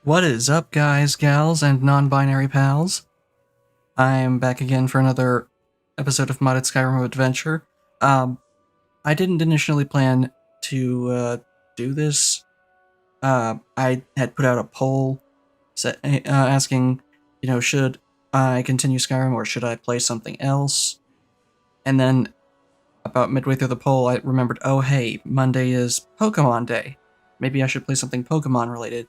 What is up, guys, gals, and non-binary pals? I'm back again for another episode of Modded Skyrim Adventure. Um, I didn't initially plan to do this. I had put out a poll asking, should I continue Skyrim or should I play something else? And then about midway through the poll, I remembered, oh hey, Monday is Pokemon Day. Maybe I should play something Pokemon related.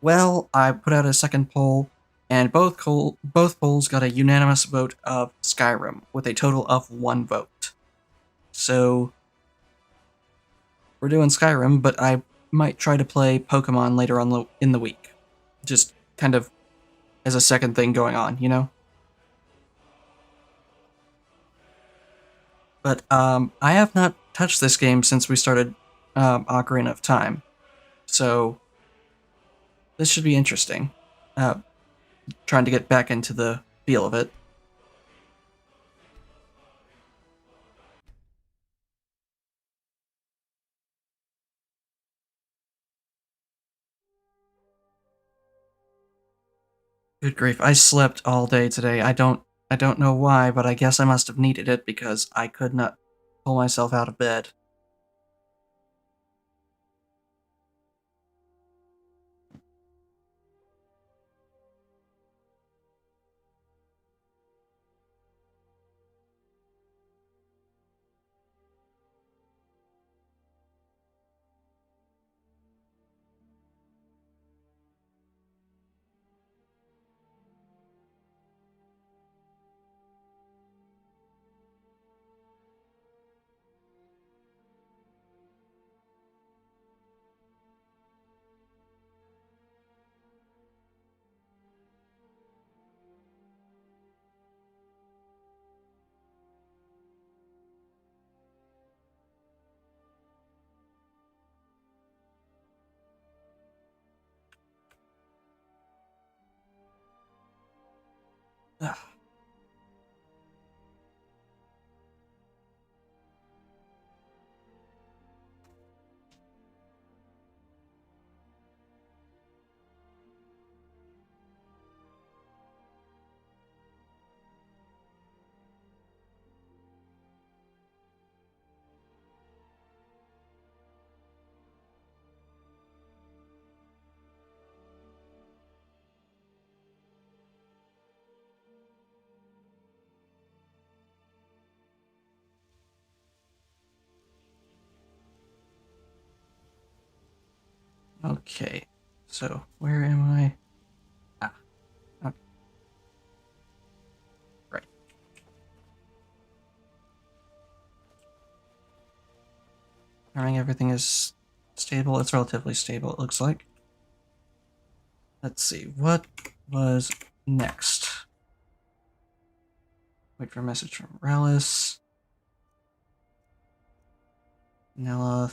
Well, I put out a second poll, and both polls got a unanimous vote of Skyrim, with a total of 1 vote. So, we're doing Skyrim, but I might try to play Pokemon later on in the week. Just kind of as a second thing going on, you know? But, I have not touched this game since we started Ocarina of Time. So, this should be interesting. Trying to get back into the feel of it. Good grief, I slept all day today. I don't know why, but I guess I must have needed it because I could not pull myself out of bed. Ugh. Okay, so where am I? Ah, okay, right. Everything is stable. It's relatively stable, it looks like. Let's see, what was next? Wait for a message from Relish. Nella.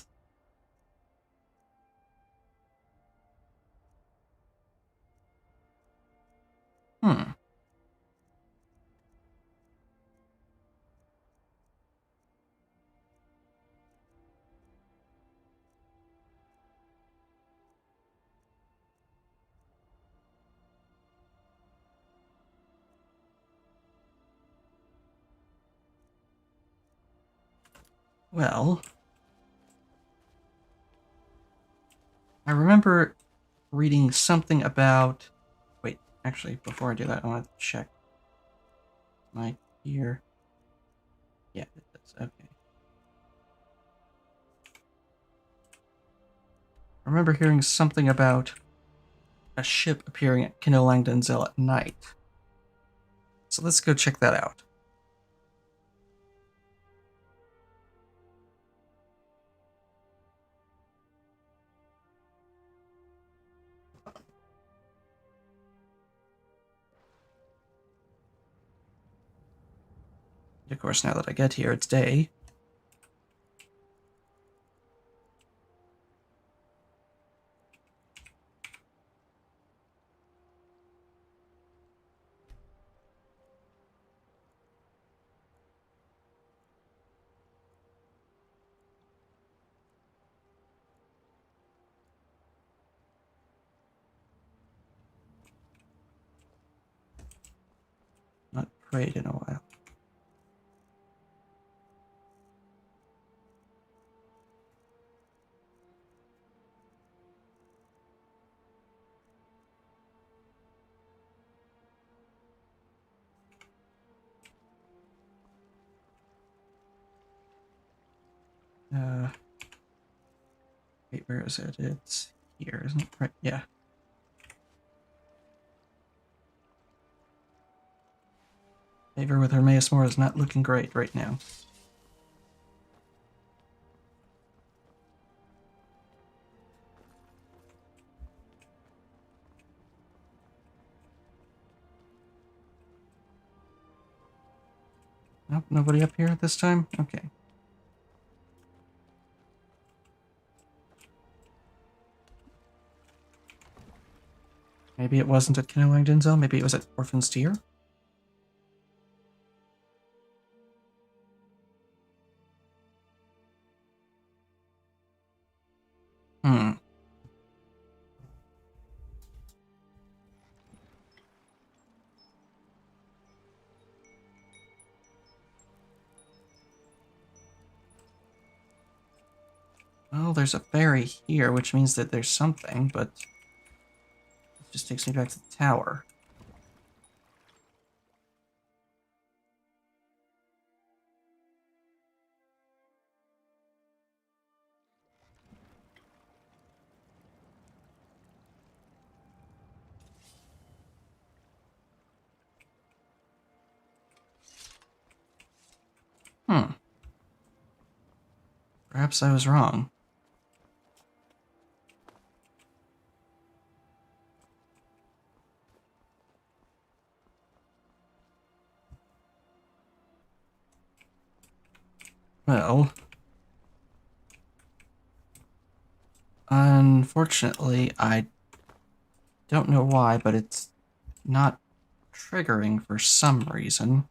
Hmm. Well, I remember reading something about... Wait, actually, before I do that, I want to check my gear. Yeah, it does. Okay. I remember hearing something about a ship appearing at Kinnolangdonzell at night. So let's go check that out. Of course, now that I get here, it's day. prayed in a while. Wait, where is it? It's here, isn't it? Right, yeah. Favor with Hermaeus Moore is not looking great right now. Nope, nobody up here this time? Okay. Maybe it wasn't at Kinowang Denzel, maybe it was at Orphan's Tear? Hmm. Well, there's a ferry here, which means that there's something, but it just takes me back to the tower. Hmm. Perhaps I was wrong. Well, unfortunately, I don't know why, but it's not triggering for some reason.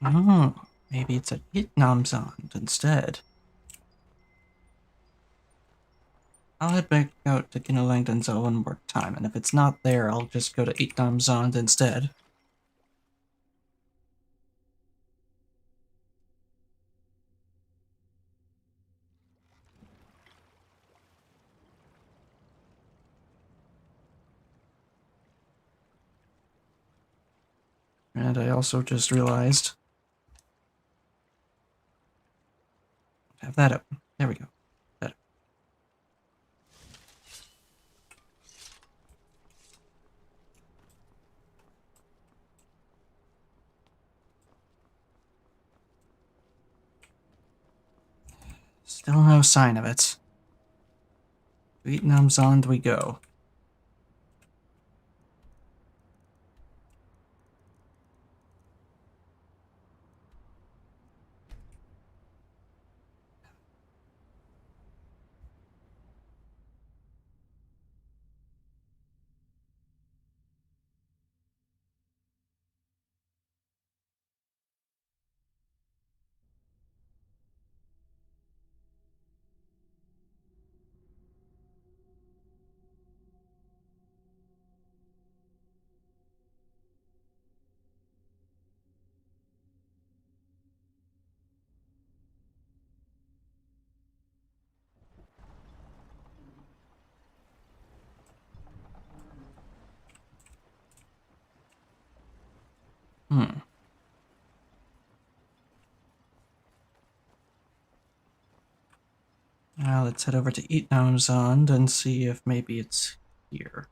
Oh, maybe it's at Itnamzand instead. I'll head back out to Kinowang Denzel one more time, and if it's not there, I'll just go to Itnamzand instead. And I also just realized have that up. There we go. That up. Still no sign of it. Vietnamzond we go. Hmm. Now let's head over to Itnamzond and see if maybe it's here.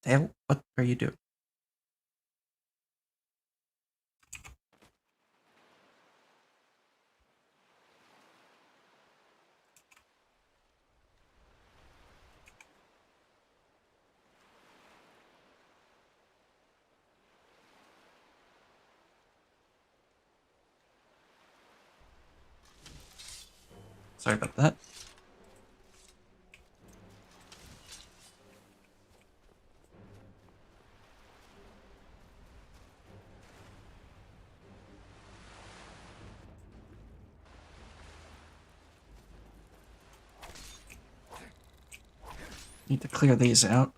Dale, what are you doing? Sorry about that. Need to clear these out.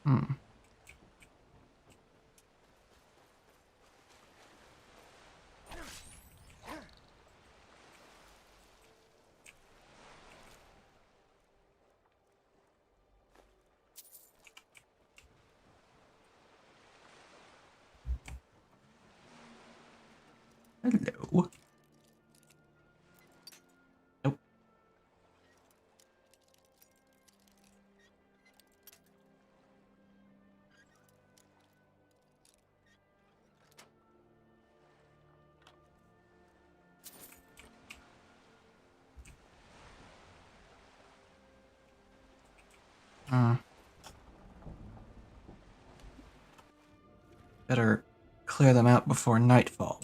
Hmm. Hello. Nope. Better clear them out before nightfall.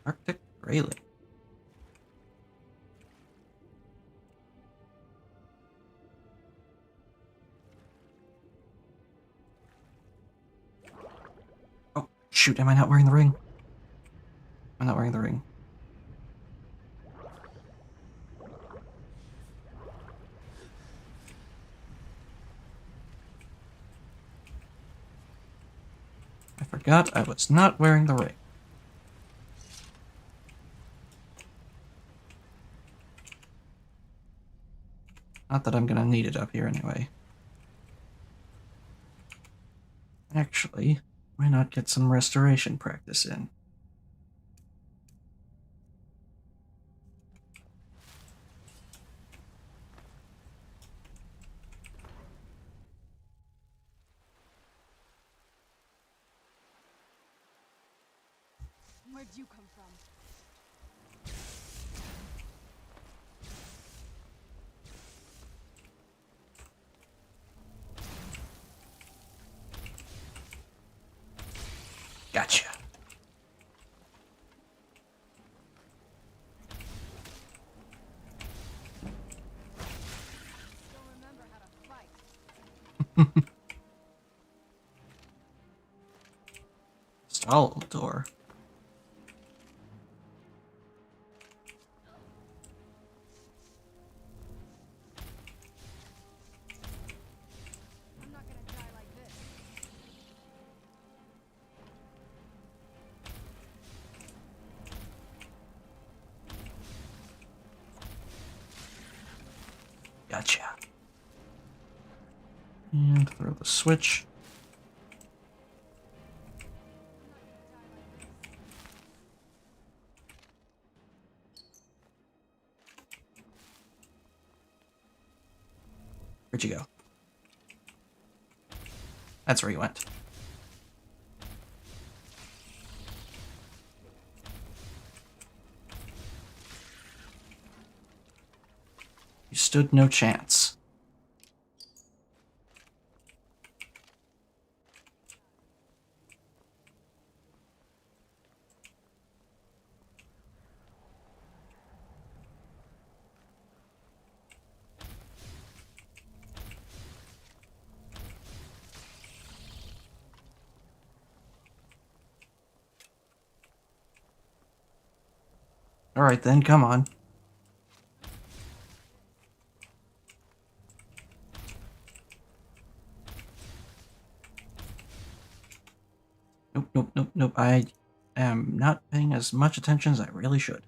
Arctic grayling. Oh, shoot, am I not wearing the ring? I'm not wearing the ring. I forgot I was not wearing the ring. Not that I'm gonna need it up here anyway. Actually, why not get some restoration practice in? Where'd you come from? Gotcha. Don't remember how to fight. Stall door. I'm not gonna die like this. Gotcha. And throw the switch. Where'd you go? That's where you went. You stood no chance. Alright then, come on. Nope, nope, nope, nope. I am not paying as much attention as I really should.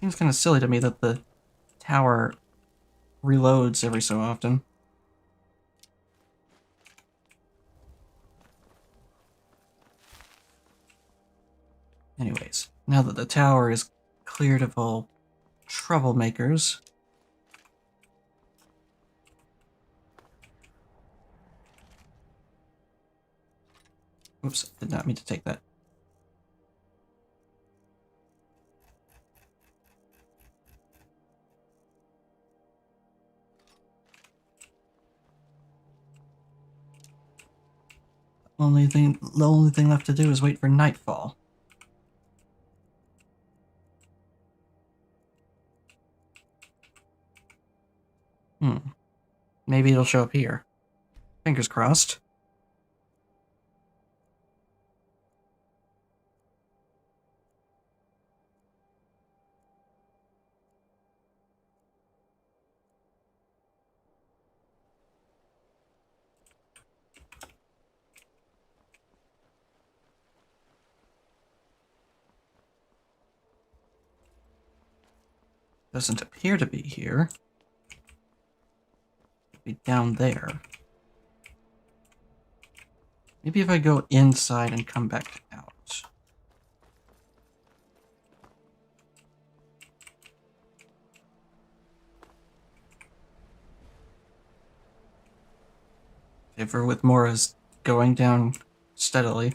Seems kind of silly to me that the tower reloads every so often. Anyways, now that the tower is cleared of all troublemakers, oops, did not mean to take that. The only thing left to do is wait for nightfall. Maybe it'll show up here. Fingers crossed. Doesn't appear to be here. It'll be down there. Maybe if I go inside and come back out. Favor with Mora's going down steadily.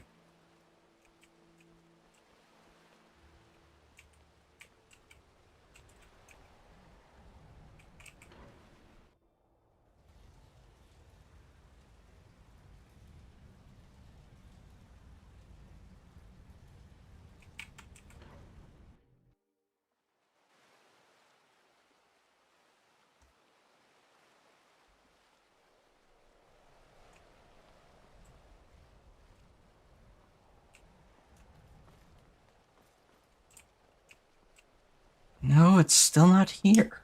No, it's still not here.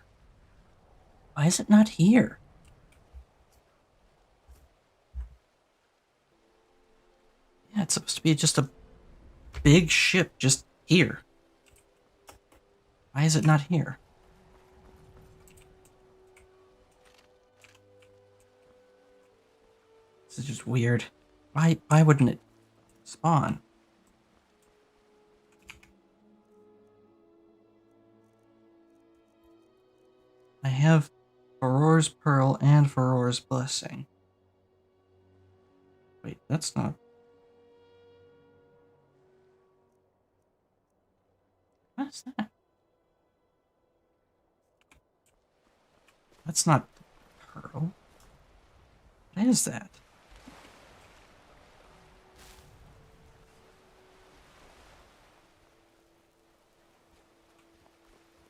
Why is it not here? Yeah, it's supposed to be just a big ship just here. Why is it not here? This is just weird. Why wouldn't it spawn? I have Aurora's Pearl and Aurora's Blessing. Wait, that's not... What is that? That's not the Pearl. What is that?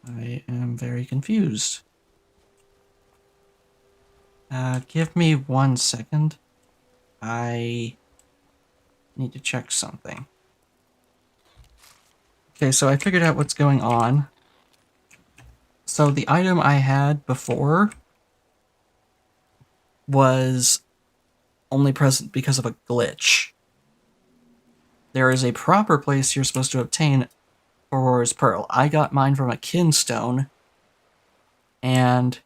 I am very confused. Give me 1 second. I need to check something. Okay, so I figured out what's going on. So the item I had before was only present because of a glitch. There is a proper place you're supposed to obtain Aurora's Pearl. I got mine from a kinstone, and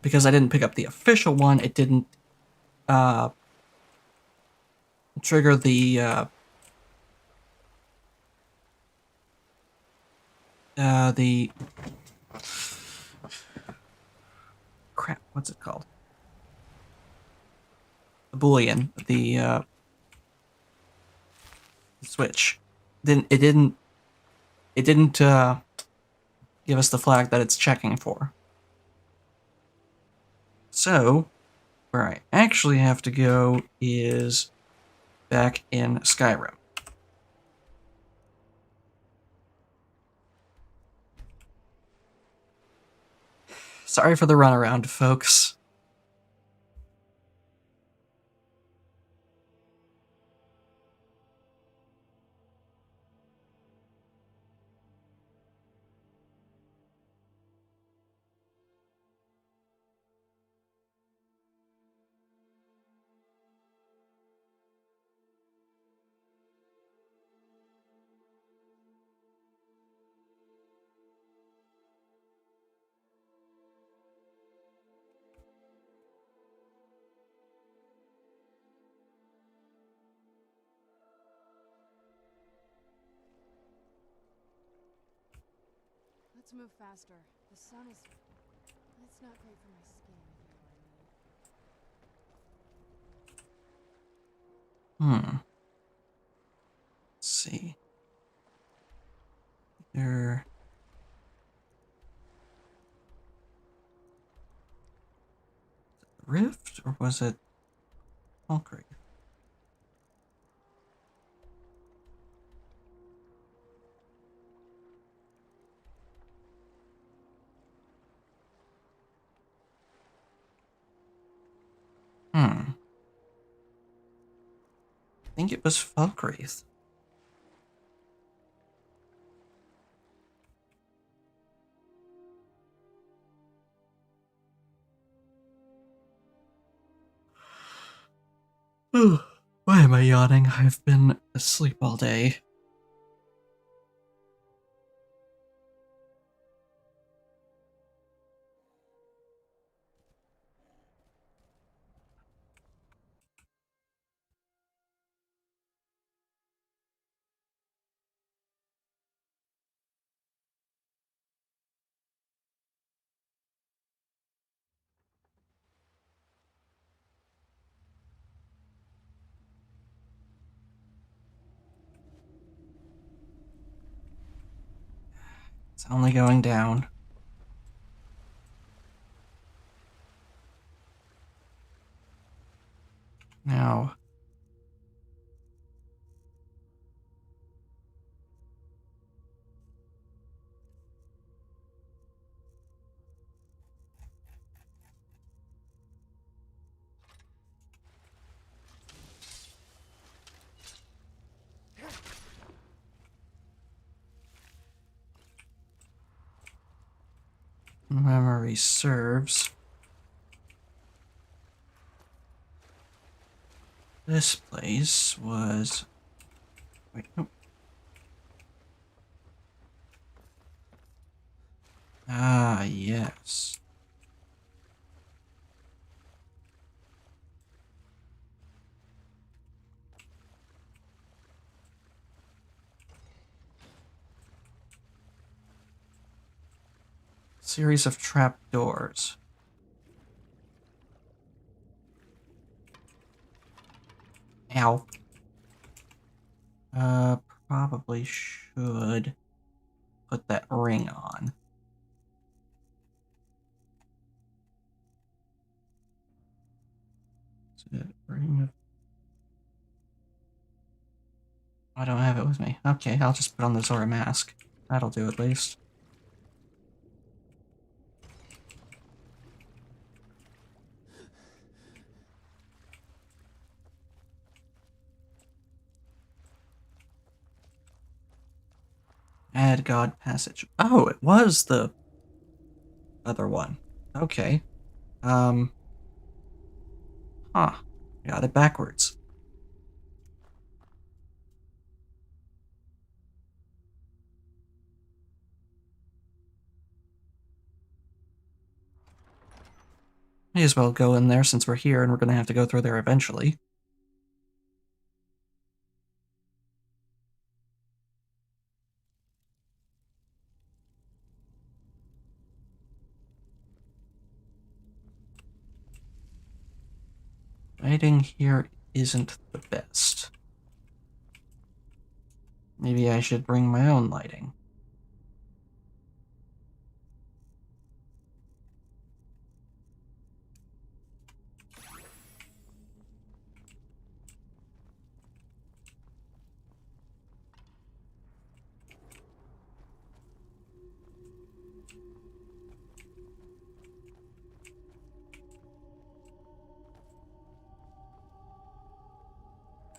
because I didn't pick up the official one, it didn't trigger the crap, what's it called? The Boolean, the switch. It didn't give us the flag that it's checking for. So, where I actually have to go is back in Skyrim. Sorry for the runaround, folks. Let's move faster. The sun is... It's not great for my skin, if you know what I mean. Let's see. There. Rift, or was it Valkyrie? I think it was Falkreath. Why am I yawning? I've been asleep all day. It's only going down. Now, memory serves. This place was... Wait, nope. Ah, yes. Series of trapdoors. Ow. Probably should put that ring on. Is it ring of... I don't have it with me. Okay, I'll just put on the Zora mask. That'll do at least. Add God passage. Oh, it was the other one. Okay. Huh. Got it backwards. May as well go in there since we're here and we're gonna have to go through there eventually. Lighting here isn't the best. Maybe I should bring my own lighting.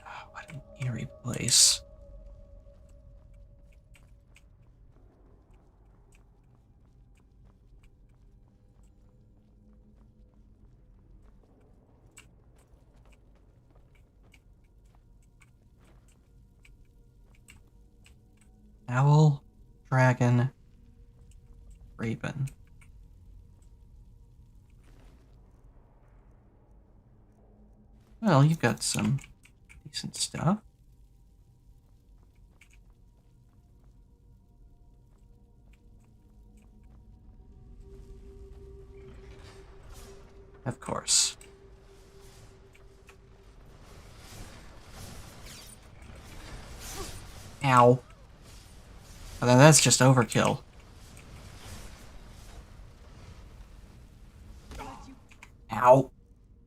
Oh, what an eerie place. Owl, dragon, raven. Well, you've got some decent stuff. Of course. Ow. Oh, that's just overkill. Ow.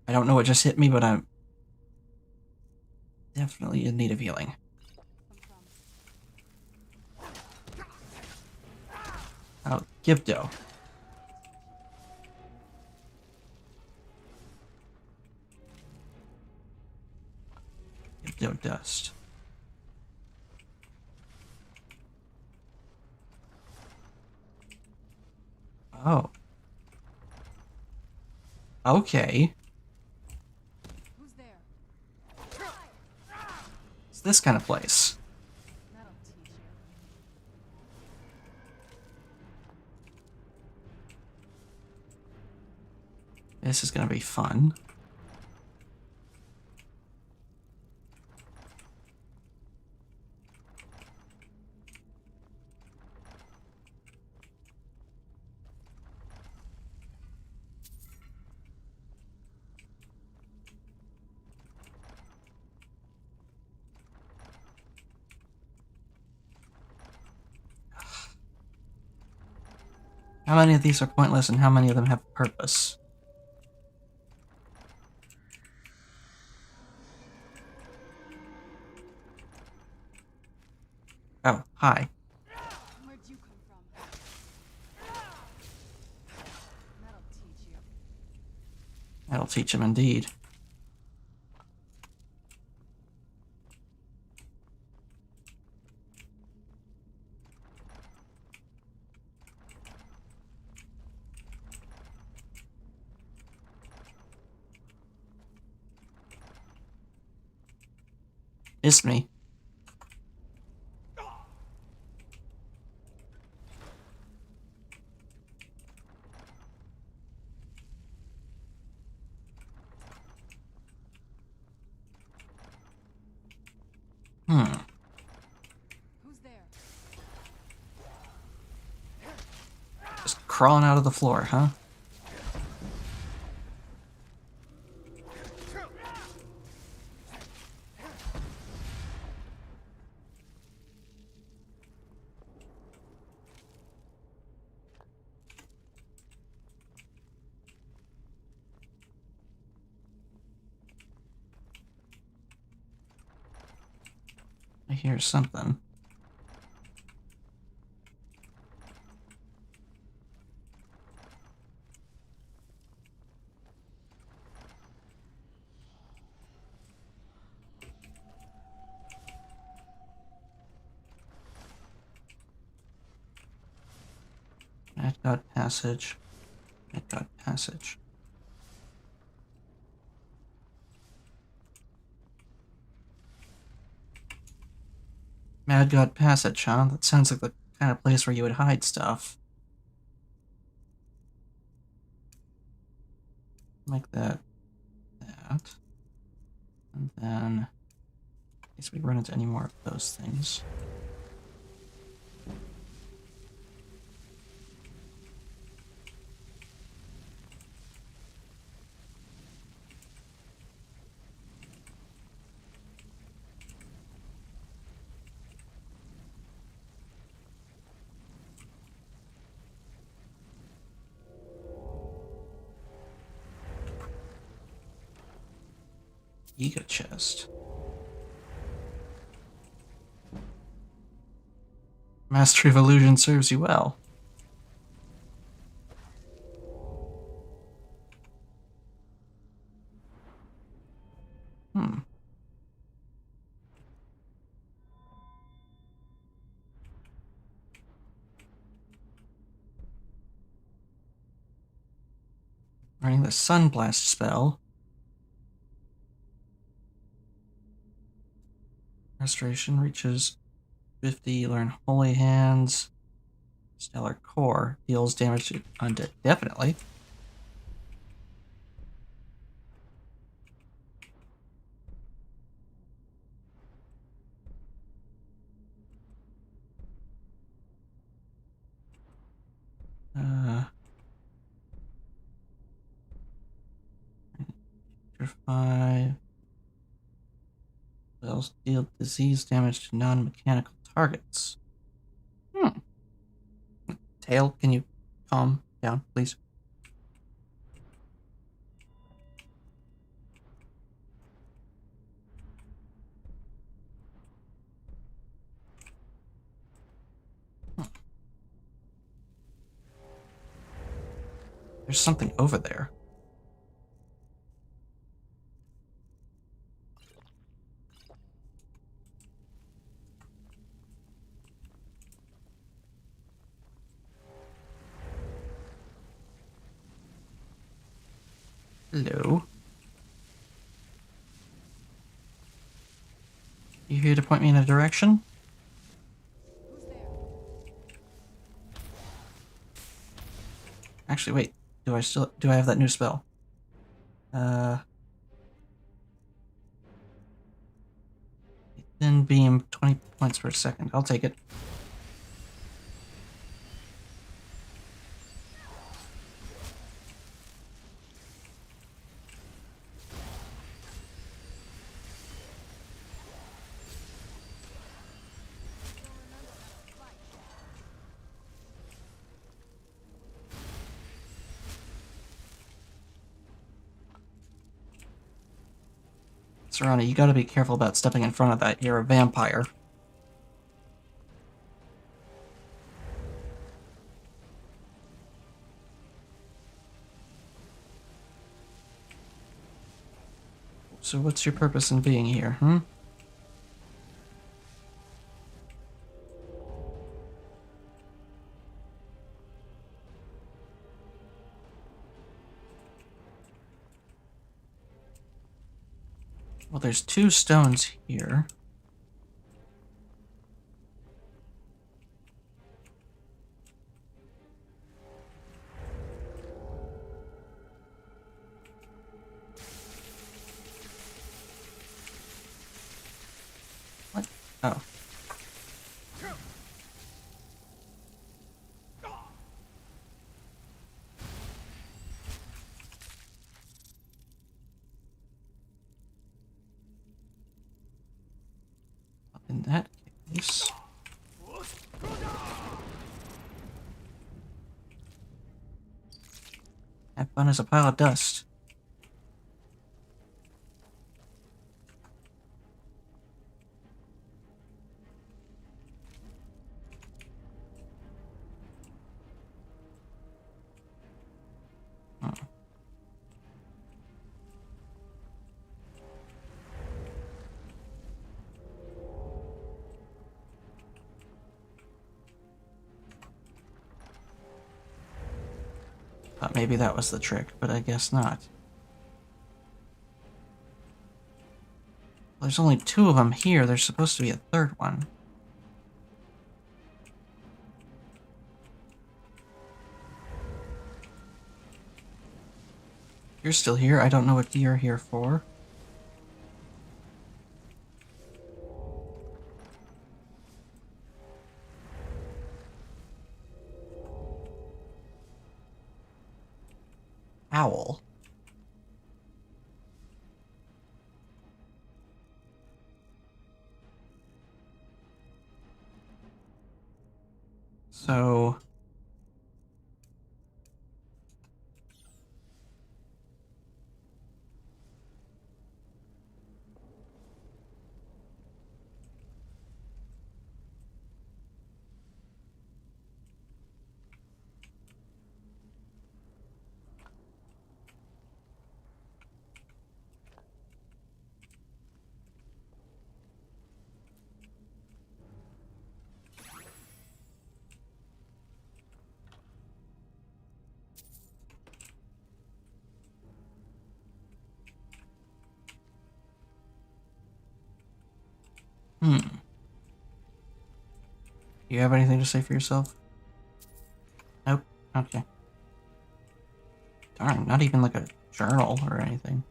I don't know what just hit me, but I'm definitely in need of healing. Oh, Gibdo. Gibdo dust. Oh. Okay. Who's there? It's this kind of place. That'll teach you. This is gonna be fun. How many of these are pointless and how many of them have purpose? Oh, hi. Where'd you come from? That'll teach you. That'll teach him indeed. It's me. Who's there? Just crawling out of the floor, huh? I hear something. Mad God Passage. Mad God Passage. Mad God Passage, huh? That sounds like the kind of place where you would hide stuff. Like that. That. And then... in case we run into any more of those things. Ego chest. Mastery of illusion serves you well. Hmm. Learning the Sunblast spell. Restoration reaches 50. Learn Holy Hands. Stellar Core deals damage to undead. Definitely. Uh, 5. Spells deal disease damage to non-mechanical targets. Tail, can you calm down, please? There's something over there. Hello. You here to point me in a direction? Who's there? Actually, wait. Do I have that new spell? Thin beam, 20 points per second. I'll take it. Serrani, you gotta be careful about stepping in front of that. You're a vampire. So what's your purpose in being here, hmm? Well, there's 2 stones here. What? Oh. In that case... That bun is a pile of dust. Oh. Thought maybe that was the trick, but I guess not. There's only 2 of them here. There's supposed to be a 3rd one. You're still here. I don't know what you're here for. Owl. So... You have anything to say for yourself? Nope. Okay. Darn, not even like a journal or anything.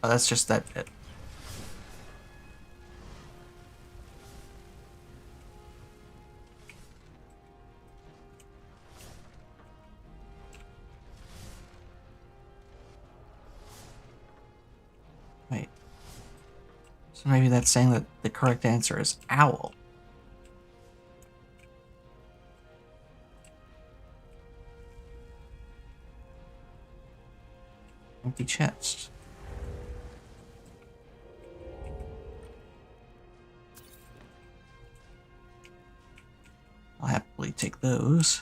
Oh, that's just that bit. Wait. So maybe that's saying that the correct answer is owl. Empty chest. I'll happily take those.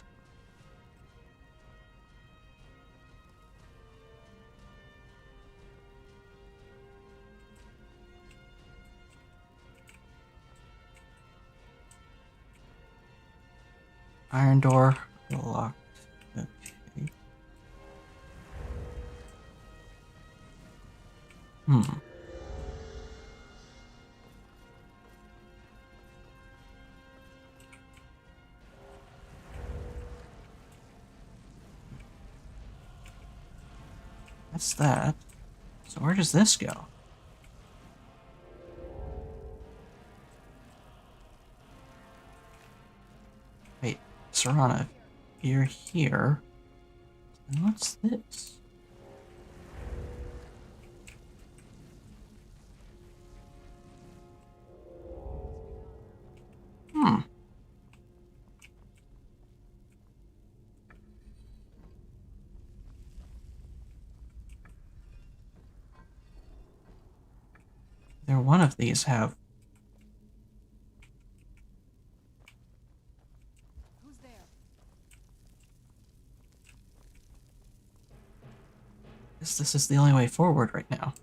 Iron door locked. Okay. Hmm. That's that. So where does this go? Wait, Serana, you're here. And what's this? Hmm. Either one of these have. Who's there? Guess this is the only way forward right now.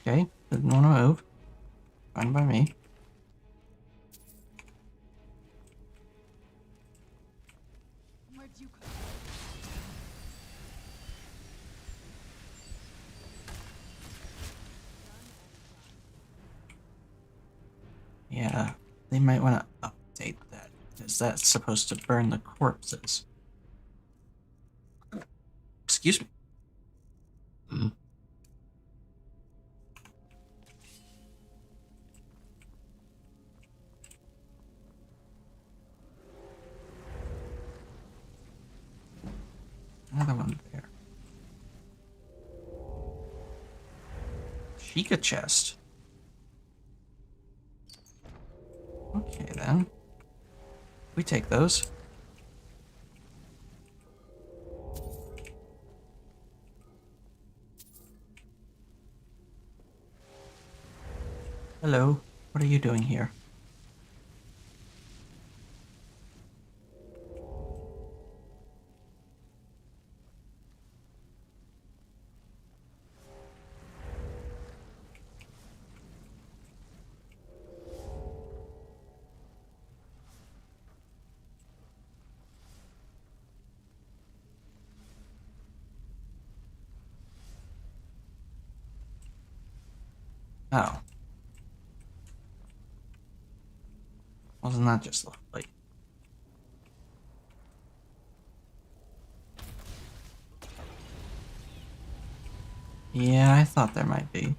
Okay, didn't want to move. Fine by me. Where'd you come? Yeah, they might want to update that, because that's supposed to burn the corpses. Excuse me. Another one there. Sheikah chest. Okay then. We take those. Hello, what are you doing here? Oh. Wasn't that just lovely? Yeah, I thought there might be.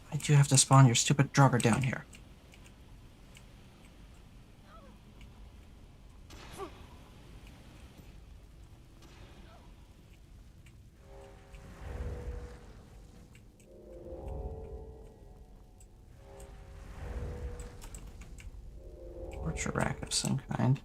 Why'd you have to spawn your stupid Draugr down here? Torture rack of some kind.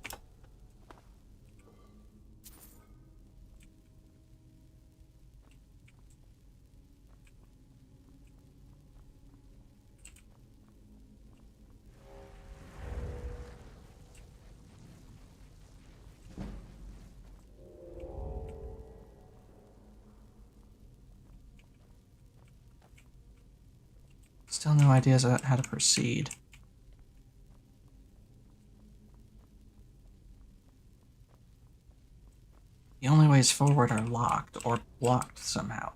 Still no ideas about how to proceed. ways forward are locked or blocked somehow.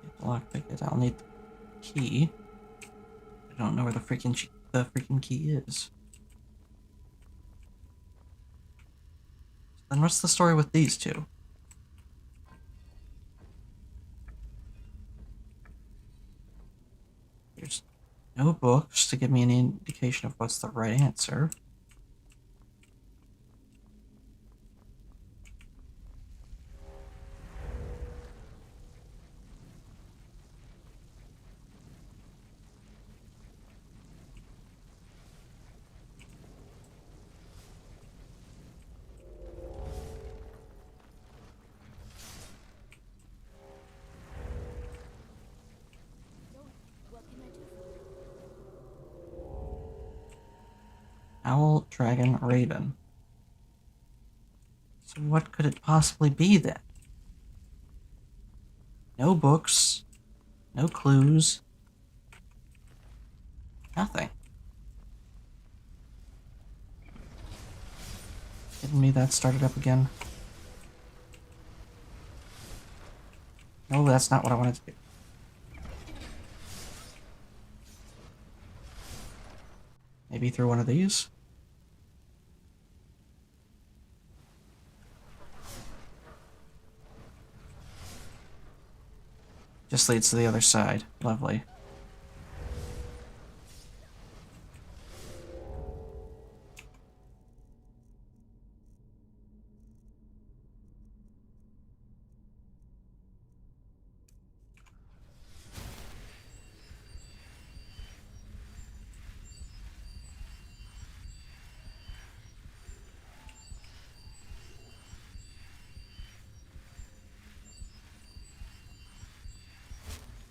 Get the lockpick. I'll need the key. I don't know where the freaking key is. Then what's the story with these two? There's no books to give me any indication of what's the right answer. What can I do for you? Owl, dragon, raven. So what could it possibly be then? No books, no clues, nothing. Getting me that started up again. No, that's not what I wanted to do. Maybe through one of these? Just leads to the other side. Lovely.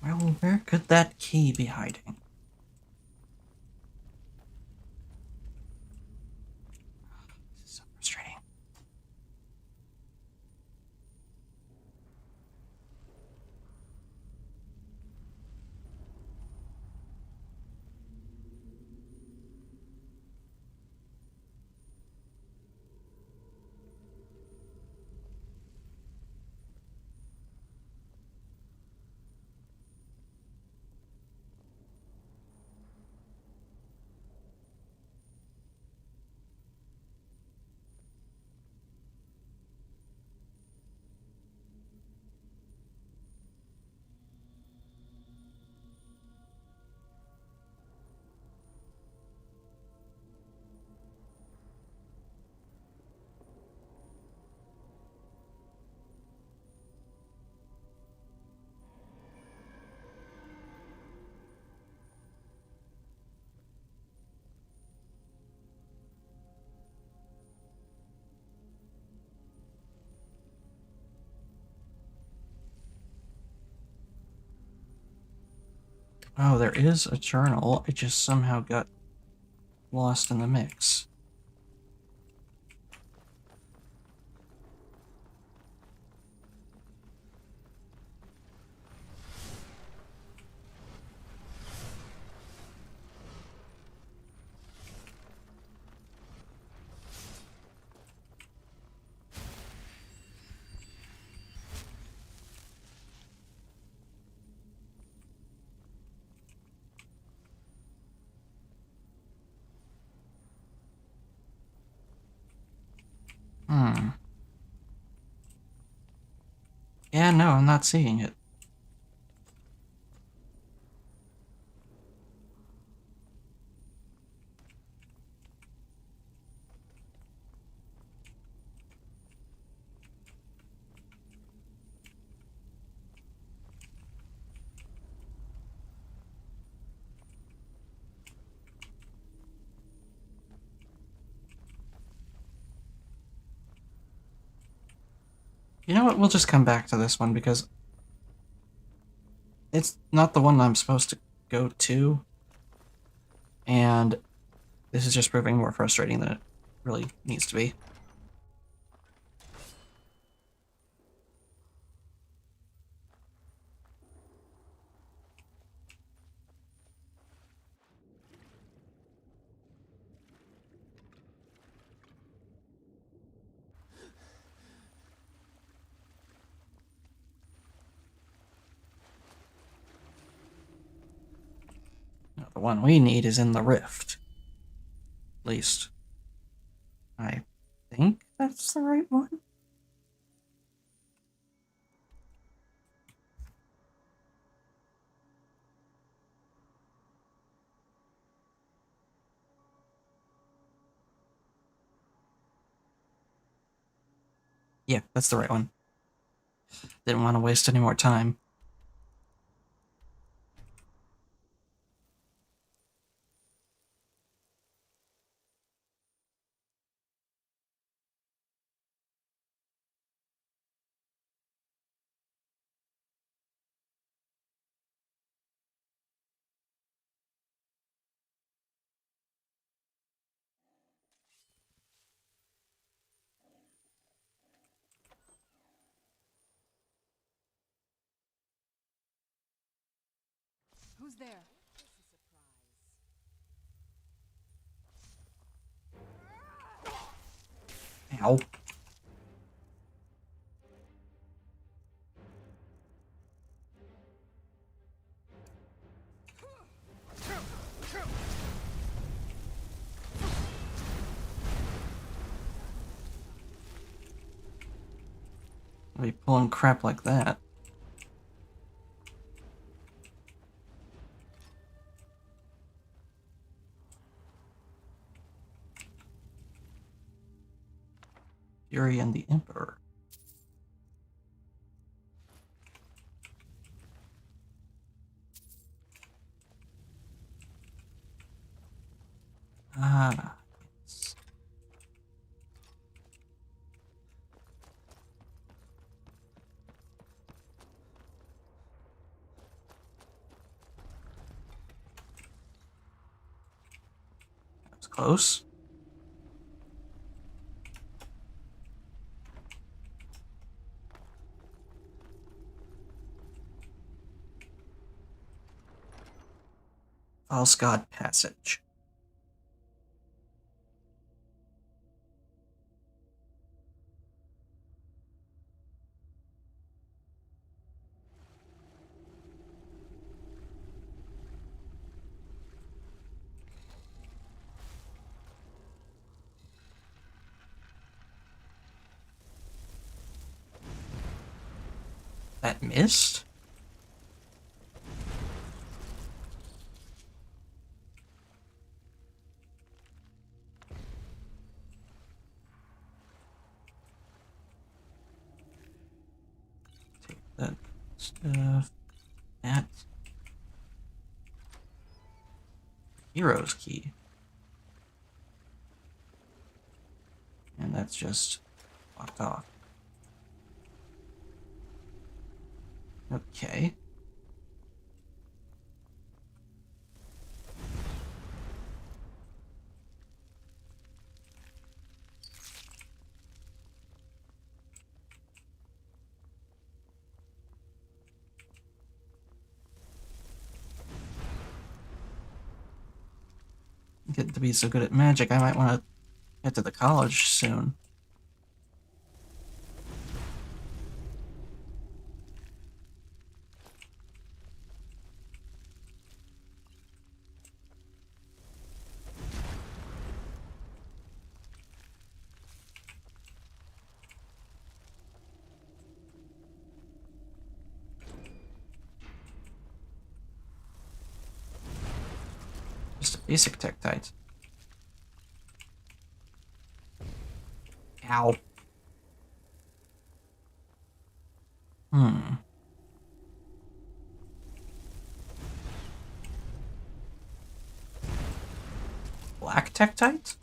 Well, where could that key be hiding? This is so frustrating. Oh, there is a journal. It just somehow got lost in the mix. Hmm. Yeah, no, I'm not seeing it. You know what? We'll just come back to this one because it's not the one I'm supposed to go to. And this is just proving more frustrating than it really needs to be. one we need is in the rift. At least, I think that's the right one. Yeah, that's the right one. Didn't want to waste any more time. Who's there? Ow. Be pulling crap like that. Fury and the Emperor. Ah, yes. That was close. False God Passage. That missed? Take that stuff. That. Hero's key. And that's just locked off. Okay. Get to be so good at magic, I might want to head to the college soon. Just a basic tektite. Ow. Hmm. Black tektite?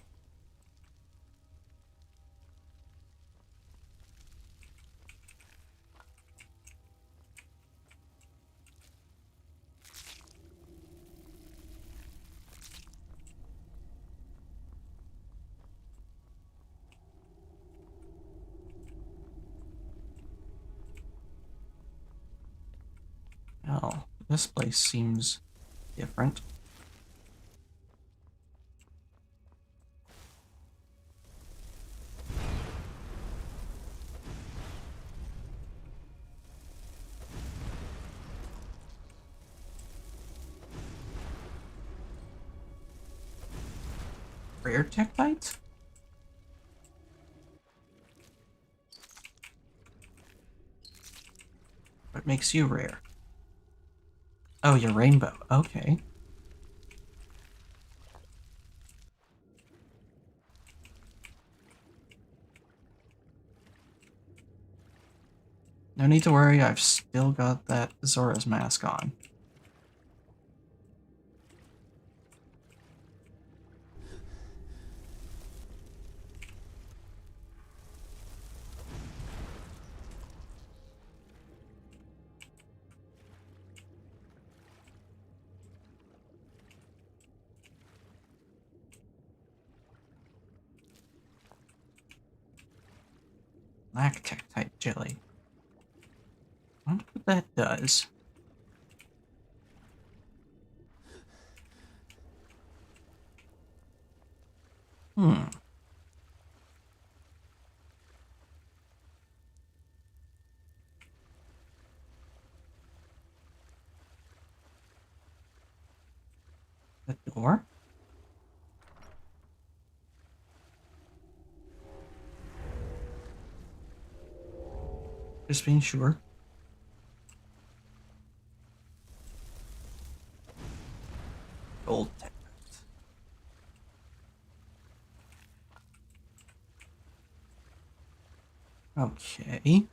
Oh, this place seems different. rare Tektite? What makes you rare? Oh, your rainbow. Okay. No need to worry, I've still got that Zora's mask on. Black Tektite jelly. I wonder what that does. Hmm. The door? Just being sure. Gold Tektite. Okay.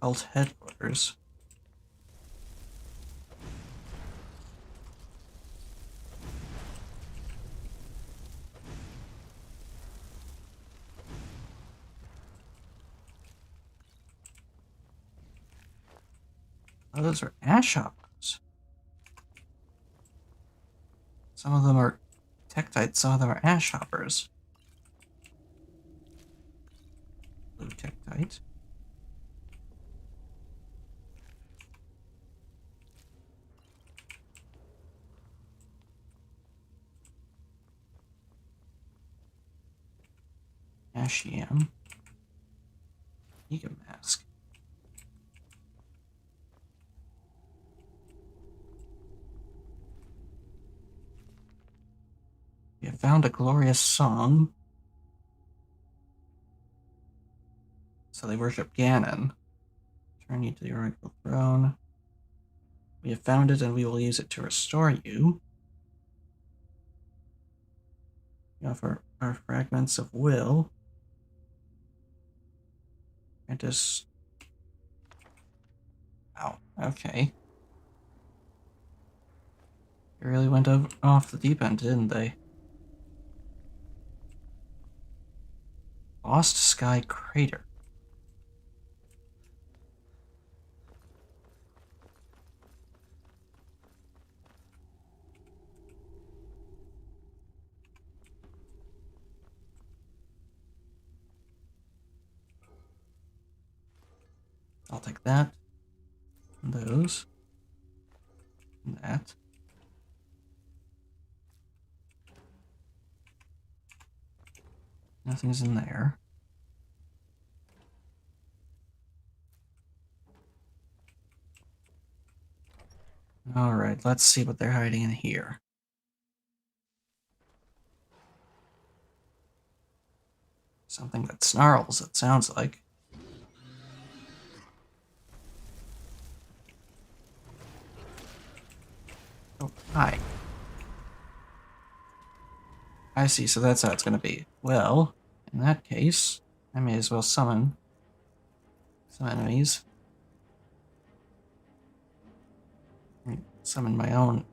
Cult headquarters. Oh, those are ash hoppers. Some of them are Tektite, some of them are ash hoppers. Blue Tektite. Ash yam. Ega mask. We have found a glorious song. So they worship Ganon. Turn you to the Oracle Throne. We have found it and we will use it to restore you. We offer our fragments of will. And just... Wow, okay. They really went off the deep end, didn't they? Lost Sky Crater. I'll take that. And those. And that. Nothing's in there. Alright, let's see what they're hiding in here. Something that snarls, it sounds like. Oh, hi. I see, so that's how it's gonna be. Well, in that case, I may as well summon some enemies. Summon my own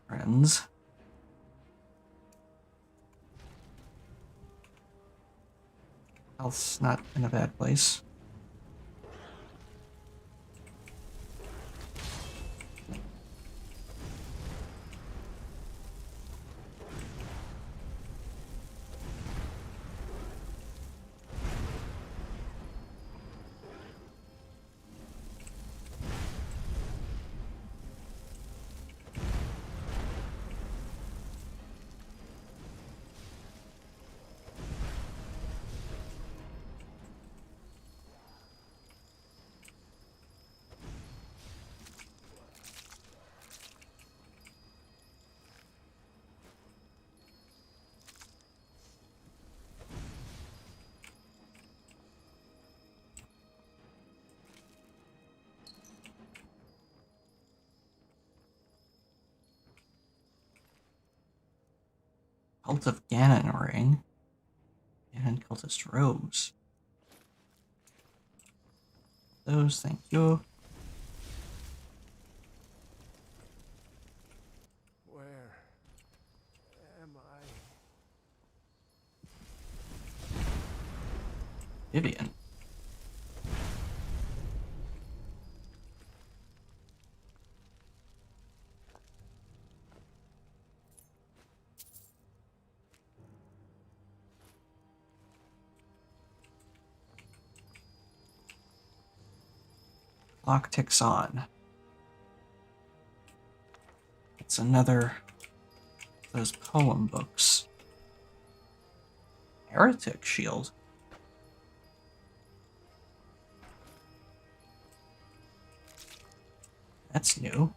friends. Health's not in a bad place. Cult of Ganon ring. Ganon cultist robes. Those, thank you. Where am I? Vivian. Clock ticks on. It's another of those poem books. Heretic shield. That's new.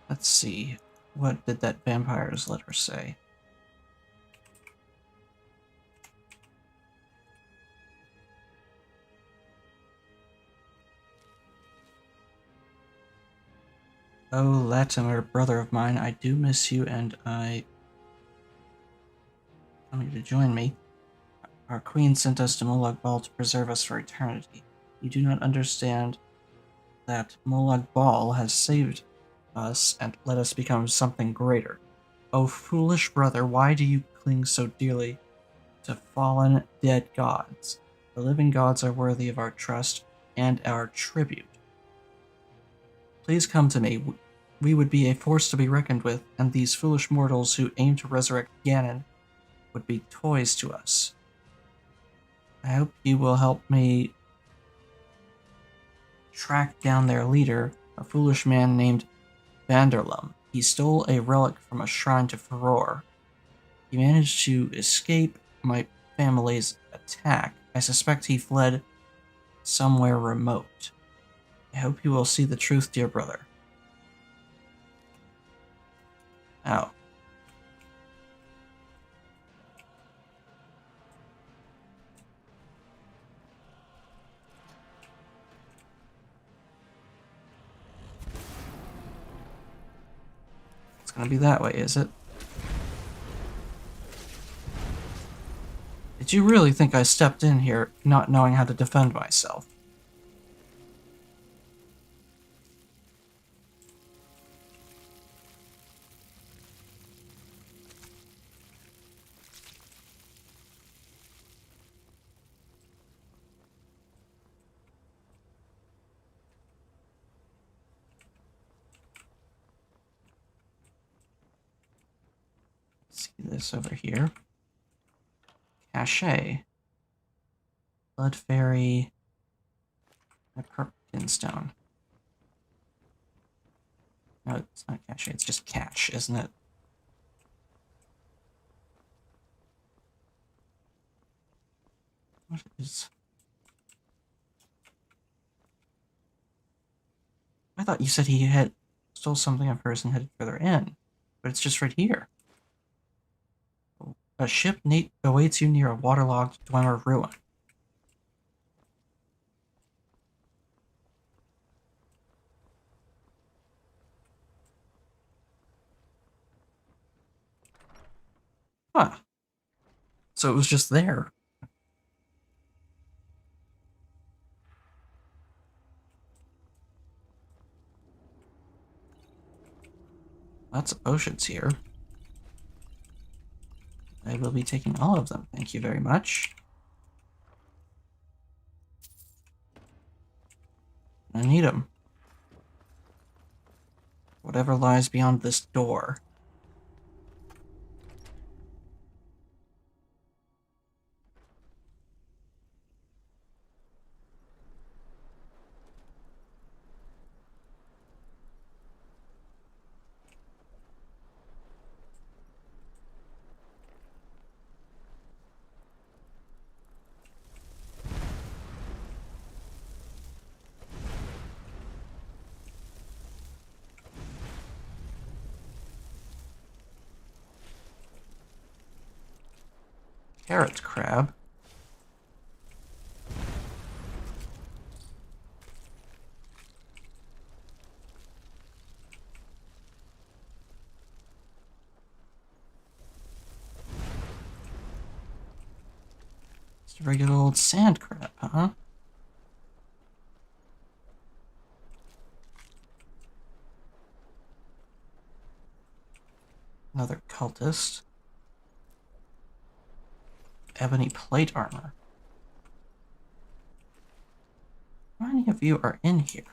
Let's see. What did that vampire's letter say? Oh, Latimer, brother of mine, I do miss you, and I want you to join me. Our queen sent us to Molag Bal to preserve us for eternity. You do not understand that Molag Bal has saved us and let us become something greater. Oh, foolish brother, why do you cling so dearly to fallen, dead gods? The living gods are worthy of our trust and our tribute. Please come to me. We would be a force to be reckoned with, and these foolish mortals who aim to resurrect Ganon would be toys to us. I hope you will help me track down their leader, a foolish man named Vanderlum. He stole a relic from a shrine to Furor. He managed to escape my family's attack. I suspect he fled somewhere remote. I hope you will see the truth, dear brother. Oh. It's gonna be that way, is it? Did you really think I stepped in here not knowing how to defend myself? Let's see this over here. Cache. Blood Fairy. A Perkin Stone. No, it's not cache, it's just cache, isn't it? What is... I thought you said he had stole something of hers and headed further in, but it's just right here. A ship awaits you near a waterlogged Dwemer ruin. Huh. So it was just there. Lots of potions here. I will be taking all of them. Thank you very much. I need them. Whatever lies beyond this door. Carrot crab. Just a regular old sand crab, huh? Another cultist. Ebony plate armor. How many of you are in here?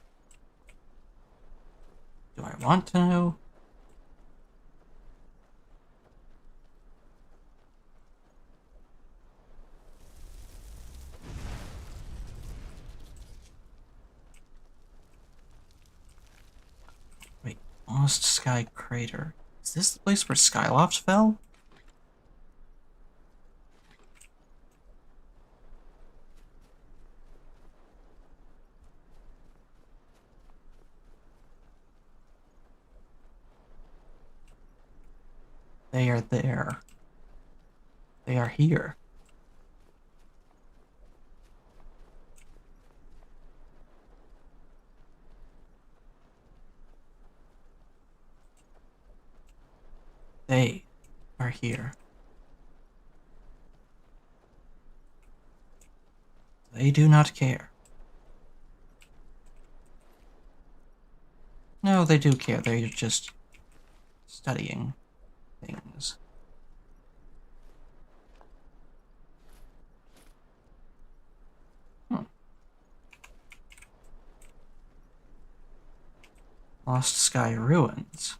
Do I want to know? Wait, Lost Sky Crater. Is this the place where Skyloft fell? They are there. They are here. They are here. They do not care. No, they do care. They're just studying things. Hmm. Lost Sky Ruins.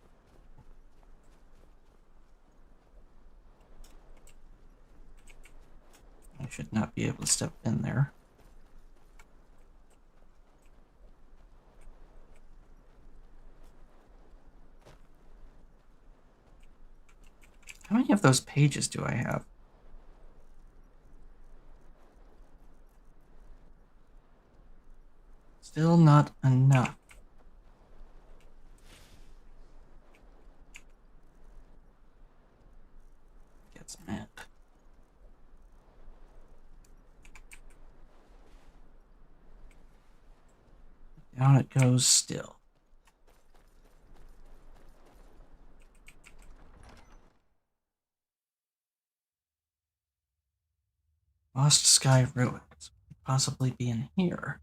I should not be able to step in there. How many of those pages do I have? Still not enough. Gets mad. Down it goes still. Lost Sky Ruins. Could possibly be in here.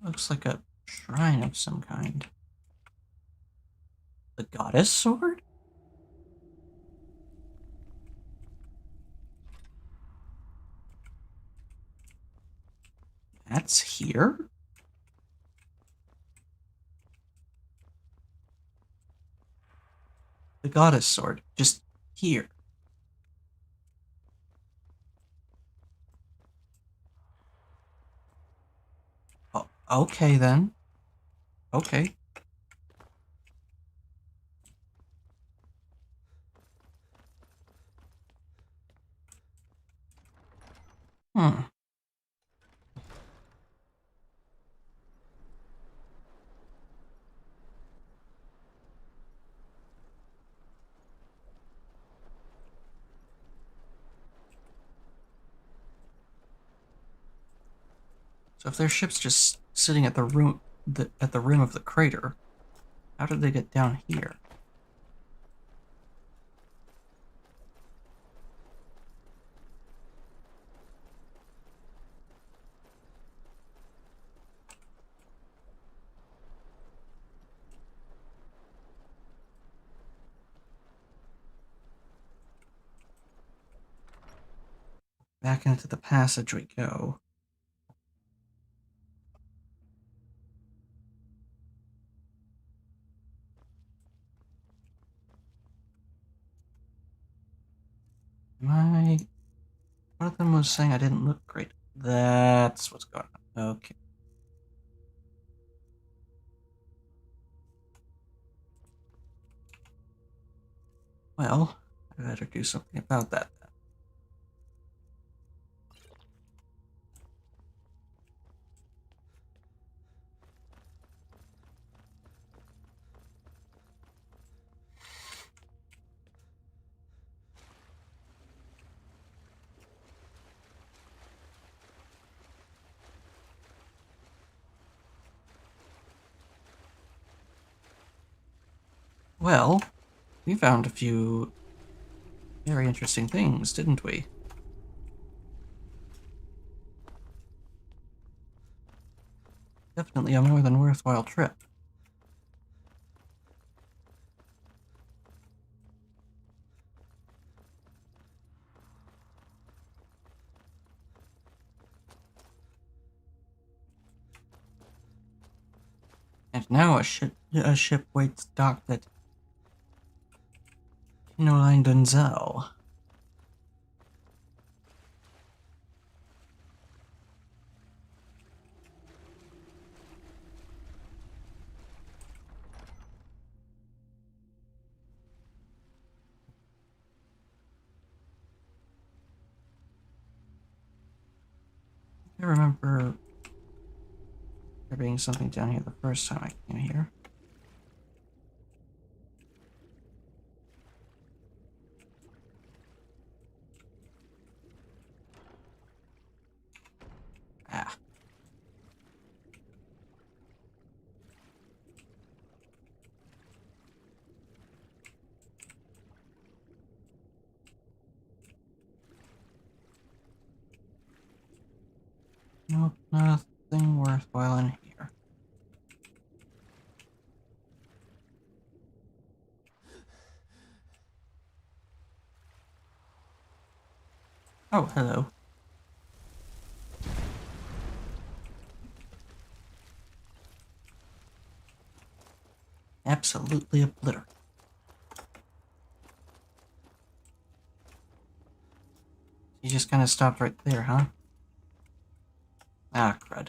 Looks like a shrine of some kind. The goddess sword? That's here? The goddess sword. Just here. Oh, okay then. Okay. Hmm. So if their ship's just sitting at the rim of the crater, how did they get down here? Back into the passage we go. My one of them was saying I didn't look great. That's what's going on. Okay. Well, I better do something about that then. Well, we found a few very interesting things, didn't we? Definitely a more than worthwhile trip. And now a ship waits docked at Noline Dunzel. I remember there being something down here the first time I came here. Ah. Nope, nothing worthwhile in here. Oh, hello. Absolutely obliterated. You just kind of stopped right there, huh? Ah, crud.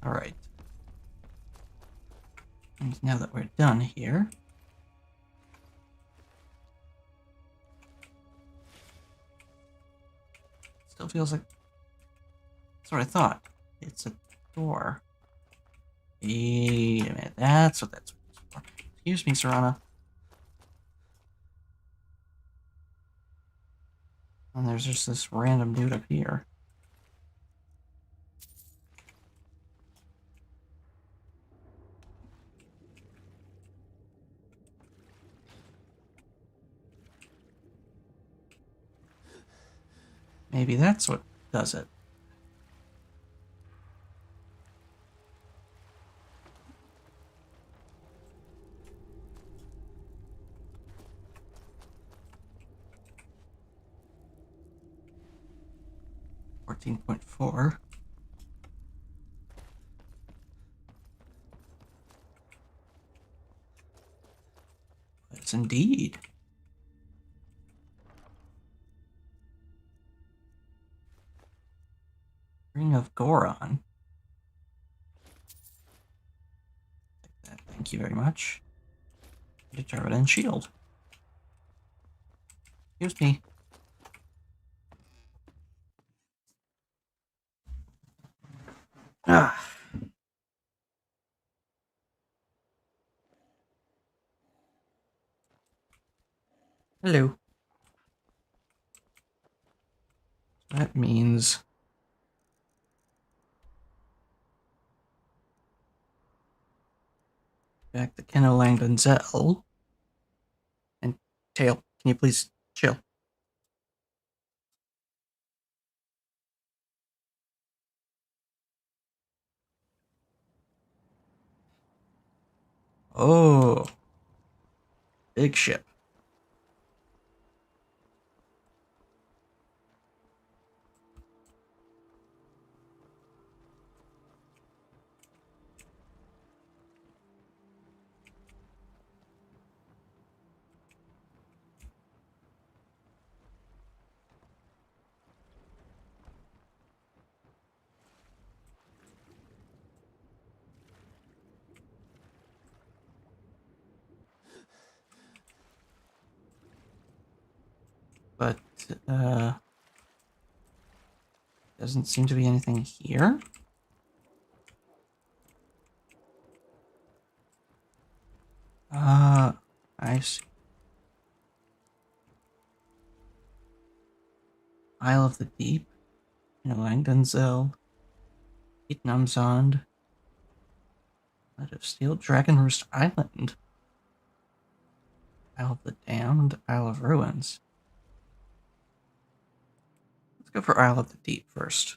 Alright. And now that we're done here... Still feels like... That's what I thought. It's a door. Wait a minute, that's what that's for. Excuse me, Serana. And there's just this random dude up here. Maybe that's what does it. .4. Yes, indeed. Ring of Goron. Take that, thank you very much. Determine and shield. Excuse me. Ah. Hello. That means... Back to Kenno Langdon Zell. And Tail, can you please chill? Oh, Big ship. But, doesn't seem to be anything here. Ah, I see. Isle of the Deep, Langdonzell, Vietnamsond, Let of Steel, Dragon Roost Island, Isle of the Damned, Isle of Ruins. Let's go for Isle of the Deep first.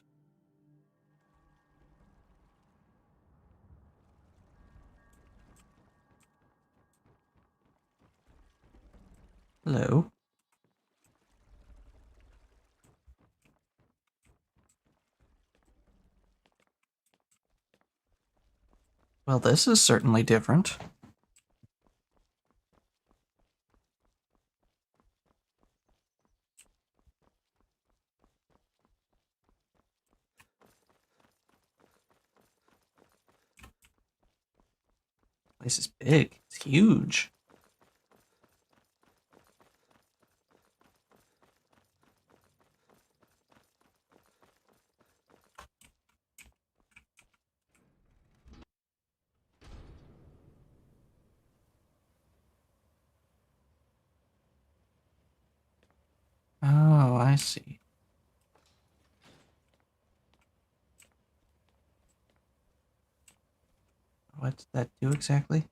Hello. Well, this is certainly different. Place is big. It's huge. Oh, I see. What did that do exactly?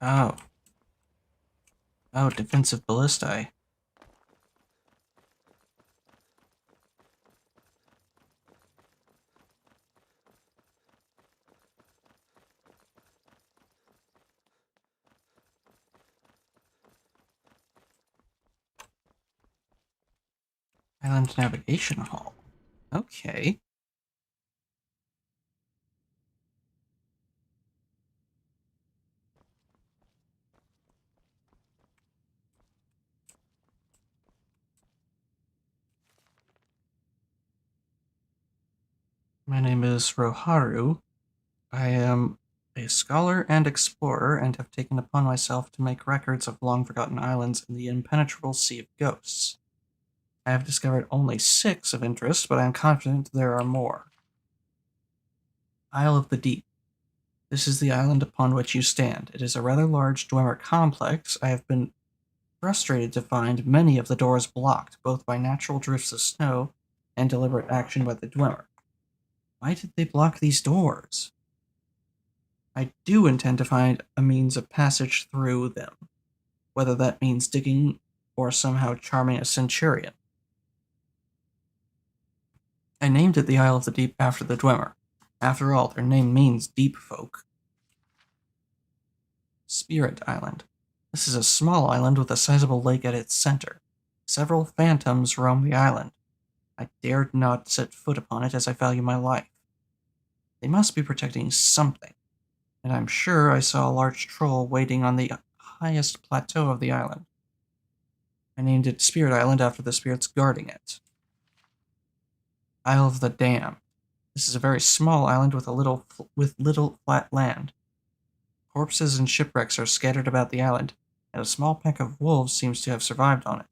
Oh. Oh, defensive ballistae. Island Navigation Hall. Okay. My name is Roharu. I am a scholar and explorer and have taken upon myself to make records of long-forgotten islands in the impenetrable Sea of Ghosts. I have discovered only 6 of interest, but I am confident there are more. Isle of the Deep. This is the island upon which you stand. It is a rather large Dwemer complex. I have been frustrated to find many of the doors blocked, both by natural drifts of snow and deliberate action by the Dwemer. Why did they block these doors? I do intend to find a means of passage through them, whether that means digging or somehow charming a centurion. I named it the Isle of the Deep after the Dwemer. After all, their name means deep folk. Spirit Island. This is a small island with a sizable lake at its center. Several phantoms roam the island. I dared not set foot upon it as I value my life. They must be protecting something, and I'm sure I saw a large troll waiting on the highest plateau of the island. I named it Spirit Island after the spirits guarding it. Isle of the Dam. This is a very small island with little flat land. Corpses and shipwrecks are scattered about the island, and a small pack of wolves seems to have survived on it.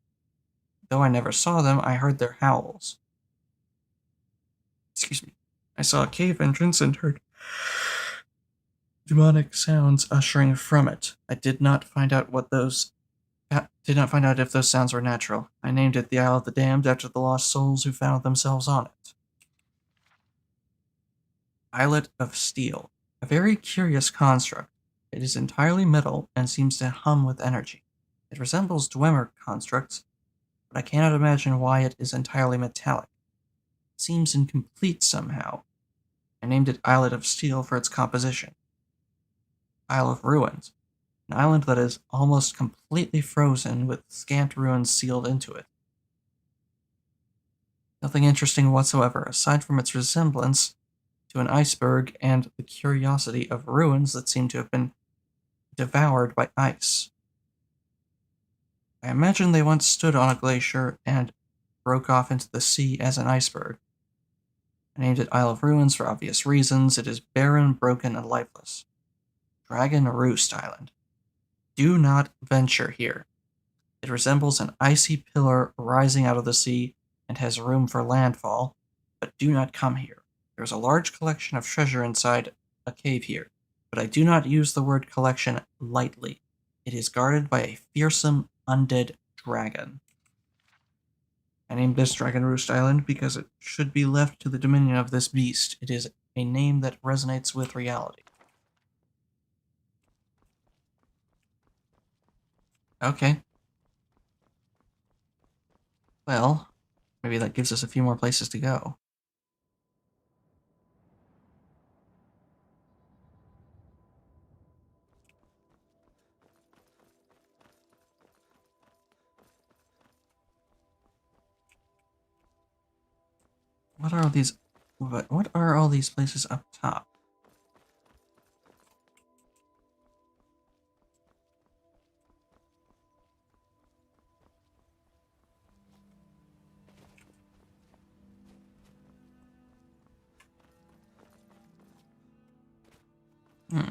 Though I never saw them, I heard their howls. Excuse me. I saw a cave entrance and heard demonic sounds ushering from it. I did not find out if those sounds were natural. I named it the Isle of the Damned after the lost souls who found themselves on it. Islet of Steel. A very curious construct. It is entirely metal and seems to hum with energy. It resembles Dwemer constructs, but I cannot imagine why it is entirely metallic. It seems incomplete somehow. I named it Islet of Steel for its composition. Isle of Ruins, an island that is almost completely frozen with scant ruins sealed into it. Nothing interesting whatsoever, aside from its resemblance to an iceberg and the curiosity of ruins that seem to have been devoured by ice. I imagine they once stood on a glacier and broke off into the sea as an iceberg. I named it Isle of Ruins for obvious reasons. It is barren, broken, and lifeless. Dragon Roost Island. Do not venture here. It resembles an icy pillar rising out of the sea and has room for landfall, but do not come here. There is a large collection of treasure inside a cave here, but I do not use the word collection lightly. It is guarded by a fearsome undead dragon. I named this Dragon Roost Island because it should be left to the dominion of this beast. It is a name that resonates with reality. Okay. Well, maybe that gives us a few more places to go. What are all these places up top? Hmm.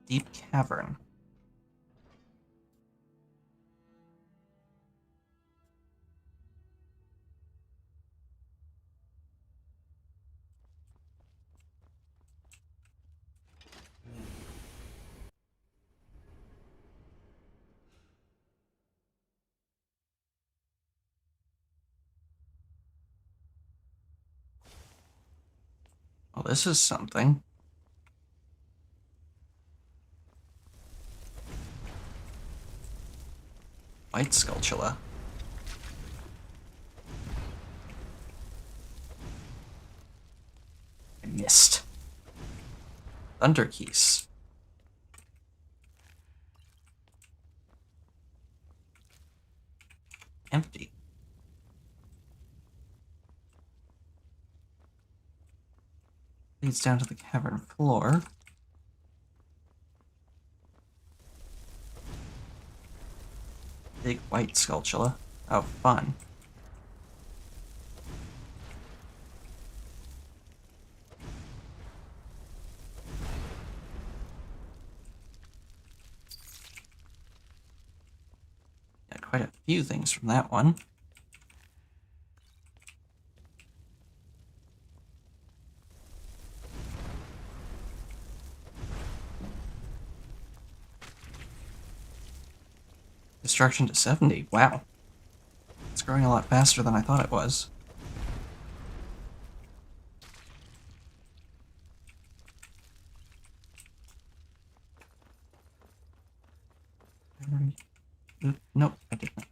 Deep cavern. Well, this is something. White Skulltula. I missed. Thunder Keys. Empty. Leads down to the cavern floor. Big white Skulltula. Oh, fun. Got quite a few things from that one. Destruction to 70. Wow. It's growing a lot faster than I thought it was. Nope, I didn't.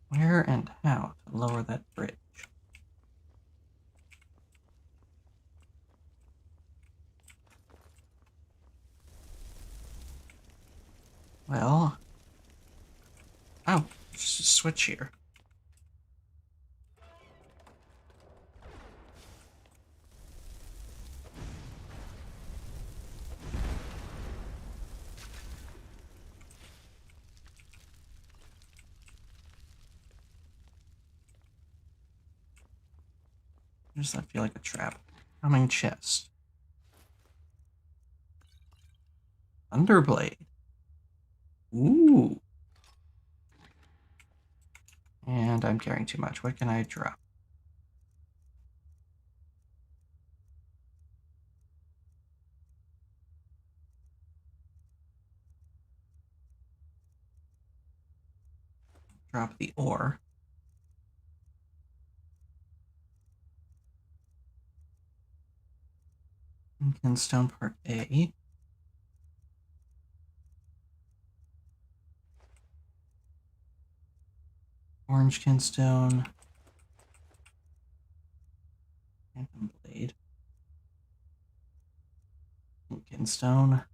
Where and how to lower that bridge? Well... Oh, just a switch here. Does that feel like a trap? Coming chest. Underblade. Ooh. And I'm carrying too much. What can I drop? drop the ore. Pumpkin Stone Part A. Orange Kinstone. Phantom Blade. Pink Kinstone.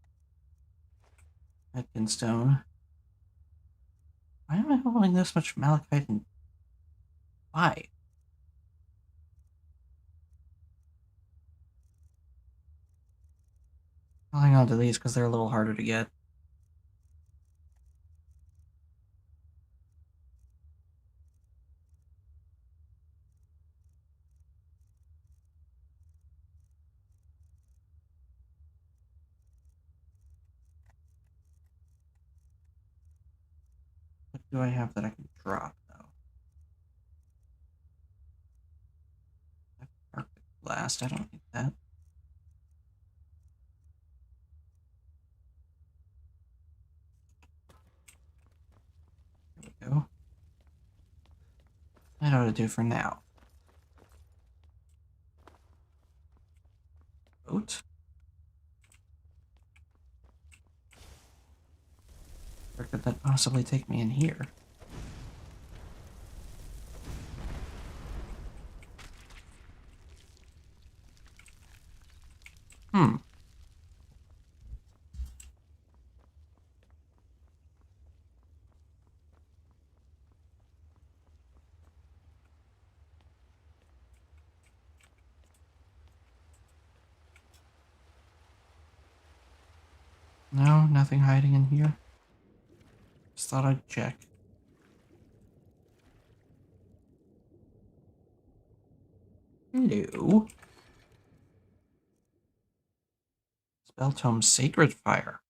Red Kinstone. Why am I holding this much malachite and why? I'll hang on to these because they're a little harder to get. What do I have that I can drop, though? Arctic Blast, I don't need that. There we go. That ought to do for now. Boat. Where could that possibly take me in here? Hmm. No, nothing hiding in here. Just thought I'd check. Hello. Spell Tome Sacred Fire.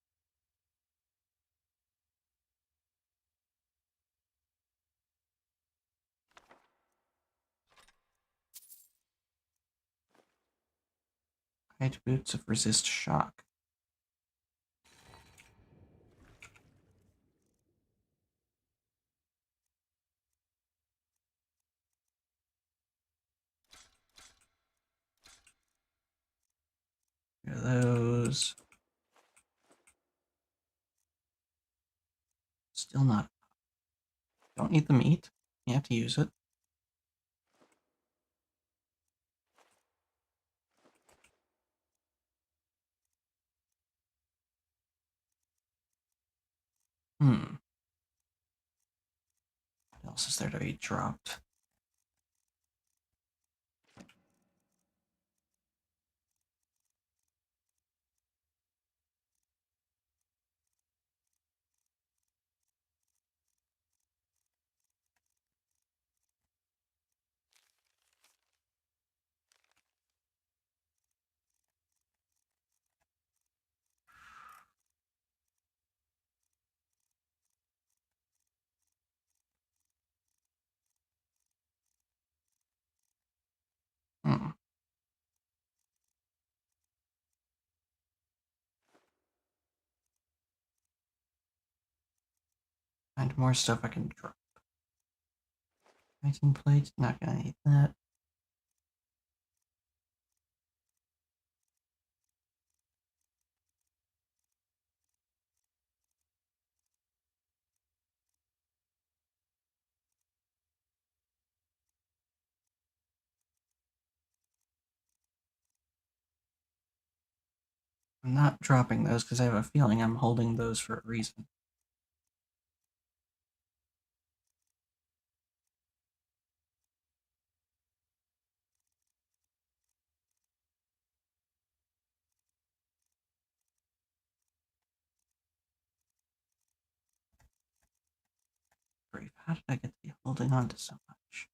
Hide Boots of Resist Shock. Here are those. Still not. Don't need the meat. You have to use it. Hmm. What else is there to be dropped? Hmm. Find more stuff I can drop. Item plate, not gonna need that. I'm not dropping those because I have a feeling I'm holding those for a reason. Grief, how did I get to be holding on to so much?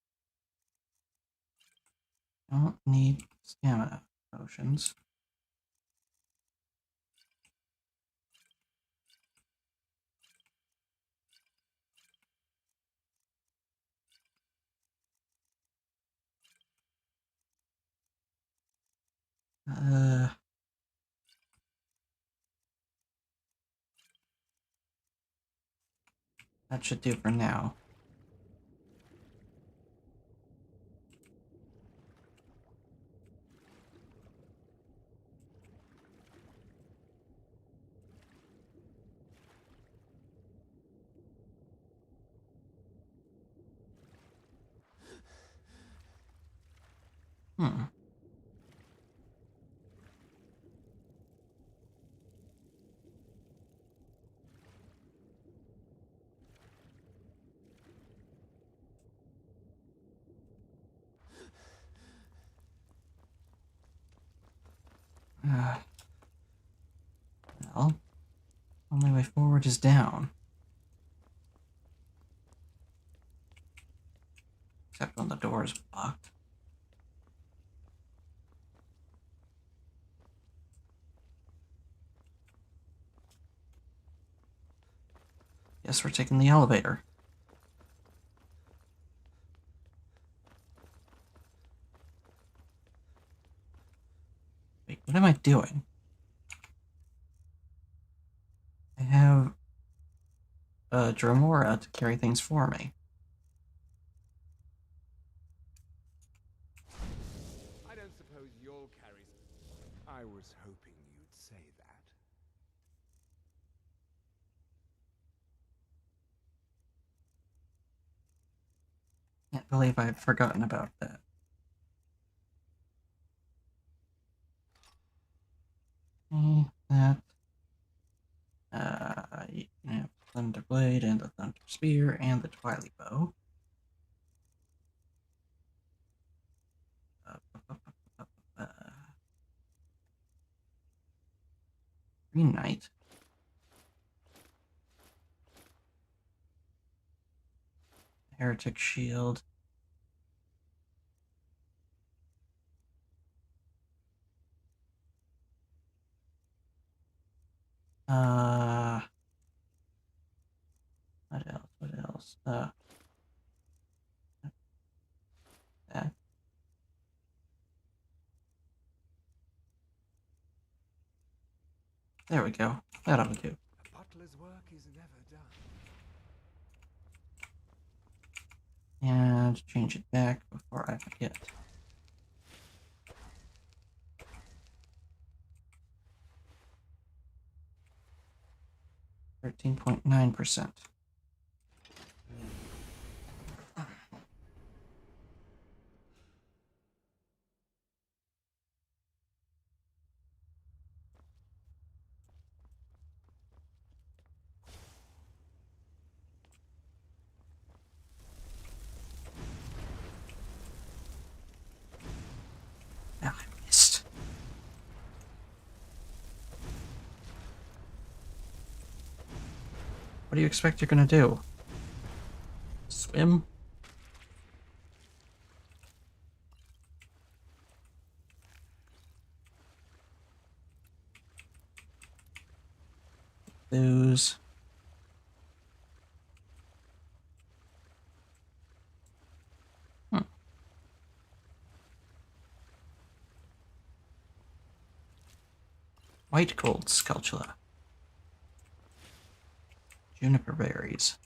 Don't need stamina potions. Uh, that should do for now. Hmm. Uh, well, only way forward is down. Except when the door is locked. Guess we're taking the elevator. Wait, what am I doing? I have Dremora to carry things for me. I don't suppose you'll carry. I was hoping you'd say that. Can't believe I've forgotten about that. That. You can have the Thunderblade and the Thunder Spear and the Twilight Bow. Uh, Green Knight. Heretic Shield. What else? What else? That. There we go. That ought to do. A butler's work is never done. And change it back before I forget. 13.9%. Ah, I missed. What do you expect you're gonna do? Swim? Booze. White gold sculptula. Juniper berries.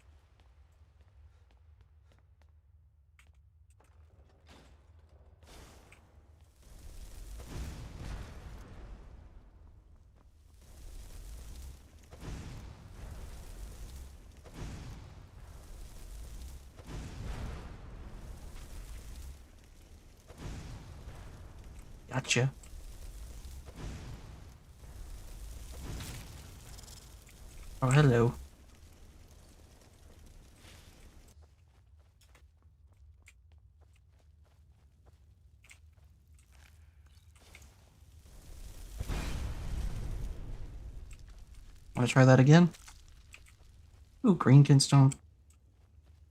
Gotcha. Oh, hello. Want to try that again? Ooh, green kinstone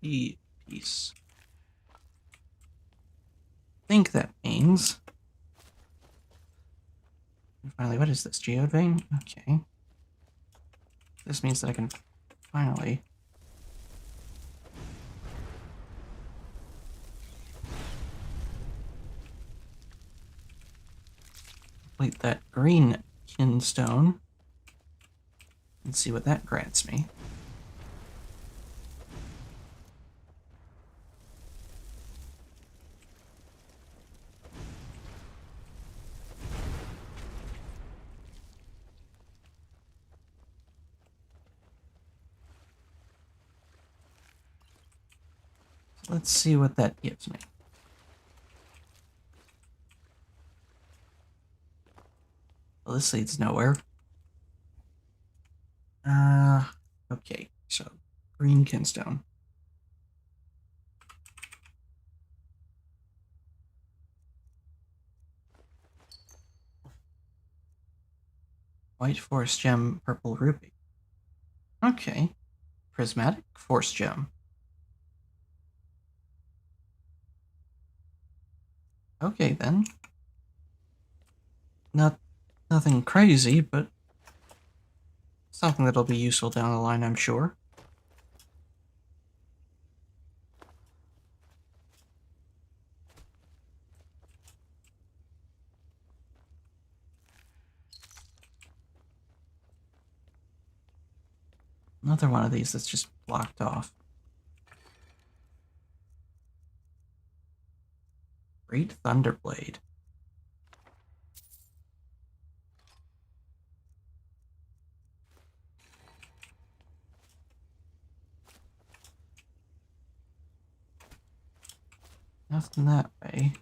piece. I think that means. Finally, what is this? Geode vein? Okay. This means that I can finally. Complete that green kinstone. And see what that grants me. Let's see what that gives me. Well, this leads nowhere. Okay, so green kinstone. White forest gem, purple ruby. Okay. Prismatic force gem. Okay then. Nothing crazy, but something that'll be useful down the line, I'm sure. Another one of these that's just blocked off. Great Thunderblade. Nothing that way.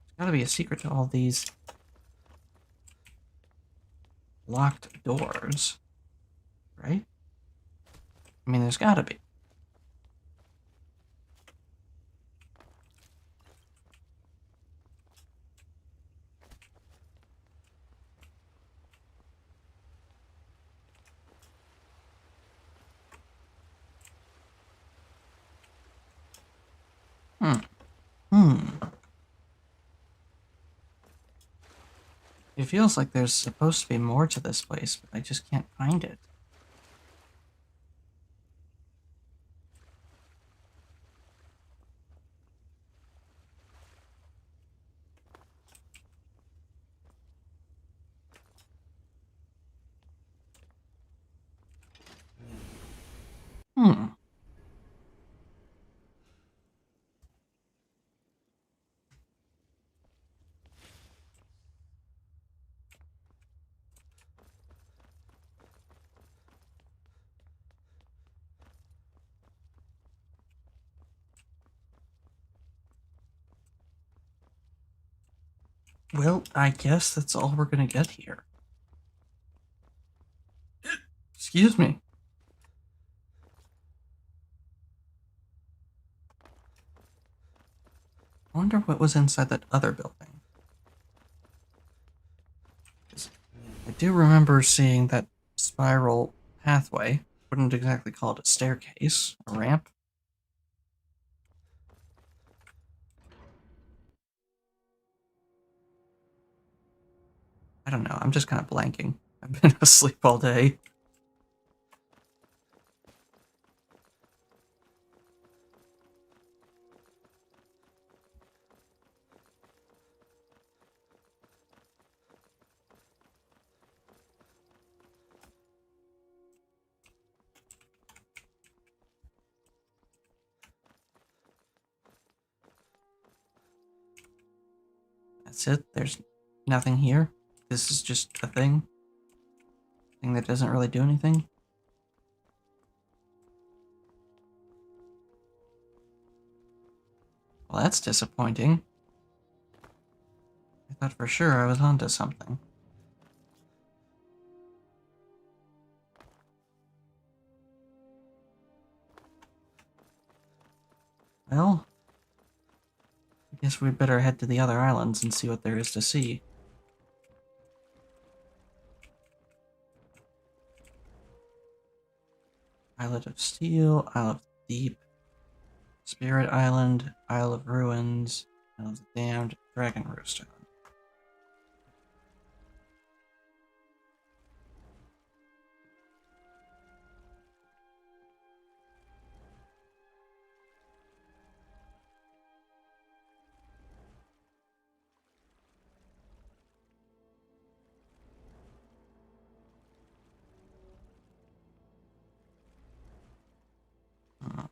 There's gotta be a secret to all these locked doors, right? I mean, there's gotta be. It feels like there's supposed to be more to this place, but I just can't find it. Hmm. Well, I guess that's all we're gonna get here. Excuse me. I wonder what was inside that other building. 'Cause I do remember seeing that spiral pathway. Wouldn't exactly call it a staircase, a ramp. I don't know, I'm just kind of blanking. I've been asleep all day. That's it? There's nothing here? This is just a thing? Thing that doesn't really do anything? Well, that's disappointing. I thought for sure I was onto something. Well, I guess we'd better head to the other islands and see what there is to see. Islet of Steel, Isle of Deep, Spirit Island, Isle of Ruins, Isle of the Damned, Dragon Roost Island. Hmm.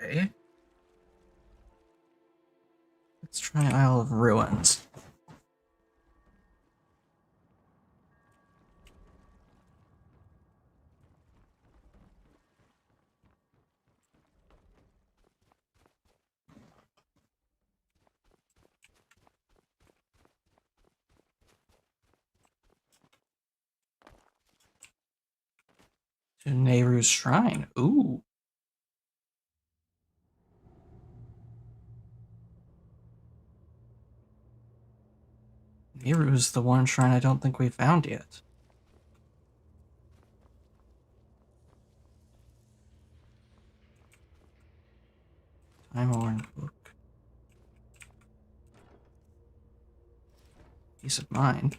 Okay. Let's try Isle of Ruins. To Nehru's Shrine. Ooh. Nehru's the one shrine I don't think we found yet. Time-worn book. Peace of mind.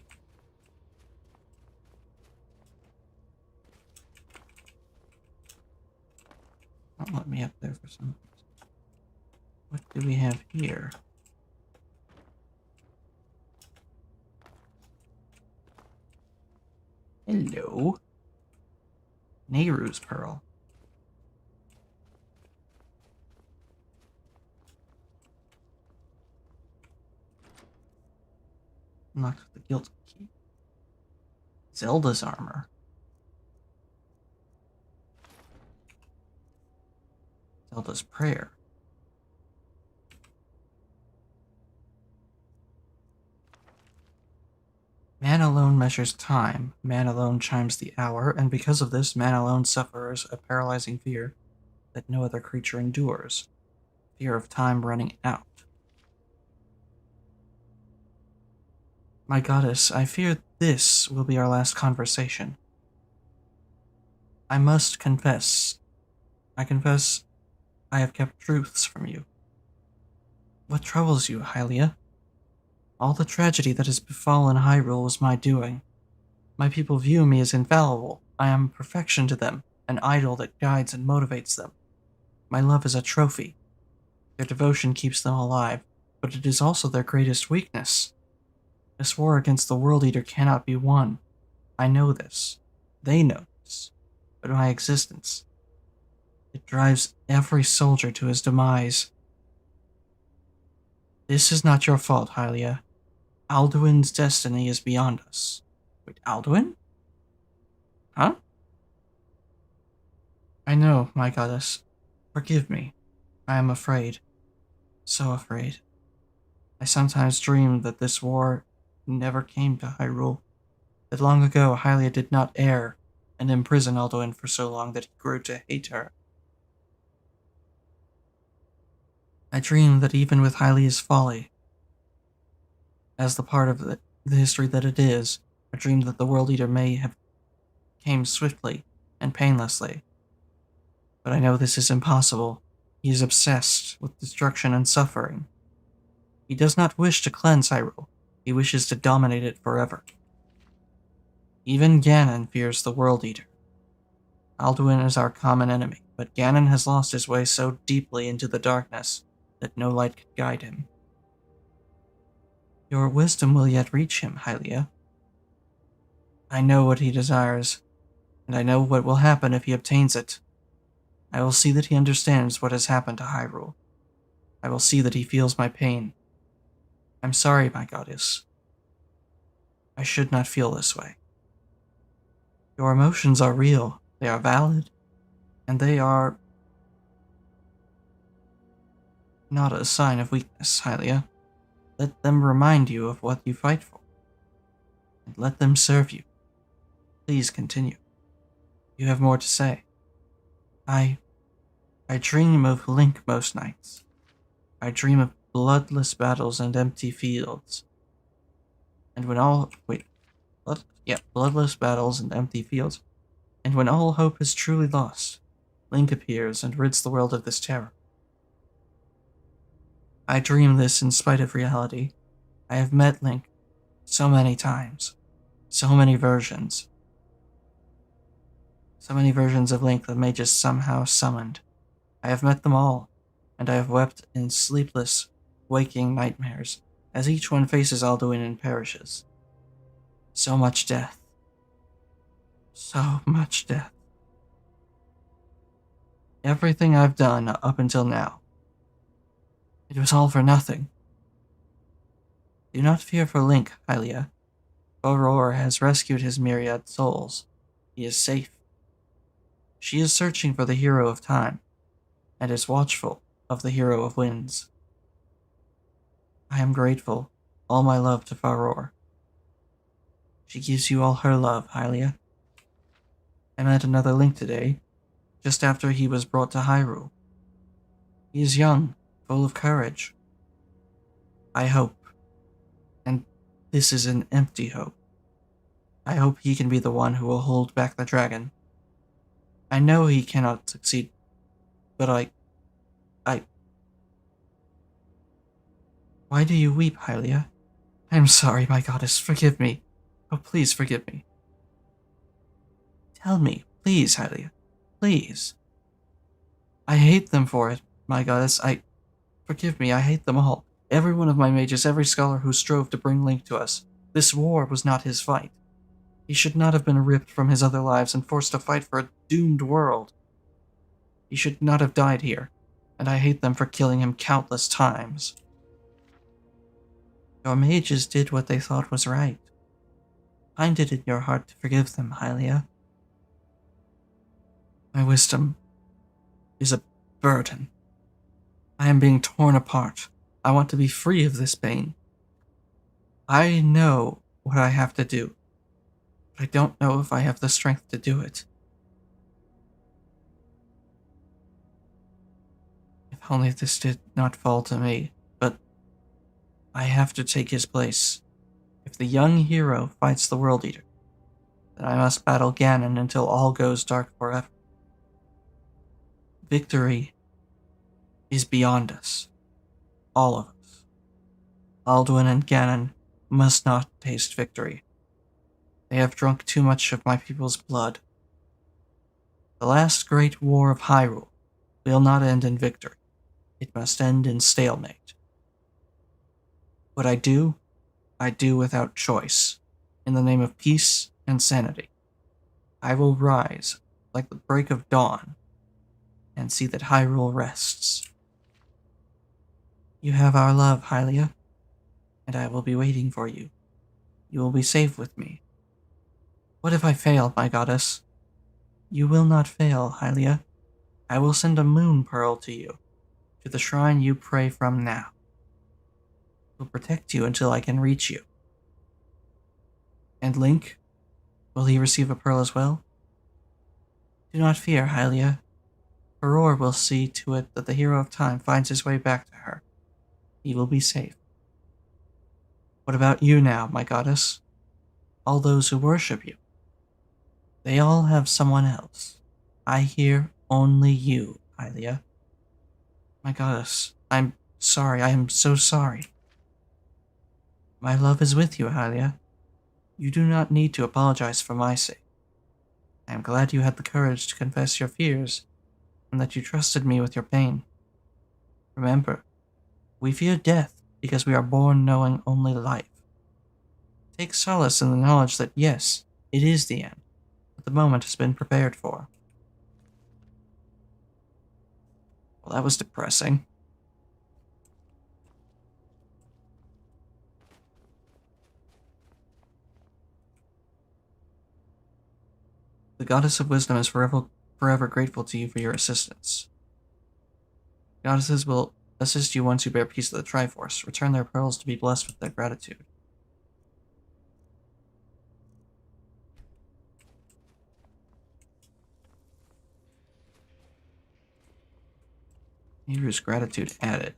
Don't let me up there for some reason. What do we have here? Hello. Nehru's Pearl. Unlocked the guild key. Zelda's armor. Zelda's prayer. Man alone measures time, man alone chimes the hour, and because of this, man alone suffers a paralyzing fear that no other creature endures. Fear of time running out. My goddess, I fear this will be our last conversation. I must confess. I confess I have kept truths from you. What troubles you, Hylia? All the tragedy that has befallen Hyrule was my doing. My people view me as infallible. I am perfection to them, an idol that guides and motivates them. My love is a trophy. Their devotion keeps them alive, but it is also their greatest weakness. This war against the World Eater cannot be won. I know this. They know this. But my existence, it drives every soldier to his demise. This is not your fault, Hylia. Alduin's destiny is beyond us. Wait, Alduin? Huh? I know, my goddess. Forgive me. I am afraid. So afraid. I sometimes dream that this war never came to Hyrule. That long ago Hylia did not err and imprison Alduin for so long that he grew to hate her. I dream that even with Hylia's folly, as the part of the history that it is, I dream that the World Eater may have came swiftly and painlessly. But I know this is impossible. He is obsessed with destruction and suffering. He does not wish to cleanse Hyrule. He wishes to dominate it forever. Even Ganon fears the World Eater. Alduin is our common enemy, but Ganon has lost his way so deeply into the darkness that no light could guide him. Your wisdom will yet reach him, Hylia. I know what he desires, and I know what will happen if he obtains it. I will see that he understands what has happened to Hyrule. I will see that he feels my pain. I'm sorry, my goddess. I should not feel this way. Your emotions are real, they are valid, and they are not a sign of weakness, Hylia. Let them remind you of what you fight for, and let them serve you. Please continue. You have more to say. I dream of Link most nights. I dream of bloodless battles and empty fields. And when all bloodless battles and empty fields. And when all hope is truly lost, Link appears and rids the world of this terror. I dream this in spite of reality. I have met Link so many times, so many versions. So many versions of Link that may just somehow summoned. I have met them all, and I have wept in sleepless, waking nightmares as each one faces Alduin and perishes. So much death. So much death. Everything I've done up until now. It was all for nothing. Do not fear for Link, Hylia. Aurora has rescued his myriad souls. He is safe. She is searching for the hero of time, and is watchful of the hero of winds. I am grateful, all my love to Faror. She gives you all her love, Hylia. I met another Link today, just after he was brought to Hyrule. He is young, full of courage. I hope, and this is an empty hope, I hope he can be the one who will hold back the dragon. I know he cannot succeed, but I... Why do you weep, Hylia? I am sorry, my goddess, forgive me. Oh, please forgive me. Tell me, please, Hylia, please. I hate them for it, my goddess, Forgive me, I hate them all. Every one of my mages, every scholar who strove to bring Link to us. This war was not his fight. He should not have been ripped from his other lives and forced to fight for a doomed world. He should not have died here, and I hate them for killing him countless times. Your mages did what they thought was right. Find it in your heart to forgive them, Hylia. My wisdom is a burden. I am being torn apart. I want to be free of this pain. I know what I have to do, but I don't know if I have the strength to do it. If only this did not fall to me, but I have to take his place. If the young hero fights the World Eater, then I must battle Ganon until all goes dark forever. Victory is beyond us. All of us. Alduin and Ganon must not taste victory. They have drunk too much of my people's blood. The last great war of Hyrule will not end in victory. It must end in stalemate. What I do without choice, in the name of peace and sanity. I will rise like the break of dawn and see that Hyrule rests. You have our love, Hylia, and I will be waiting for you. You will be safe with me. What if I fail, my goddess? You will not fail, Hylia. I will send a moon pearl to you, to the shrine you pray from now. It will protect you until I can reach you. And Link? Will he receive a pearl as well? Do not fear, Hylia. Faror will see to it that the hero of time finds his way back to her. He will be safe. What about you now, my goddess? All those who worship you. They all have someone else. I hear only you, Hylia. My goddess, I'm sorry, I am so sorry. My love is with you, Hylia. You do not need to apologize for my sake. I am glad you had the courage to confess your fears, and that you trusted me with your pain. Remember, we fear death because we are born knowing only life. Take solace in the knowledge that yes, it is the end, but the moment has been prepared for. Well, that was depressing. The Goddess of Wisdom is forever grateful to you for your assistance. Goddesses will assist you once you bear peace of the Triforce. Return their pearls to be blessed with their gratitude. Here's gratitude added.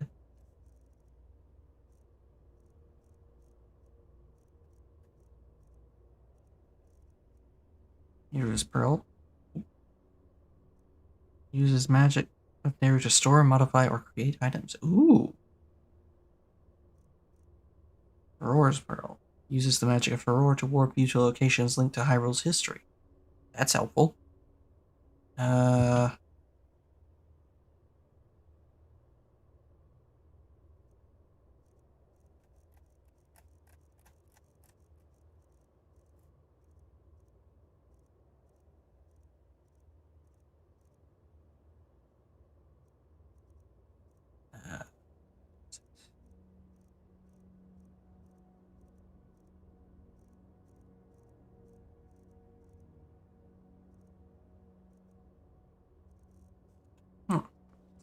Here's Pearl. Uses magic of Naru to store, modify, or create items. Ooh. Faror's Pearl. Uses the magic of Faror to warp you to locations linked to Hyrule's history. That's helpful.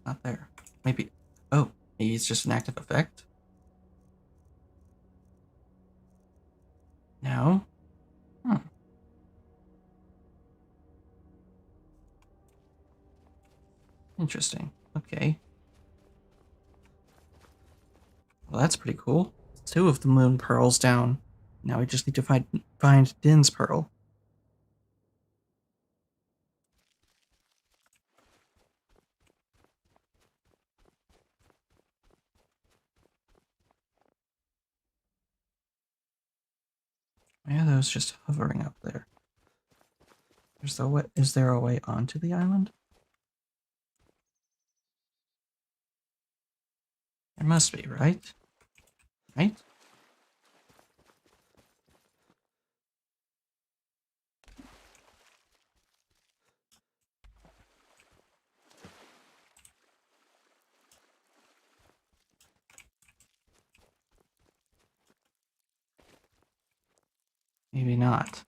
Not there. Maybe. Oh, maybe it's just an active effect? No? Hmm. Interesting. Okay. Well, that's pretty cool. 2 of the moon pearls down. Now we just need to find Din's pearl. Why are those just hovering up there? Is there a way onto the island? There must be, right? Right? Maybe not.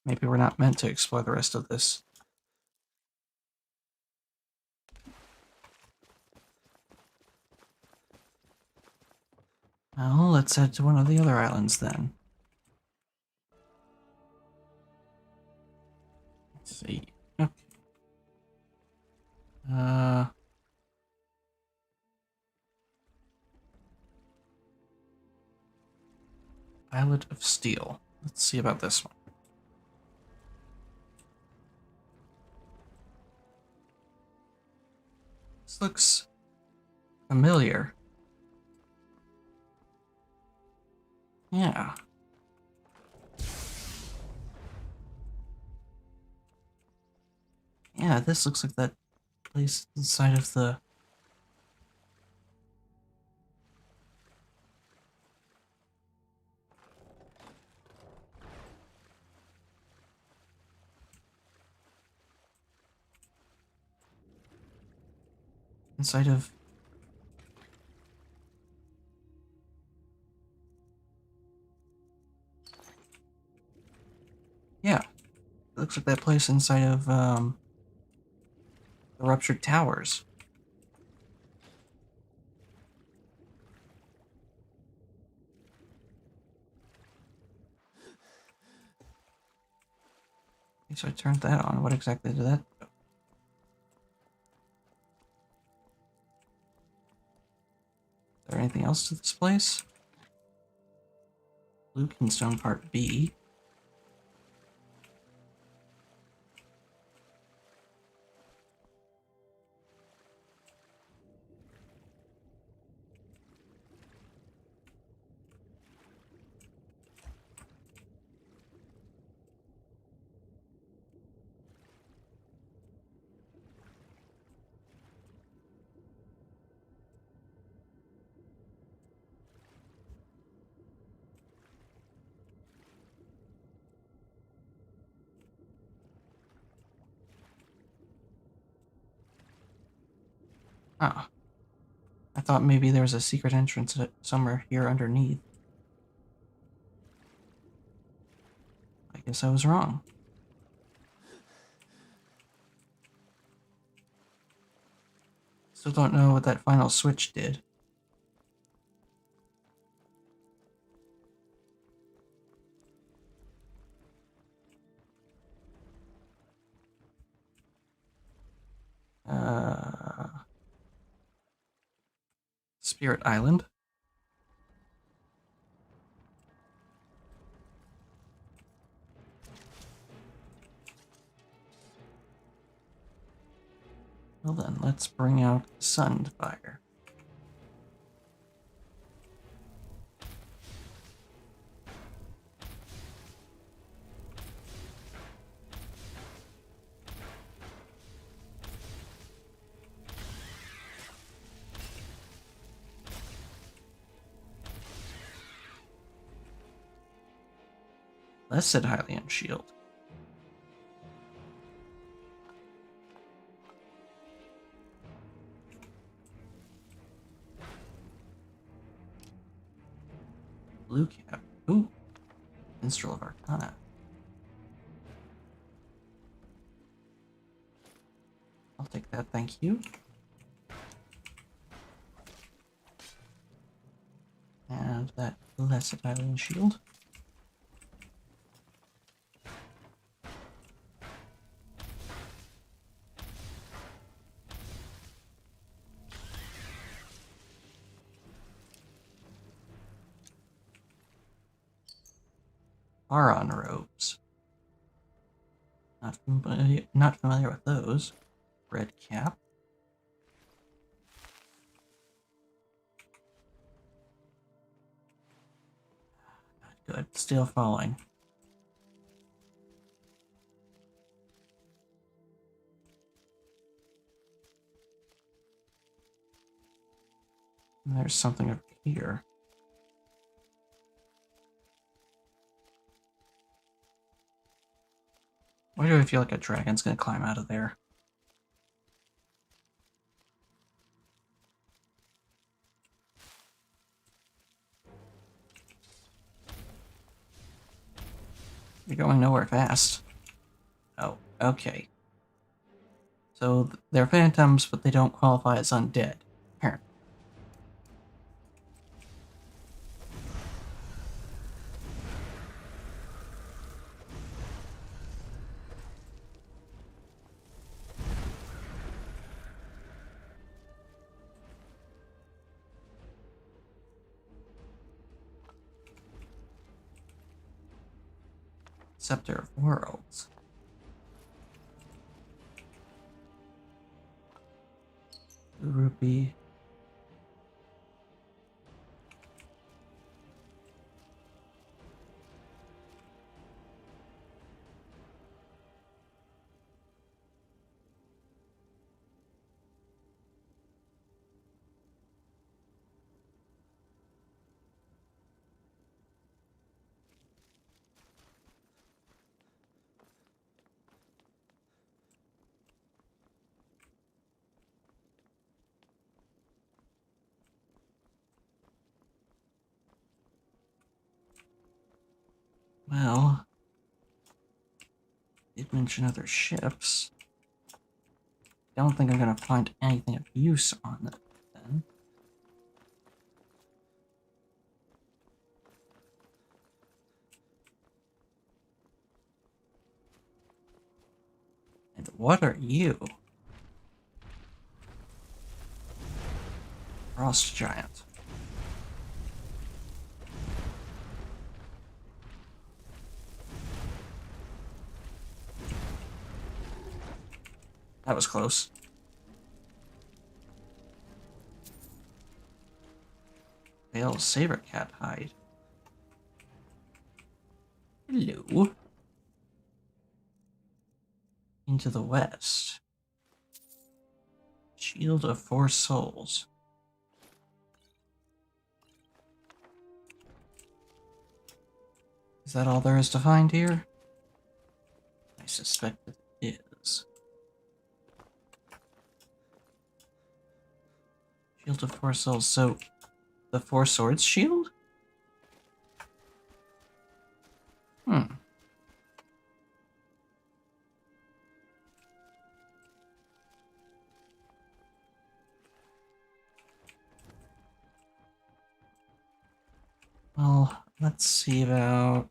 Maybe we're not meant to explore the rest of this. Well, let's head to one of the other islands then. Let's see. Okay. Islet of Steel. Let's see about this one. This looks familiar. Yeah. Yeah, this looks like that place inside of the... Inside of... Yeah. It looks like that place inside of, the Ruptured Towers. Okay, so I turned that on. What exactly did that do? Is there anything else to this place? Blue Kinstone Part B. Ah, I thought maybe there was a secret entrance somewhere here underneath. I guess I was wrong. Still don't know what that final switch did. Spirit Island. Well then, let's bring out Sunfire. Blessed Hylian Shield. Blue Cap. Ooh. Minstrel of Arcana. I'll take that, thank you. And that blessed island shield. Aron robes. Not familiar with those. Red cap. Not good. Still falling. And there's something over here. Why do I feel like a dragon's gonna climb out of there? You're going nowhere fast. Oh, okay. So they're phantoms, but they don't qualify as undead. Apparently. Scepter of Worlds. Rupee. Well, you'd mention other ships. Don't think I'm gonna find anything of use on it then. And what are you? Frost Giant. That was close. Pale saber cat hide. Hello. Into the west. Shield of Four Souls. Is that all there is to find here? I suspect it is. Shield of Four Souls. So, the Four Swords shield? Well, let's see about...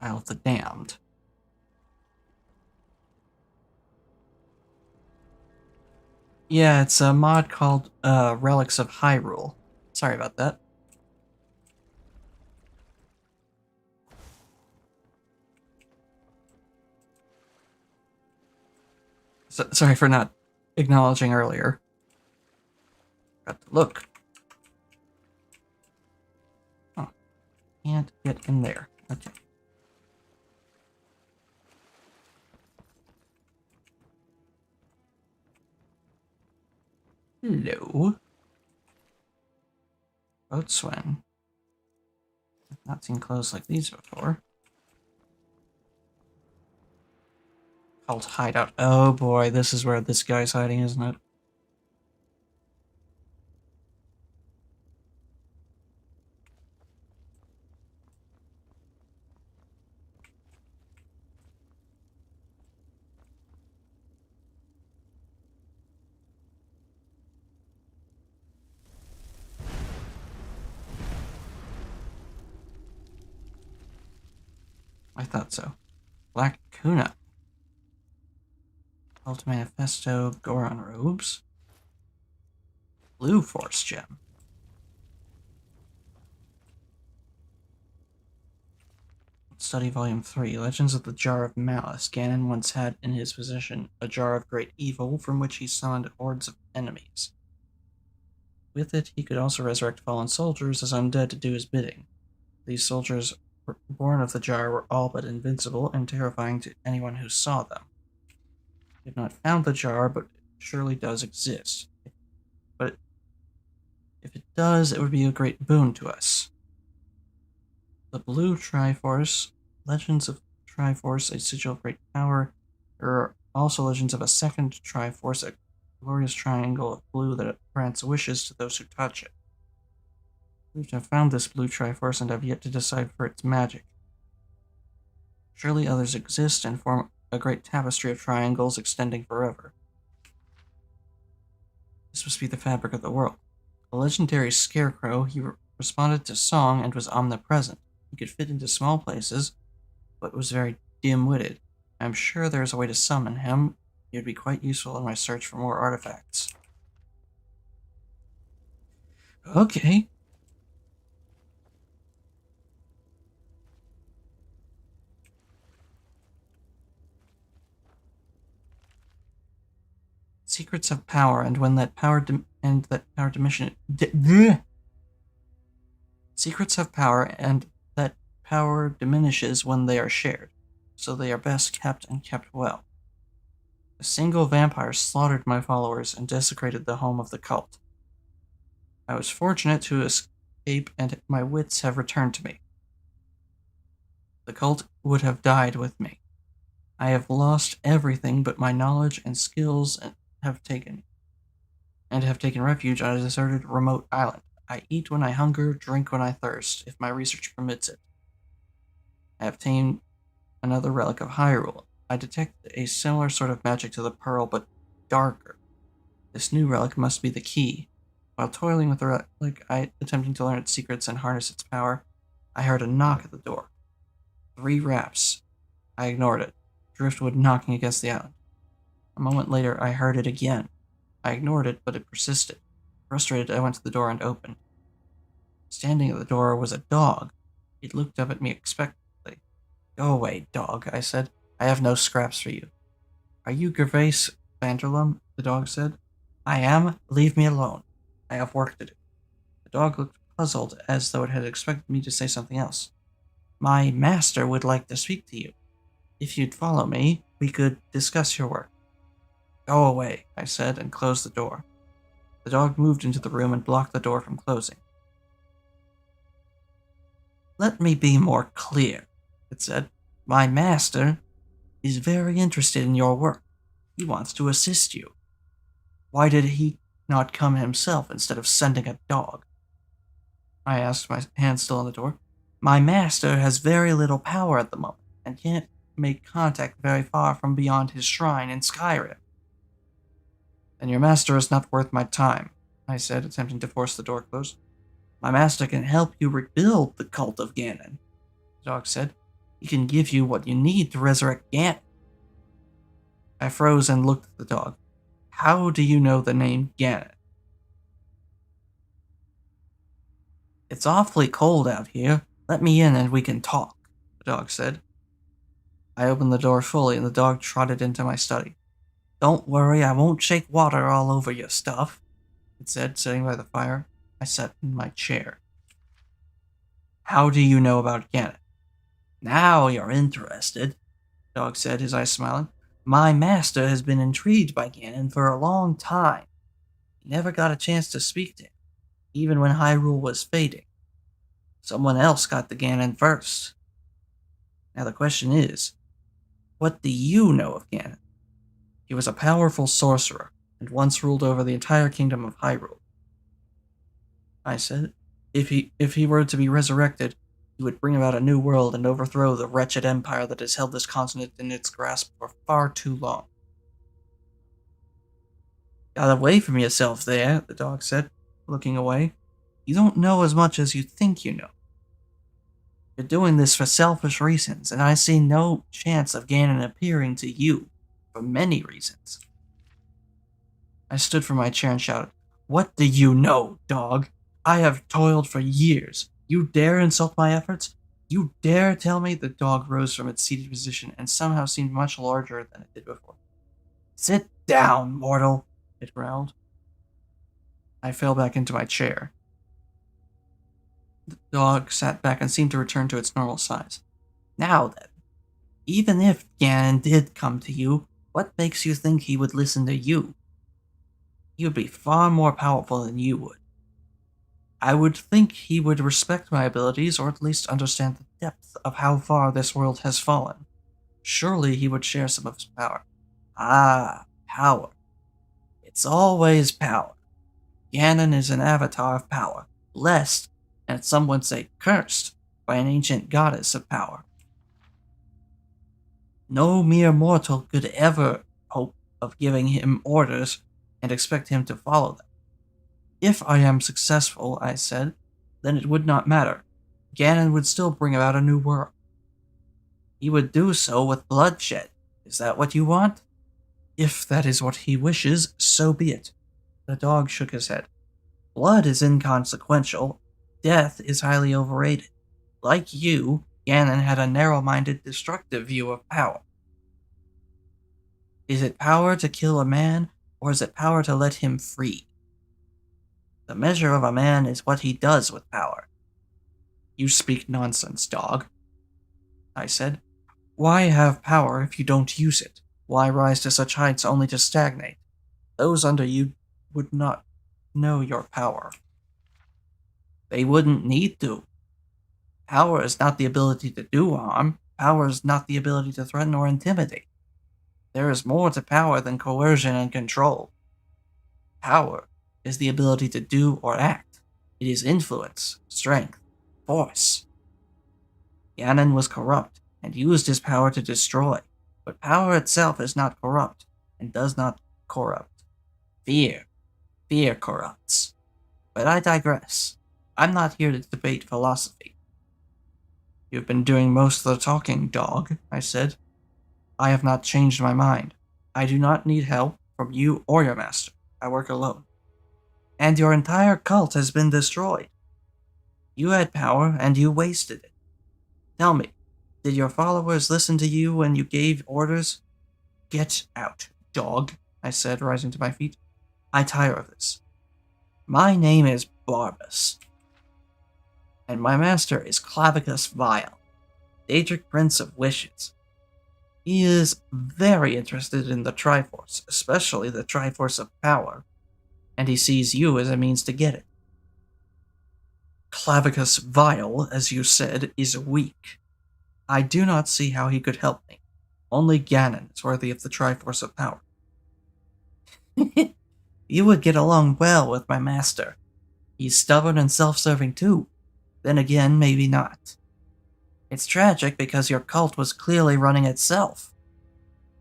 Isle of the Damned. Yeah, it's a mod called Relics of Hyrule. Sorry about that. Sorry for not acknowledging earlier. Got to look. Oh, can't get in there. Okay. Hello. Boatswain. I've not seen clothes like these before. Called hideout. Oh boy, this is where this guy's hiding, isn't it? I thought so. Black Kuna. Cult Manifesto, Goron Robes. Blue Force Gem. Study Volume 3, Legends of the Jar of Malice. Ganon once had in his possession a jar of great evil from which he summoned hordes of enemies. With it, he could also resurrect fallen soldiers as undead to do his bidding. These soldiers, born of the jar, were all but invincible and terrifying to anyone who saw them. We have not found the jar, but it surely does exist. But if it does, it would be a great boon to us. The Blue Triforce, Legends of Triforce, a sigil of great power. There are also legends of a second Triforce, a glorious triangle of blue that grants wishes to those who touch it. We have found this Blue Triforce and have yet to decipher its magic. Surely others exist and form a great tapestry of triangles extending forever. This must be the fabric of the world. A legendary scarecrow, he responded to song and was omnipresent. He could fit into small places, but was very dim-witted. I'm sure there is a way to summon him. He would be quite useful in my search for more artifacts. Okay. Secrets of power, and when that power Secrets have power, and that power diminishes when they are shared, so they are best kept and kept well. A single vampire slaughtered my followers and desecrated the home of the cult. I was fortunate to escape, and my wits have returned to me. The cult would have died with me. I have lost everything but my knowledge and skills and have taken refuge on a deserted remote island. I eat when I hunger, drink when I thirst, if my research permits it. I have obtained another relic of Hyrule. I detect a similar sort of magic to the pearl, but darker. This new relic must be the key. While toiling with the relic, attempting to learn its secrets and harness its power, I heard a knock at the door. 3 raps. I ignored it. Driftwood knocking against the island. A moment later, I heard it again. I ignored it, but it persisted. Frustrated, I went to the door and opened. Standing at the door was a dog. It looked up at me expectantly. Go away, dog, I said. I have no scraps for you. Are you Gervais Vanderlum? The dog said. I am. Leave me alone. I have work to do. The dog looked puzzled, as though it had expected me to say something else. My master would like to speak to you. If you'd follow me, we could discuss your work. Go away, I said, and closed the door. The dog moved into the room and blocked the door from closing. Let me be more clear, it said. My master is very interested in your work. He wants to assist you. Why did he not come himself instead of sending a dog? I asked, my hand still on the door. My master has very little power at the moment and can't make contact very far from beyond his shrine in Skyrim. Then your master is not worth my time, I said, attempting to force the door closed. My master can help you rebuild the cult of Ganon, the dog said. He can give you what you need to resurrect Ganon. I froze and looked at the dog. How do you know the name Ganon? It's awfully cold out here. Let me in and we can talk, the dog said. I opened the door fully and the dog trotted into my study. Don't worry, I won't shake water all over your stuff, it said, sitting by the fire. I sat in my chair. How do you know about Ganon? Now you're interested, the dog said, his eyes smiling. My master has been intrigued by Ganon for a long time. He never got a chance to speak to him, even when Hyrule was fading. Someone else got the Ganon first. Now the question is, what do you know of Ganon? He was a powerful sorcerer, and once ruled over the entire kingdom of Hyrule. I said, if he were to be resurrected, he would bring about a new world and overthrow the wretched empire that has held this continent in its grasp for far too long. Got away from yourself there, the dog said, looking away. You don't know as much as you think you know. You're doing this for selfish reasons, and I see no chance of Ganon appearing to you for many reasons. I stood from my chair and shouted, "What do you know, dog? I have toiled for years. You dare insult my efforts? You dare tell me?" The dog rose from its seated position and somehow seemed much larger than it did before. "Sit down, mortal," it growled. I fell back into my chair. The dog sat back and seemed to return to its normal size. "Now then, even if Ganon did come to you, what makes you think he would listen to you? He would be far more powerful than you would. I would think he would respect my abilities, or at least understand the depth of how far this world has fallen. Surely he would share some of his power." "Ah, power. It's always power. Ganon is an avatar of power, blessed, and some would say cursed, by an ancient goddess of power. No mere mortal could ever hope of giving him orders and expect him to follow them. If I am successful," I said, "then it would not matter. Ganon would still bring about a new world. He would do so with bloodshed. Is that what you want?" "If that is what he wishes, so be it." The dog shook his head. "Blood is inconsequential. Death is highly overrated. Like you, Ganon had a narrow-minded, destructive view of power. Is it power to kill a man, or is it power to let him free? The measure of a man is what he does with power." "You speak nonsense, dog," I said. "Why have power if you don't use it? Why rise to such heights only to stagnate? Those under you would not know your power. They wouldn't need to. Power is not the ability to do harm. Power is not the ability to threaten or intimidate. There is more to power than coercion and control. Power is the ability to do or act. It is influence, strength, force. Ganon was corrupt and used his power to destroy, but power itself is not corrupt and does not corrupt. Fear corrupts. But I digress. I'm not here to debate philosophy." "You've been doing most of the talking, dog," I said. "I have not changed my mind. I do not need help from you or your master. I work alone. And your entire cult has been destroyed. You had power, and you wasted it. Tell me, did your followers listen to you when you gave orders?" "Get out, dog," I said, rising to my feet. "I tire of this. My name is Barbas, and my master is Clavicus Vile, Daedric Prince of Wishes. He is very interested in the Triforce, especially the Triforce of Power, and he sees you as a means to get it. Clavicus Vile, as you said, is weak. I do not see how he could help me. Only Ganon is worthy of the Triforce of Power." "You would get along well with my master. He's stubborn and self-serving too. Then again, maybe not. It's tragic because your cult was clearly running itself.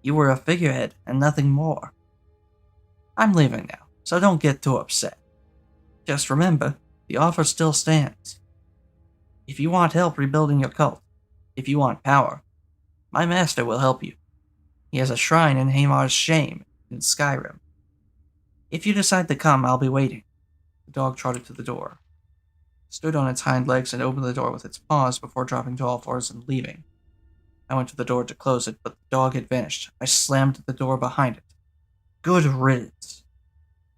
You were a figurehead and nothing more. I'm leaving now, so don't get too upset. Just remember, the offer still stands. If you want help rebuilding your cult, if you want power, my master will help you. He has a shrine in Hamar's Shame in Skyrim. If you decide to come, I'll be waiting." The dog trotted to the door, stood on its hind legs, and opened the door with its paws before dropping to all fours and leaving. I went to the door to close it, but the dog had vanished. I slammed the door behind it. Good riddance.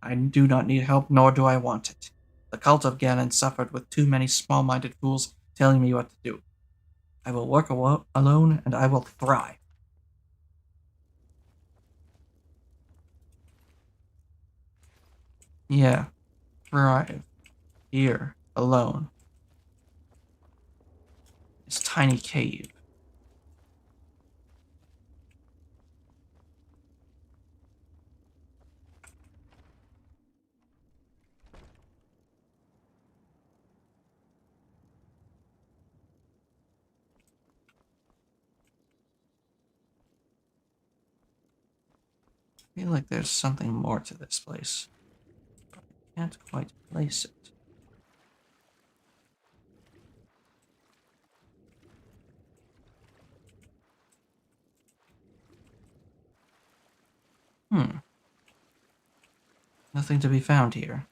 I do not need help, nor do I want it. The cult of Ganon suffered with too many small-minded fools telling me what to do. I will work alone, and I will thrive. Yeah, thrive. Here, alone. This tiny cave. I feel like there's something more to this place. But I can't quite place it. Nothing to be found here.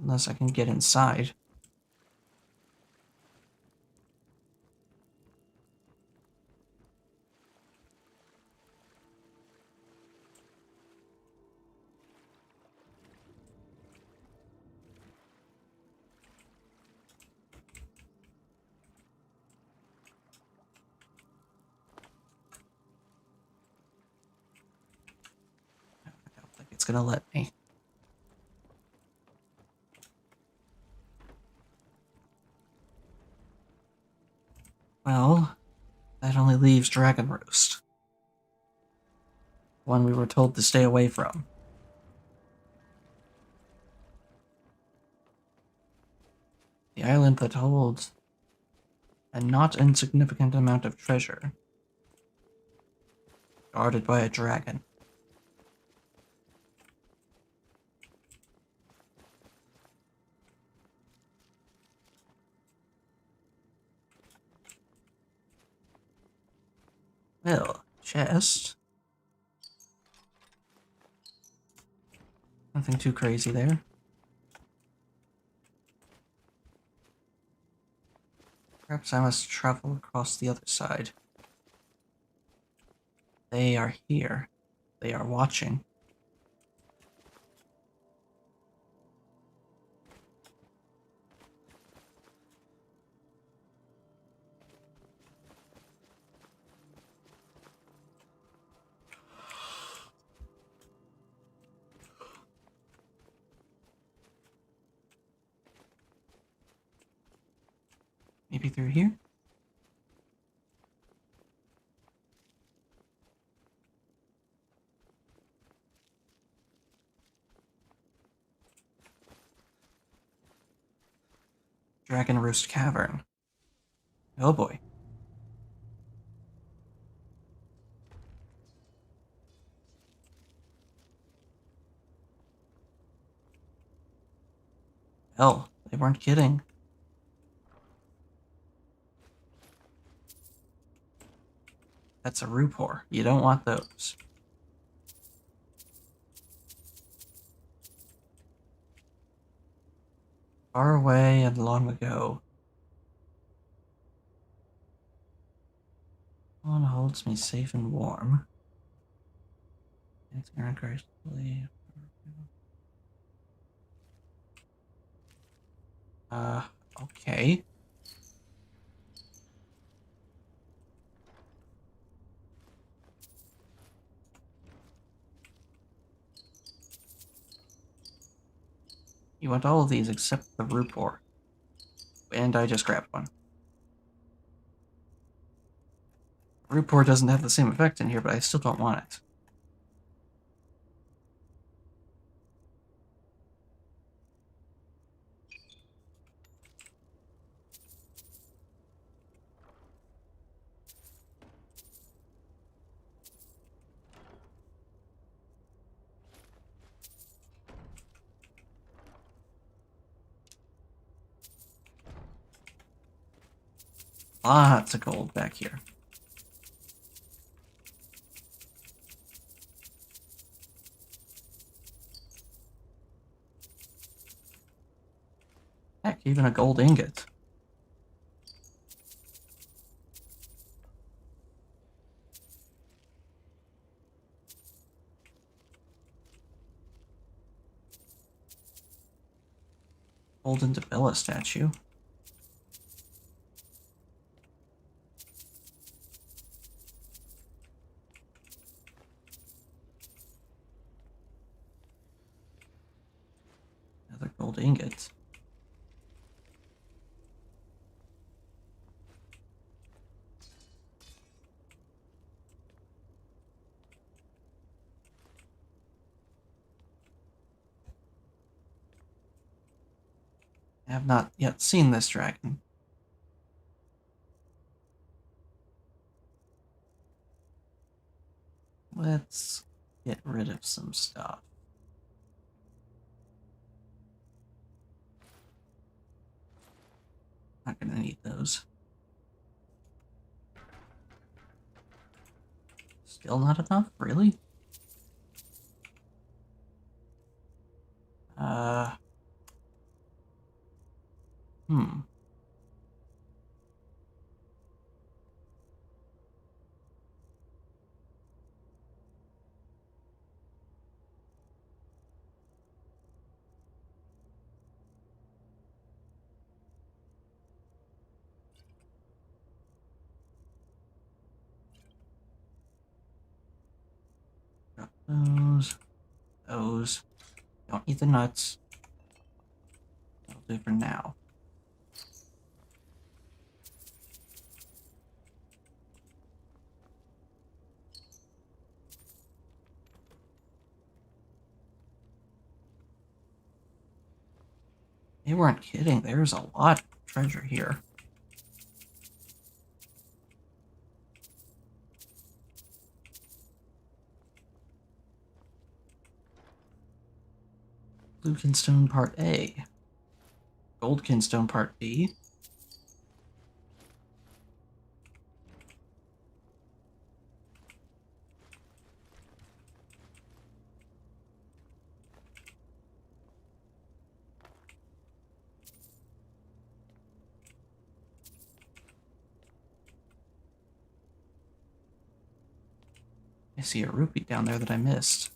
Unless I can get inside. I don't think it's gonna let me. Well, that only leaves Dragon Roost. One we were told to stay away from. The island that holds a not insignificant amount of treasure. Guarded by a dragon. Well, chest. Nothing too crazy there. Perhaps I must travel across the other side. They are here. They are watching. Maybe through here? Dragon Roost Cavern. Oh boy. Hell, they weren't kidding. That's a Rupor. You don't want those. Far away and long ago. One holds me safe and warm. It's gracefully. Okay. You want all of these except the Rupor. And I just grabbed one. Rupor doesn't have the same effect in here, but I still don't want it. Lots of gold back here. Heck, even a gold ingot. Golden Debella statue. Another gold ingot. I have not yet seen this dragon. Let's get rid of some stuff. Not gonna need those. Still not enough? Really? Hmm. Got those. Those. Don't need the nuts. That'll do for now. They weren't kidding. There's a lot of treasure here. Bluekinstone Part A. Goldkinstone Part B. I see a rupee down there that I missed.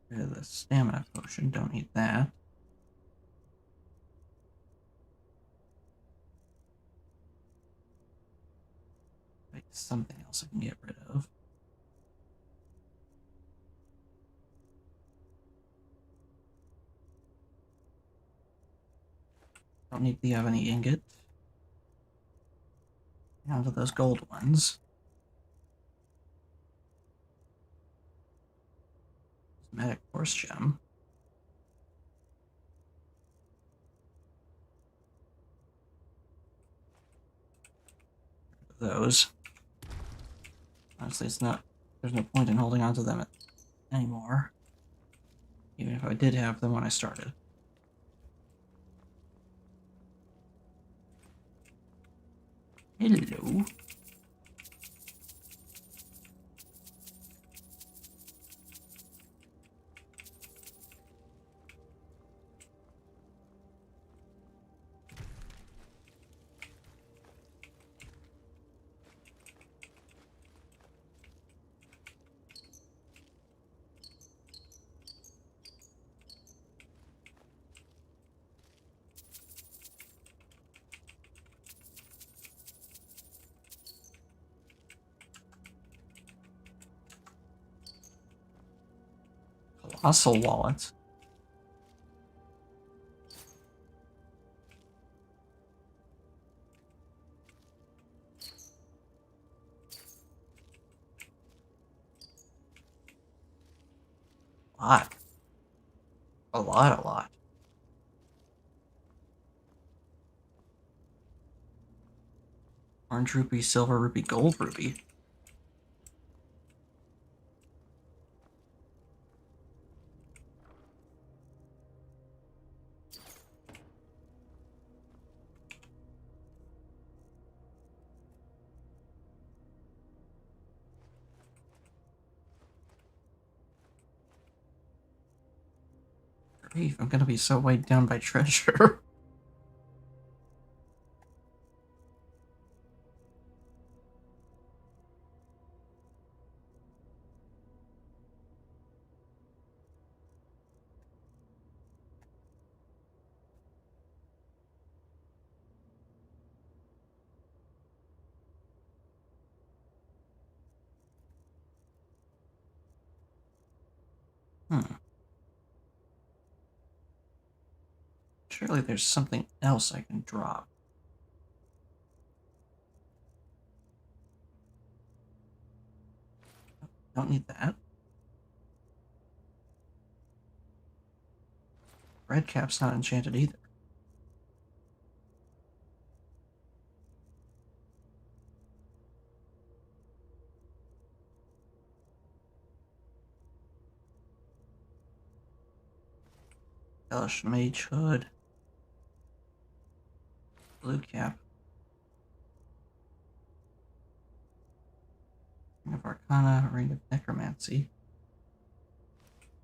Rid of the stamina potion. Don't need that. Wait, something else I can get rid of. Don't need the ebony ingot. Down to those gold ones. Cosmetic horse gem. Those. Honestly, it's not. There's no point in holding on to them anymore. Even if I did have them when I started. Hello. Colossal wallet. Lot. A lot. Orange rupee, silver rupee, gold rupee. Grief, I'm gonna be so weighed down by treasure. Surely there's something else I can drop. Don't need that. Red cap's not enchanted either. Hellish Mage Hood. Blue Cap. Ring of Arcana, Ring of Necromancy.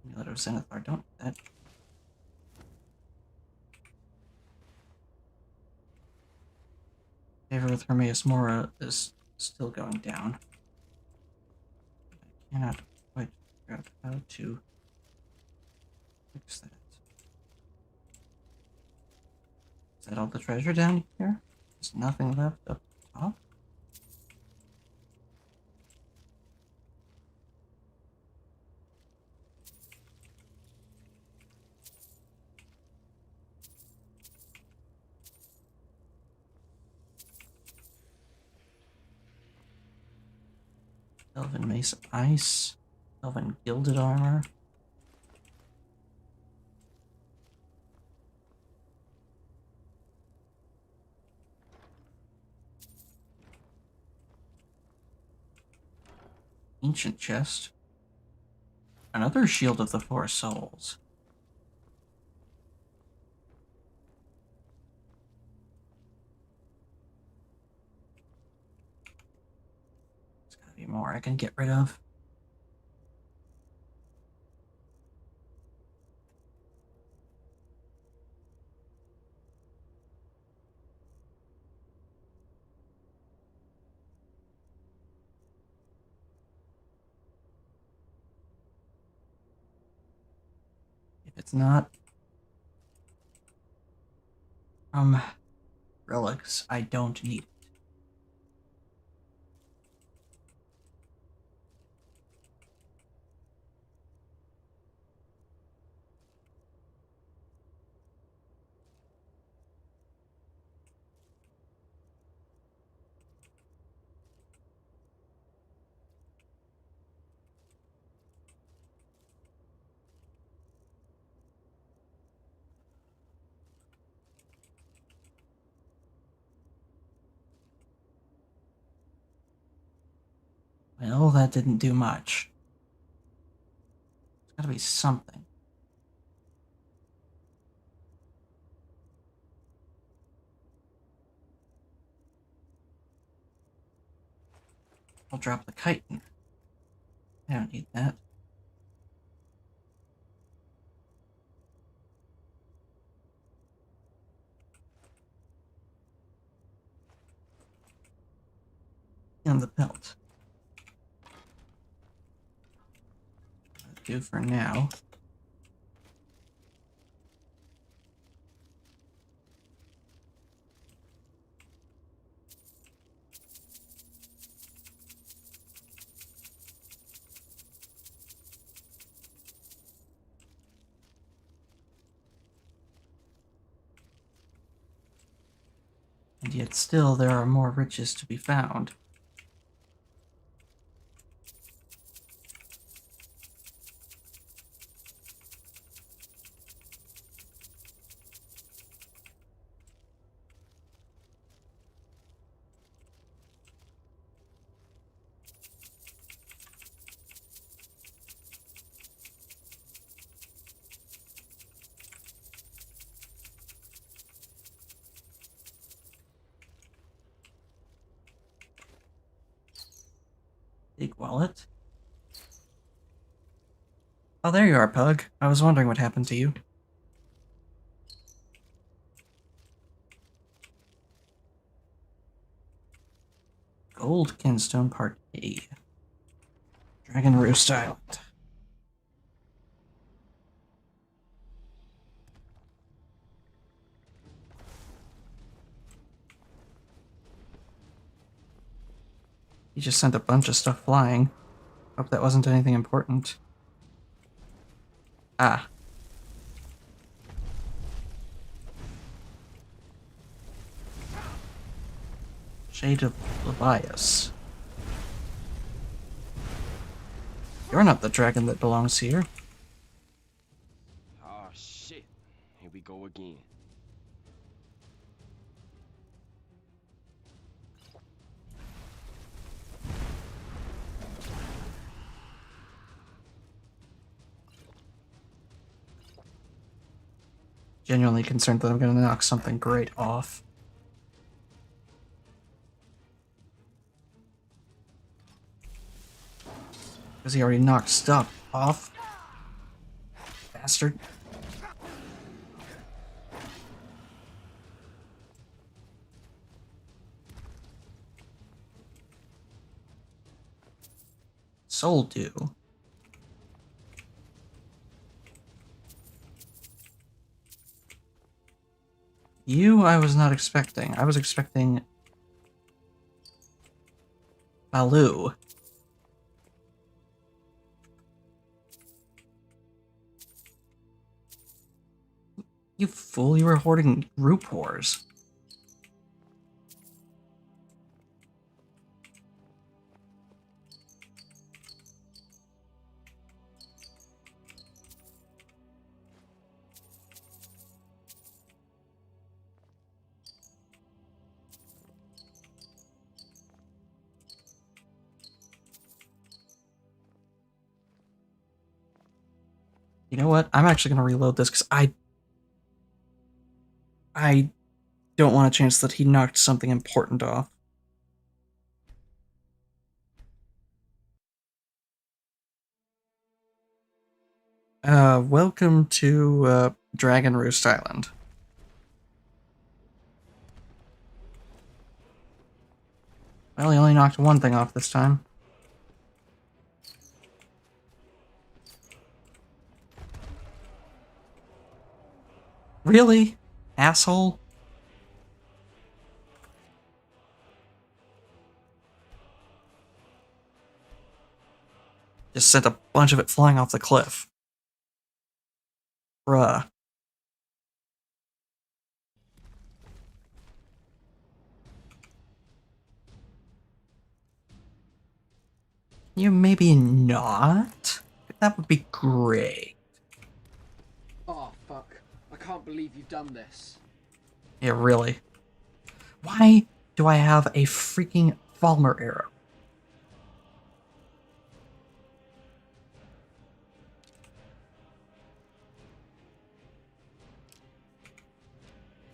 Amulet of Zenithar, don't do that. Favor with Hermaeus Mora is still going down. I cannot quite figure out how to fix that. Is that all the treasure down here? There's nothing left up top? Elven Mace of Ice. Elven Gilded Armor. Ancient Chest. Another Shield of the Four Souls. There's gotta be more I can get rid of. If it's not relics, I don't need it. Well, that didn't do much. There's gotta be something. I'll drop the chitin. I don't need that. And the belt. That'll do for now. And yet still there are more riches to be found. Big wallet. Oh, there you are, Pug. I was wondering what happened to you. Gold Kinstone Part A. Dragon Roost Island. He just sent a bunch of stuff flying. Hope that wasn't anything important. Ah. Shade of Levias. You're not the dragon that belongs here. Oh shit. Here we go again. genuinely concerned that I'm gonna knock something great off. Because he already knocked stuff off. Bastard. Soul Dew. You, I was not expecting. I was expecting Baloo. You fool, you were hoarding group whores. You know what? I'm actually gonna reload this because I don't want a chance that he knocked something important off. Welcome to, Dragon Roost Island. Well, he only knocked one thing off this time. Really? Asshole? Just sent a bunch of it flying off the cliff. Bruh. You maybe not? That would be great. Oh, fuck. I can't believe you've done this. Yeah, really. Why do I have a freaking Falmer arrow?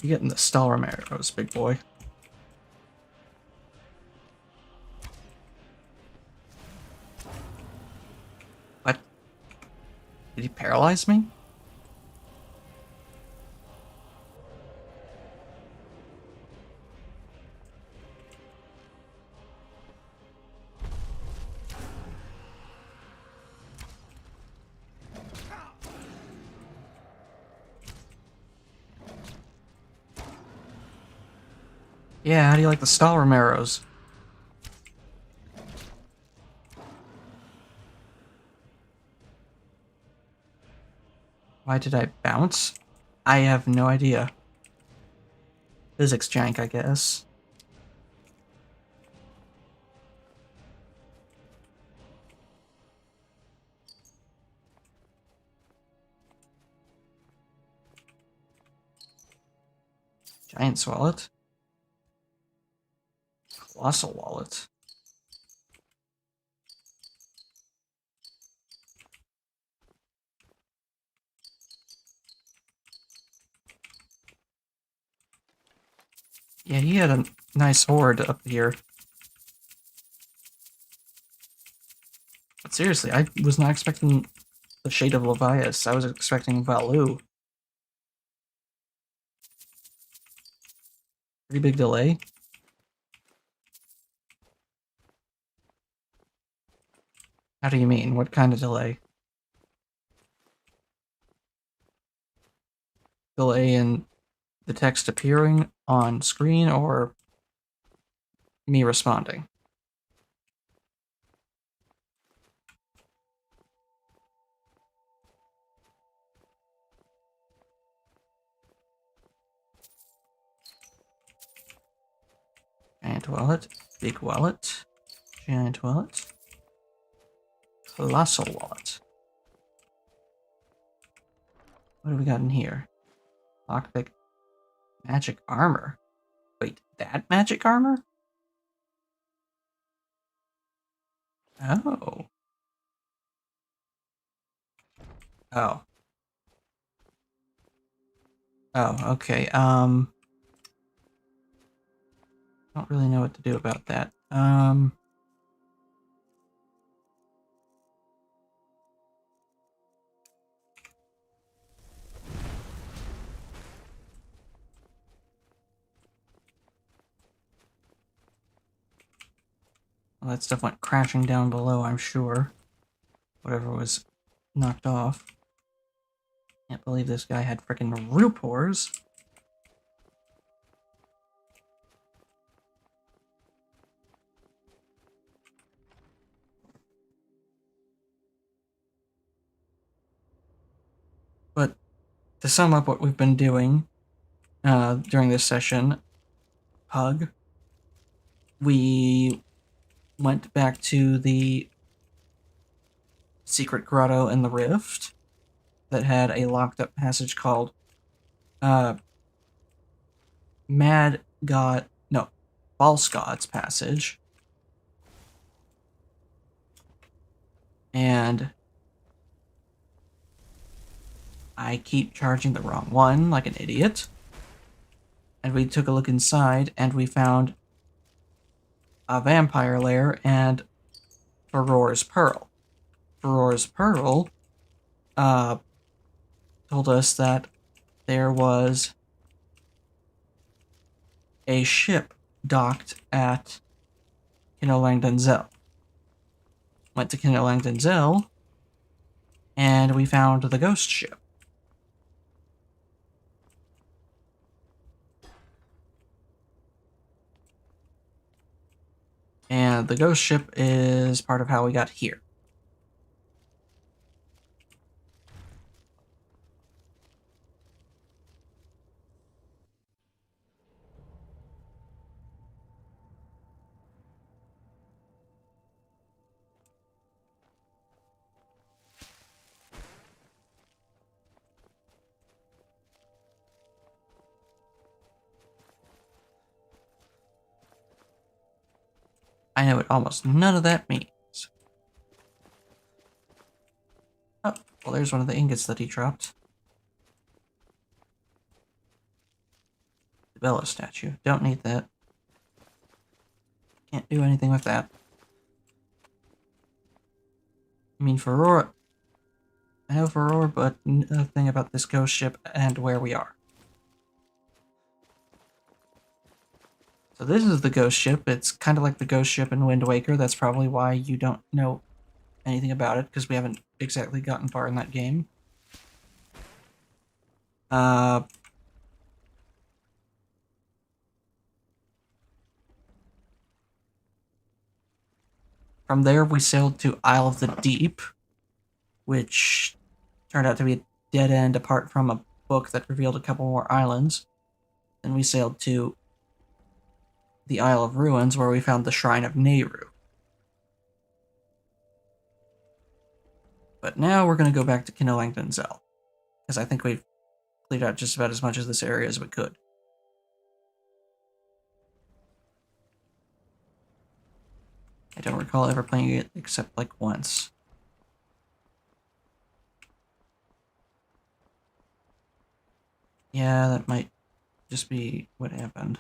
You getting the Stalrum arrows, big boy. What? Did he paralyze me? Yeah, how do you like the Stalrum arrows? Why did I bounce? I have no idea. Physics jank, I guess. Giant's wallet. Colossal wallet. Yeah, he had a nice hoard up here. But seriously, I was not expecting the Shade of Levias. I was expecting Valu. Pretty big delay. How do you mean? What kind of delay? Delay in the text appearing on screen or me responding? Giant wallet, big wallet, giant wallet, colossal wallet. What do we got in here? Lockpick, magic armor. Wait, that magic armor? Oh. Oh. Oh, okay. Don't really know what to do about that. Well, that stuff went crashing down below, I'm sure. Whatever was knocked off. Can't believe this guy had frickin' rupors. But to sum up what we've been doing during this session, Pug, we went back to the secret grotto in the rift that had a locked up passage called uh, Mad God, no, False God's Passage. And I keep charging the wrong one like an idiot. And we took a look inside and we found a vampire lair and Aurora's Pearl. Aurora's Pearl told us that there was a ship docked at Kinolangdonzel. Went to Kinolangdonzel, and we found the ghost ship. And the ghost ship is part of how we got here. I know what almost none of that means. Oh, well, there's one of the ingots that he dropped. The Bella statue. Don't need that. Can't do anything with that. I mean, for Aurora... I know for Aurora, but nothing about this ghost ship and where we are. So this is the ghost ship. It's kind of like the ghost ship in Wind Waker. That's probably why you don't know anything about it, because we haven't exactly gotten far in that game. From there, we sailed to Isle of the Deep, which turned out to be a dead end apart from a book that revealed a couple more islands. Then we sailed to the Isle of Ruins, where we found the Shrine of Nehru. But now we're going to go back to Kinolangdonzel, because I think we've cleared out just about as much of this area as we could. I don't recall ever playing it except like once. Yeah, that might just be what happened.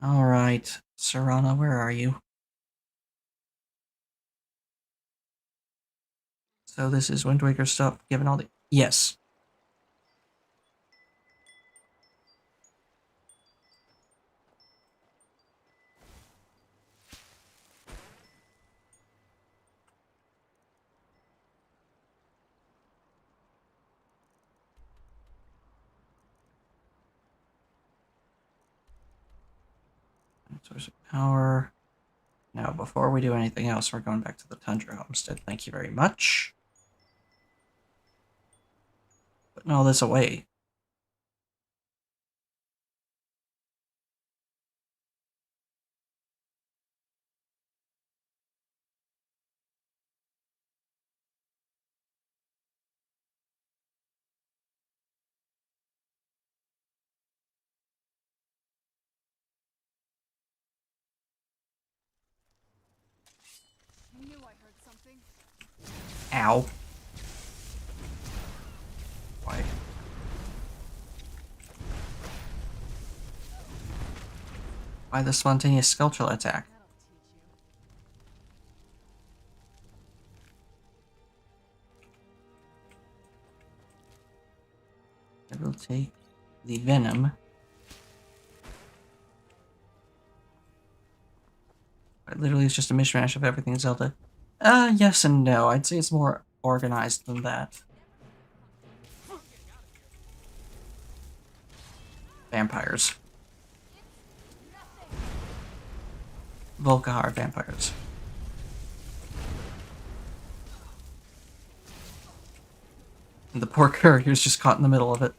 Alright, Serana, where are you? So this is Wind Waker stuff, given all the... Yes. Source of power. Now, before we do anything else, we're going back to the Tundra Homestead. Thank you very much. Putting all this away. I knew I heard something. anything? Ow. Why? Why the spontaneous skeletal attack? That'll teach you. I will take the venom. It literally is just a mishmash of everything Zelda. Yes and no. I'd say it's more organized than that. Vampires. Volkahar vampires. And the poor courier's was just caught in the middle of it.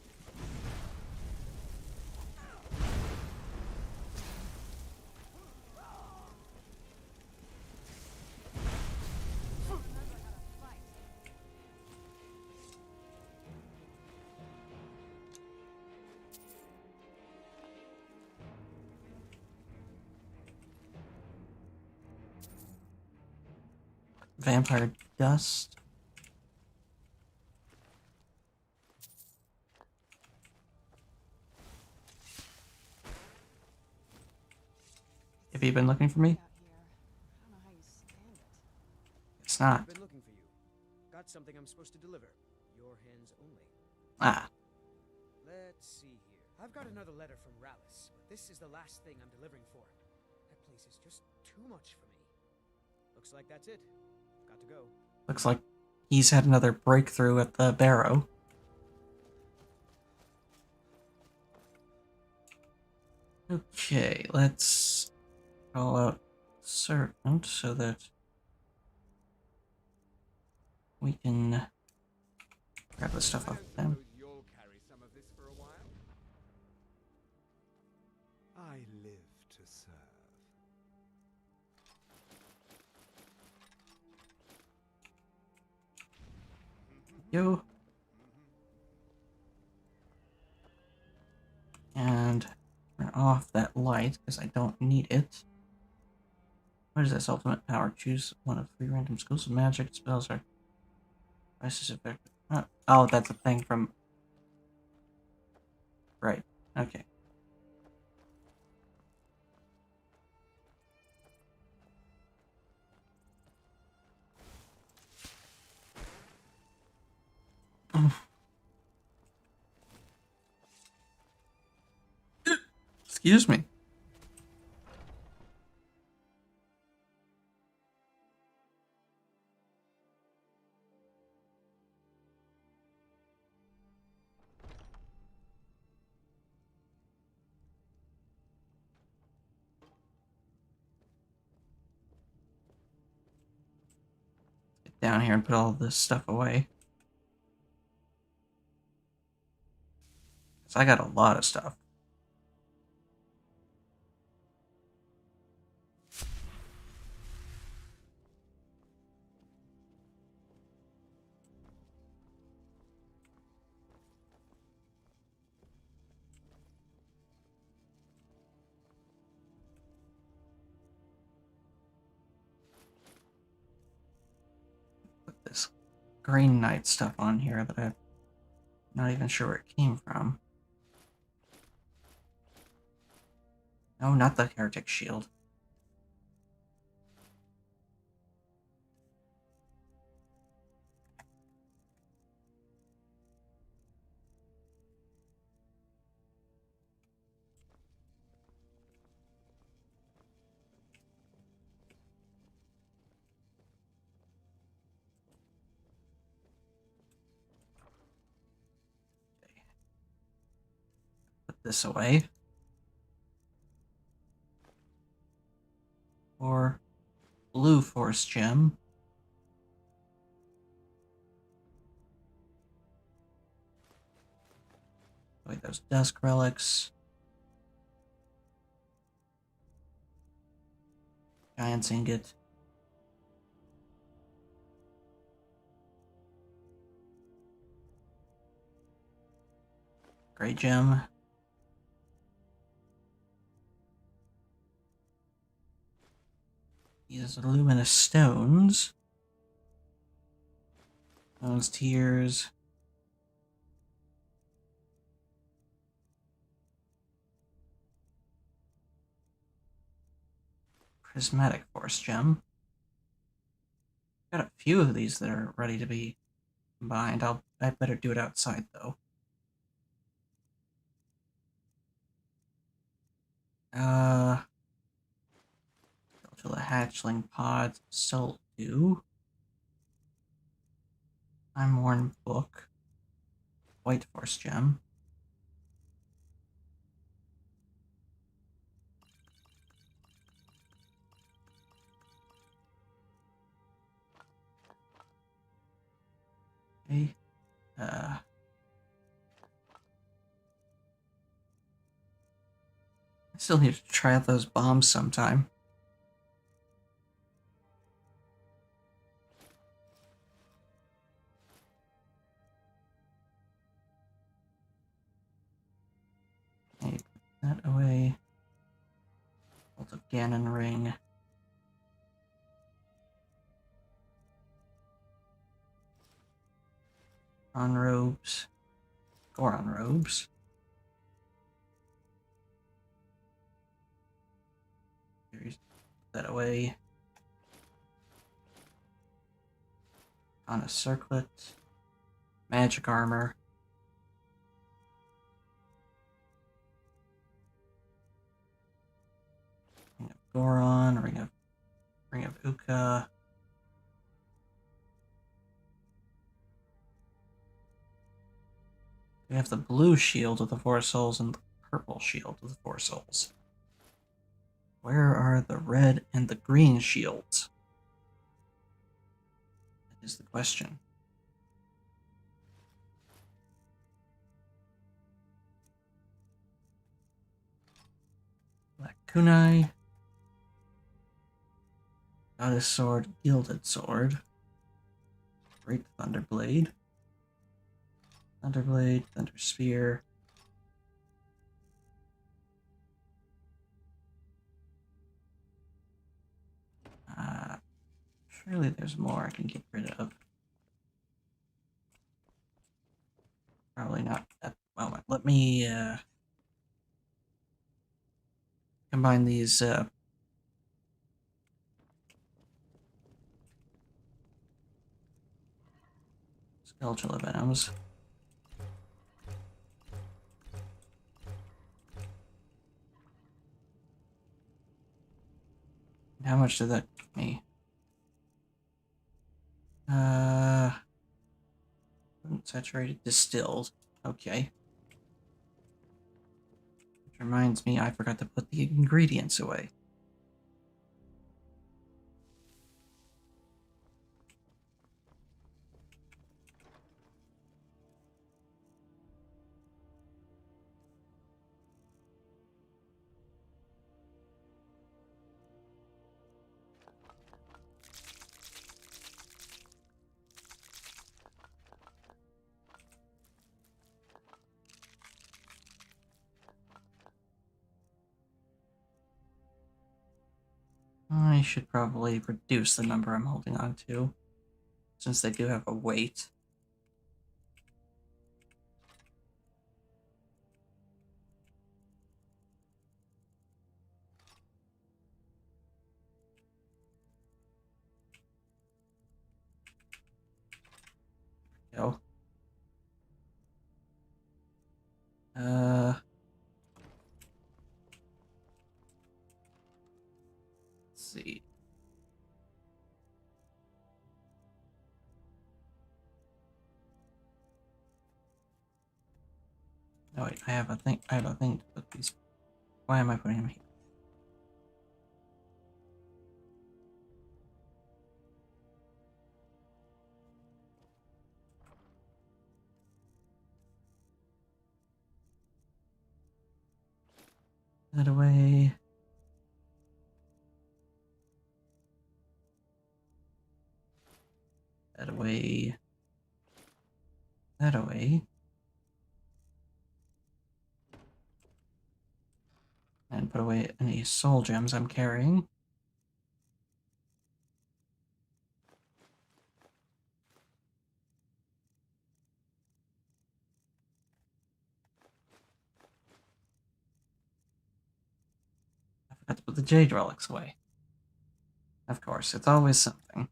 Vampire dust. Have you been looking for me? Out here. I don't know how you stand it. It's not. I've been looking for you. Got something I'm supposed to deliver. Your hands only. Ah. Let's see here. I've got another letter from Rallis, but this is the last thing I'm delivering for. That place is just too much for me. Looks like that's it. Got to go. Looks like he's had another breakthrough at the barrow. Okay, let's call out servant so that we can grab the stuff I off don't them. suppose you'll carry some of this for a while? I live to serve. Yo. And turn off that light because I don't need it. What is this? Ultimate power. Choose one of 3 random schools of magic. Spells are twice as effective. Oh, that's a thing from. Right. Okay. Excuse me. Get down here and put all this stuff away. So I got a lot of stuff. Put this Green Knight stuff on here that I'm not even sure where it came from. No, not the Heretic Shield. Put this away. Or Blue Force Gem. Wait, those Dusk Relics. Giant's Ingot. Great Gem. These luminous stones. Those tears. Prismatic Force Gem. Got a few of these that are ready to be combined. I better do it outside though. Go to the hatchling pods. Still do. Time worn book. White Force Gem. Okay. I still need to try out those bombs sometime. Okay, put that away. Bolt of Ganon ring. On robes. Goron robes. Put that away. On a circlet. Magic armor. Ring of Goron, Ring of Uka. We have the blue shield of the Four Souls and the purple shield of the Four Souls. Where are the red and the green shields? That is the question. Black kunai. Goddess sword, gilded sword. Great thunderblade. Thunderblade, thunder spear. Surely there's more I can get rid of. Probably not at the moment. Let me combine these skeletal venoms. How much did that give me? Saturated, distilled. Okay. Which reminds me, I forgot to put the ingredients away. I should probably reduce the number I'm holding on to, since they do have a weight. Go. Let's see. Oh wait, I have a thing to put these. Why am I putting them here? That away. That away. That away. And put away any soul gems I'm carrying. Had to put the jade relics away. Of course, it's always something.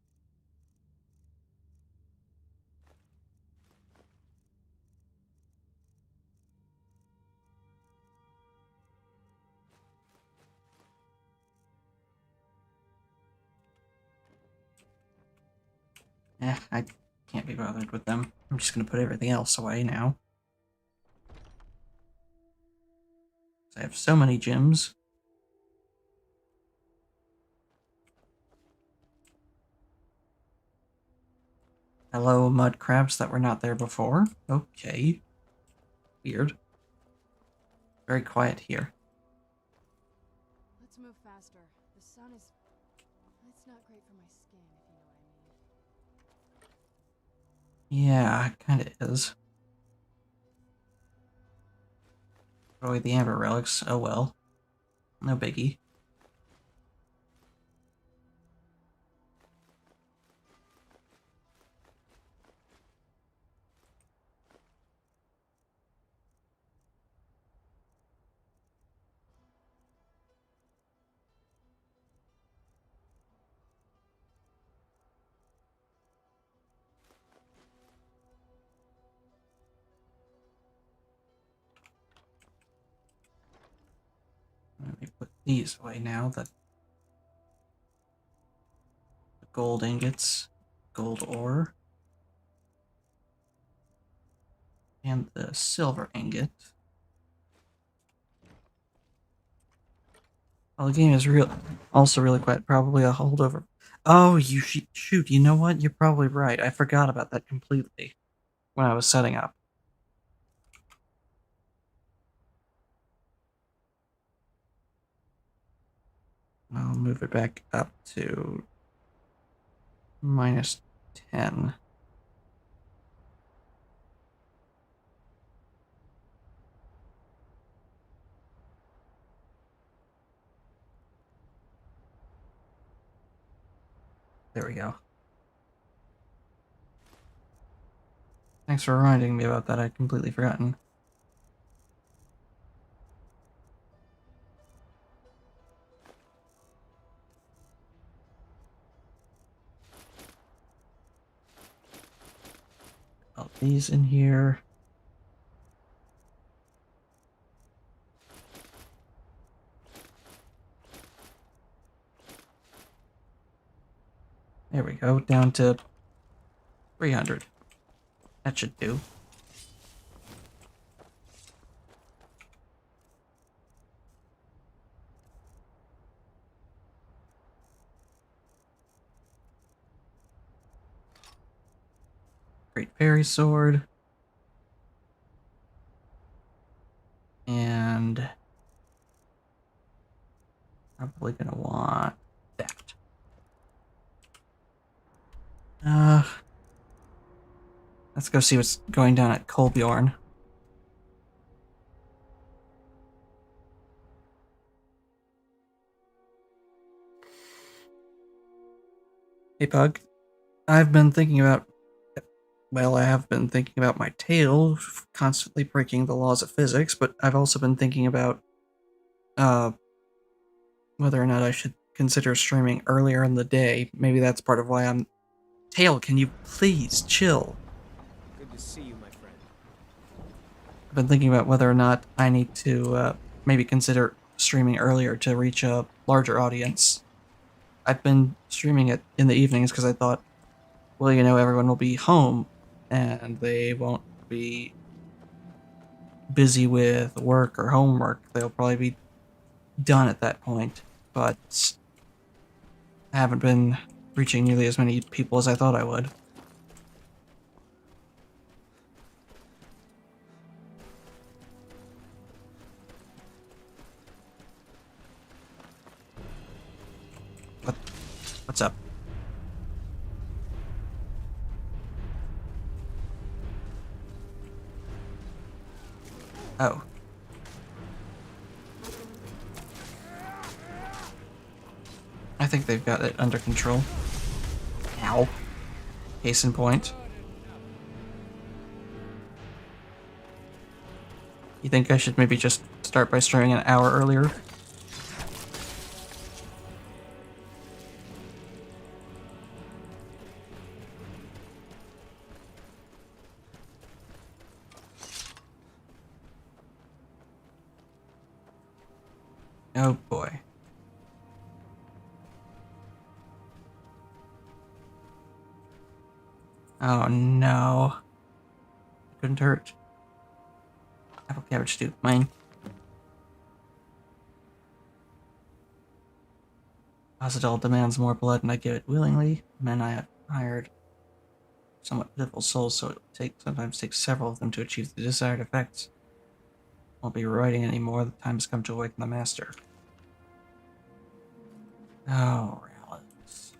I can't be bothered with them. I'm just gonna put everything else away now. I have so many gems. Hello, mud crabs that were not there before. Okay. Weird. Very quiet here. Let's move faster. The sun is... It's not great for my skin, if you know what I mean. Yeah, it kinda is. Throw away the amber relics. Oh well. No biggie. Let me put these away now. The gold ingots, gold ore, and the silver ingot. Well, the game is also really quiet. Probably a holdover. Oh, shoot! You know what? You're probably right. I forgot about that completely when I was setting up. I'll move it back up to -10. There we go. Thanks for reminding me about that. I'd completely forgotten. All these in here. There we go, down to 300. That should do. Great fairy sword. And probably gonna want that. Let's go see what's going down at Kolbjorn. Hey, Pug. I've been thinking about... Well, I have been thinking about my tail constantly breaking the laws of physics, but I've also been thinking about whether or not I should consider streaming earlier in the day. Maybe that's part of why I'm... Tail, can you please chill? Good to see you, my friend. I've been thinking about whether or not I need to maybe consider streaming earlier to reach a larger audience. I've been streaming it in the evenings because I thought, well, you know, everyone will be home and they won't be busy with work or homework. They'll probably be done at that point. But I haven't been reaching nearly as many people as I thought I would. What's up? Oh. I think they've got it under control. Ow. Case in point. You think I should maybe just start by streaming an hour earlier? Oh boy. Oh no. Couldn't hurt. Apple cabbage stew. Mine. Azadal demands more blood and I give it willingly. Men I have hired somewhat pitiful souls, so it sometimes takes several of them to achieve the desired effects. Won't be writing anymore. The time has come to awaken the master. Oh, Rallis.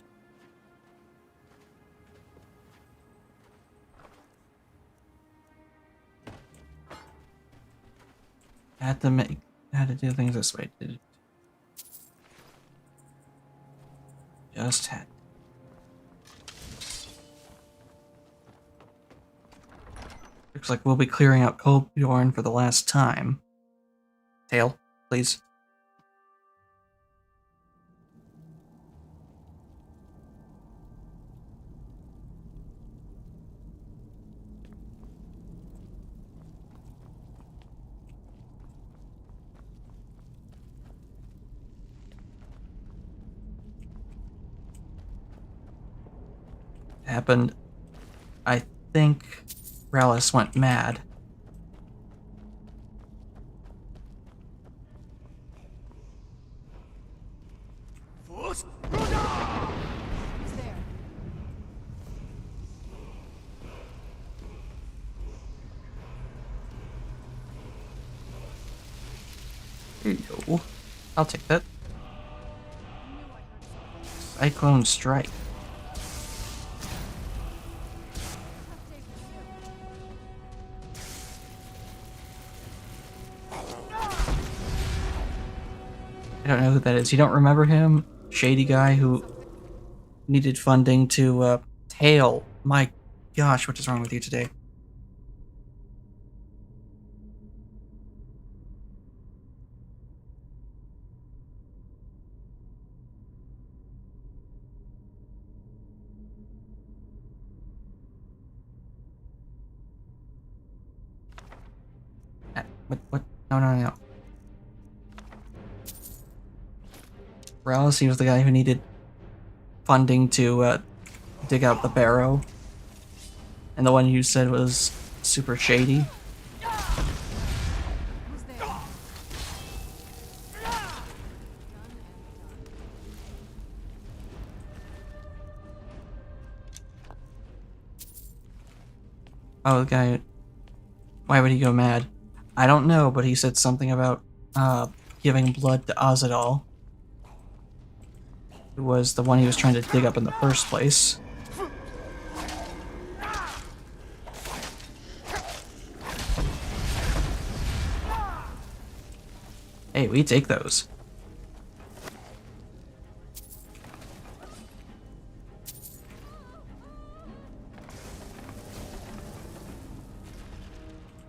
Had to do things this way. Did it? Just had. Looks like we'll be clearing out Colbjorn for the last time. Tail, please. Happened. I think Rallis went mad. Who's there? There you go. I'll take that. I knew I heard something. Cyclone Strike. Let's take I don't know who that is. You don't remember him? Shady guy who needed funding to, Tail. My gosh, what is wrong with you today? What? No, no, no. Rallis, he was the guy who needed funding to dig out the barrow. And the one you said was super shady. Who's there? Done and done. Oh, the guy. Why would he go mad? I don't know, but he said something about giving blood to Azadal, who was the one he was trying to dig up in the first place. Hey, we take those.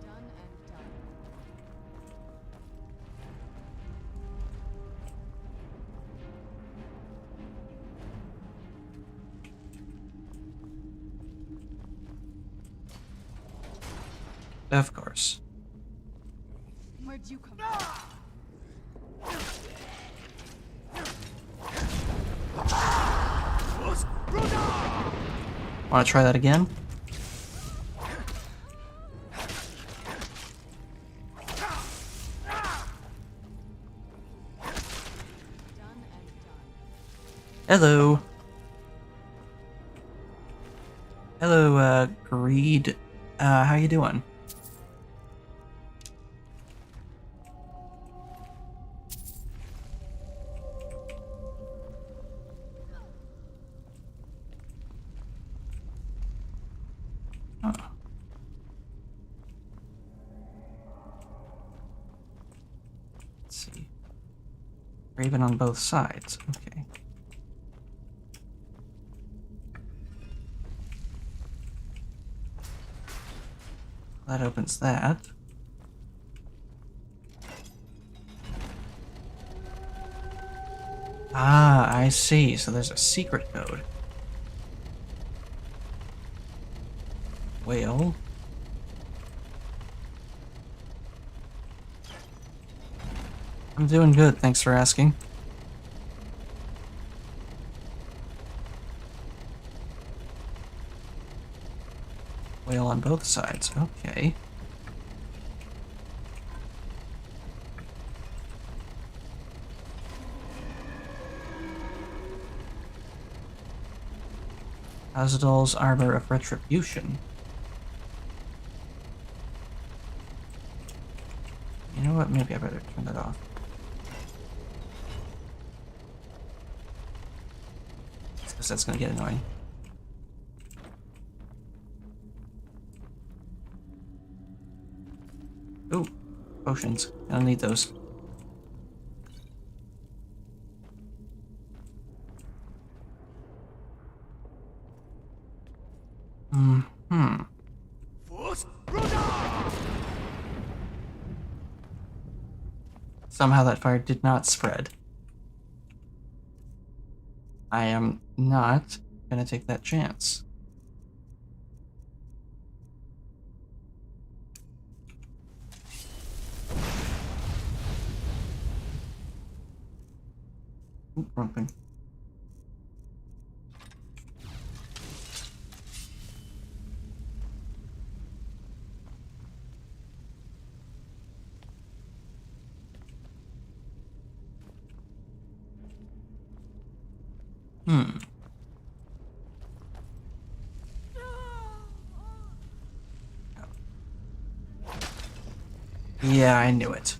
Done and done. Of course. Where'd you come from? Want to try that again? Done and done. Hello. Hello, Greed. How you doing? Oh. Let's see. Raven on both sides. Okay. That opens that. Ah, I see. So there's a secret code. Well. I'm doing good, thanks for asking. Whale on both sides, okay. Azadol's Arbor of Retribution. You know what? Maybe I better turn that off. Because that's gonna get annoying. Ooh, potions. Gonna need those. Hmm. Somehow that fire did not spread. I am not gonna take that chance. Ooh, wrong thing. Hmm. Yeah, I knew it.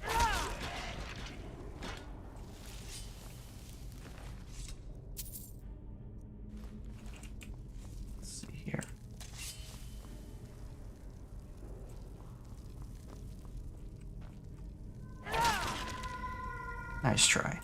Let's see here. Nice try.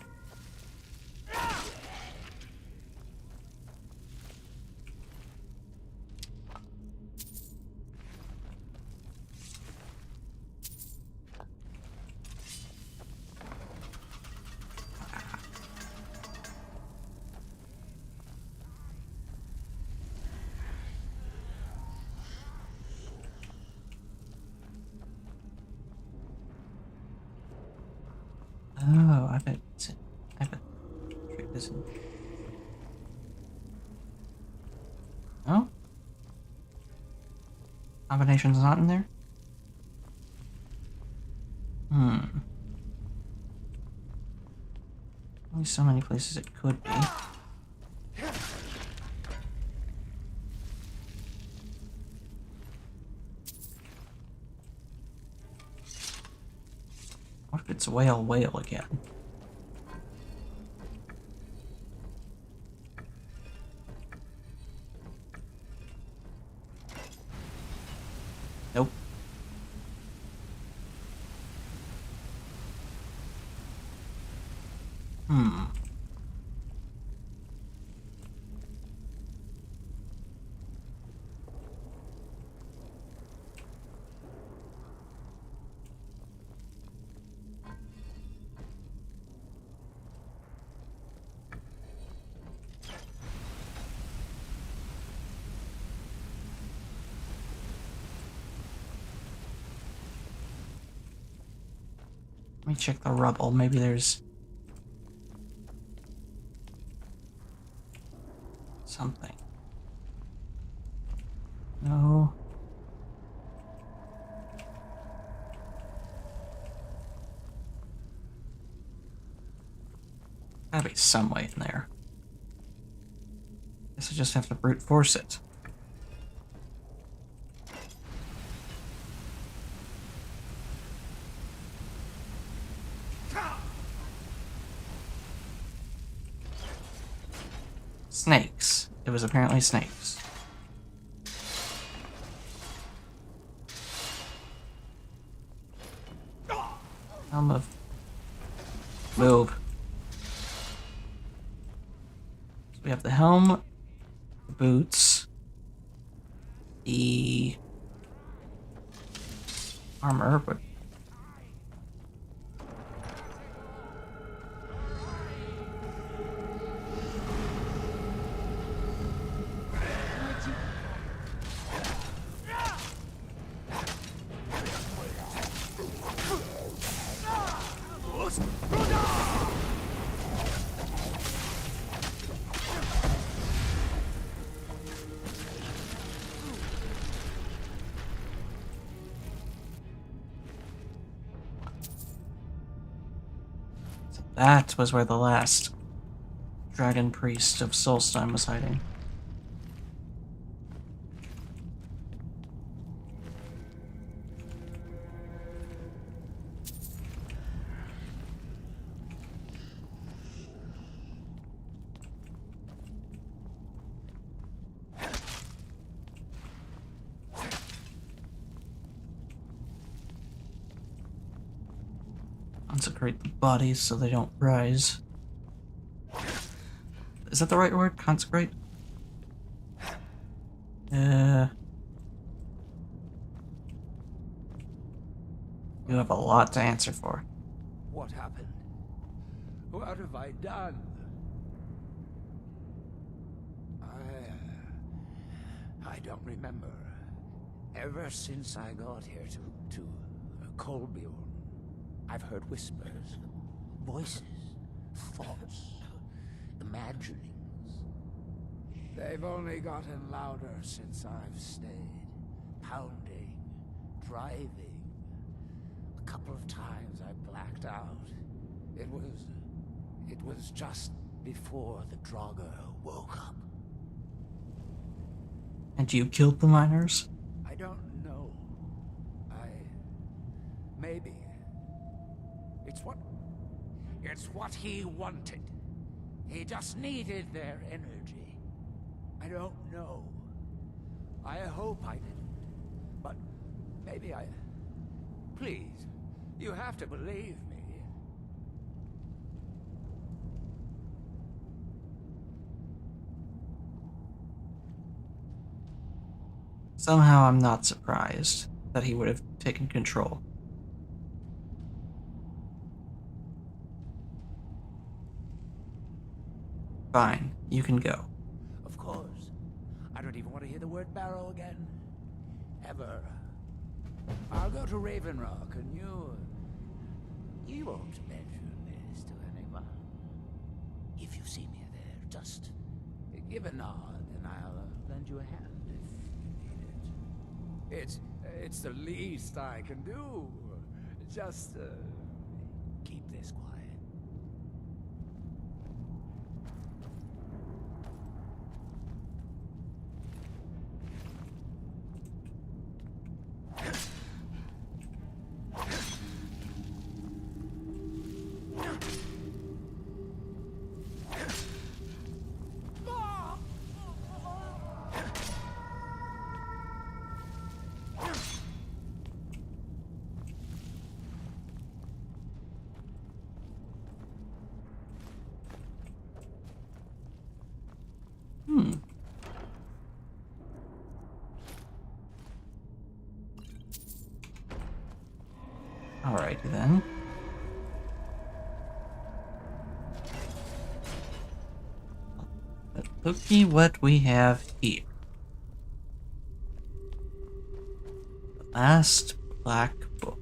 Oh, I bet trick this in. Oh? Combination's not in there? Only so many places it could be. What if it's whale again? Nope. Let me check the rubble. Maybe there's something. No. Gotta be some way in there. Guess I just have to brute force it. Snakes. It was apparently snakes. Helm of... Move. So we have the helm, the boots, the armor, but That was where the last dragon priest of Solstein was hiding. Consecrate the bodies so they don't rise. Is that the right word? Consecrate? You have a lot to answer for. What happened? What have I done? I don't remember. Ever since I got here to Kolbjorn, I've heard whispers, voices, thoughts, imaginings. They've only gotten louder since I've stayed. Pounding, driving. A couple of times I blacked out. It was just before the Draugr woke up. And you killed the miners? I don't know. Maybe. It's what he wanted. He just needed their energy. I don't know. I hope I didn't. But maybe I... Please, you have to believe me. Somehow I'm not surprised that he would have taken control. Fine, you can go. Of course. I don't even want to hear the word barrow again. Ever. I'll go to Raven Rock and you won't mention this to anyone. If you see me there, just give a nod and I'll lend you a hand if you need it. It's the least I can do. Just keep this quiet. Alrighty then. Let's see what we have here. The Last Black Book.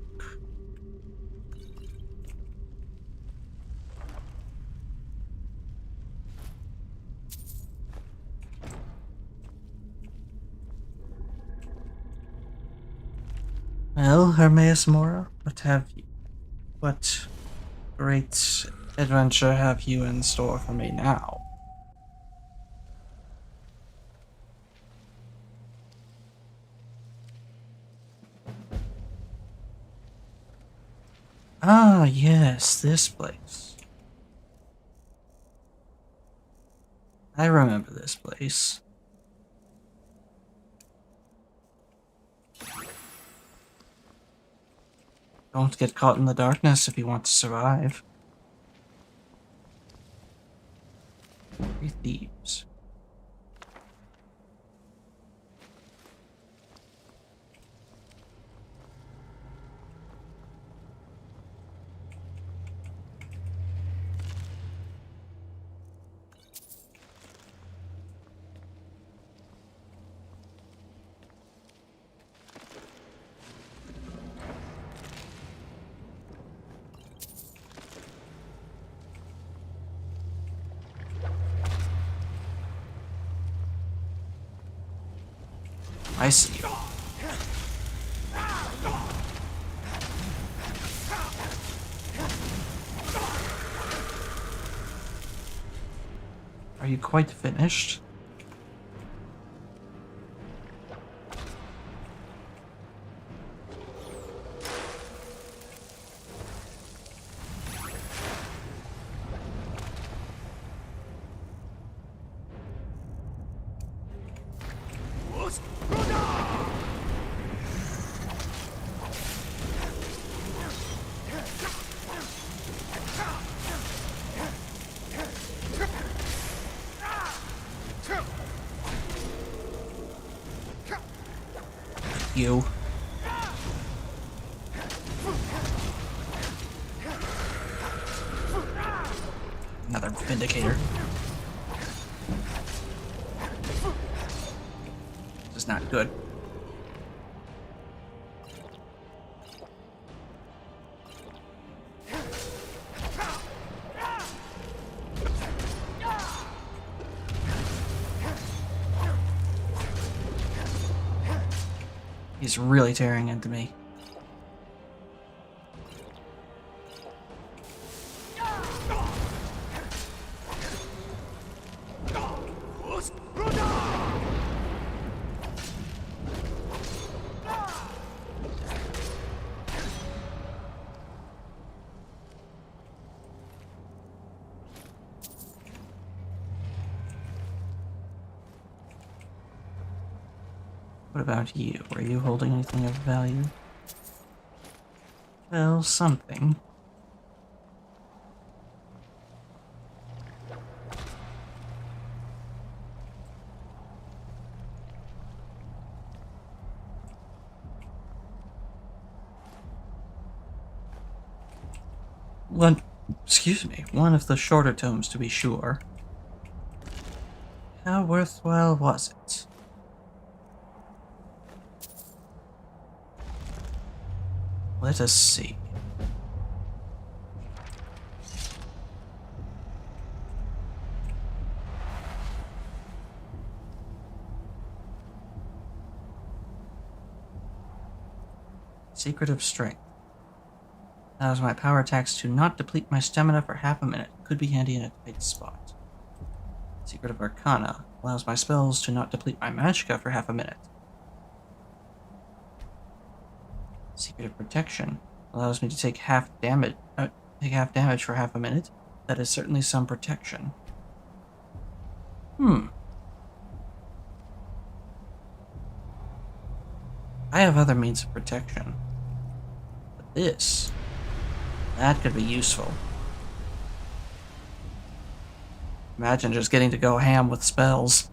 Well, Hermaeus Mora, what great adventure have you in store for me now? Ah, yes, this place. I remember this place. Don't get caught in the darkness if you want to survive. 3 thieves. I see. Are you quite finished? You. Another Vindicator. This is not good. He's really tearing into me. What about you? Were you holding anything of value? Well, something. Excuse me, one of the shorter tomes to be sure. How worthwhile was it? Let us see. Secret of Strength. Allows my power attacks to not deplete my stamina for half a minute. Could be handy in a tight spot. Secret of Arcana. Allows my spells to not deplete my magicka for half a minute. Secret of Protection. Allows me to take half damage for half a minute. That is certainly some protection. I have other means of protection. But that could be useful. Imagine just getting to go ham with spells.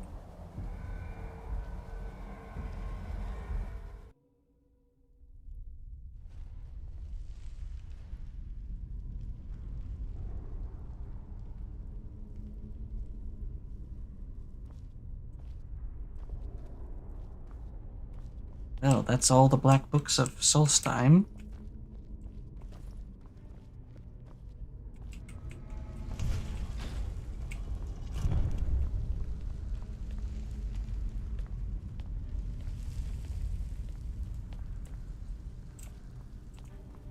Well, that's all the black books of Solstheim.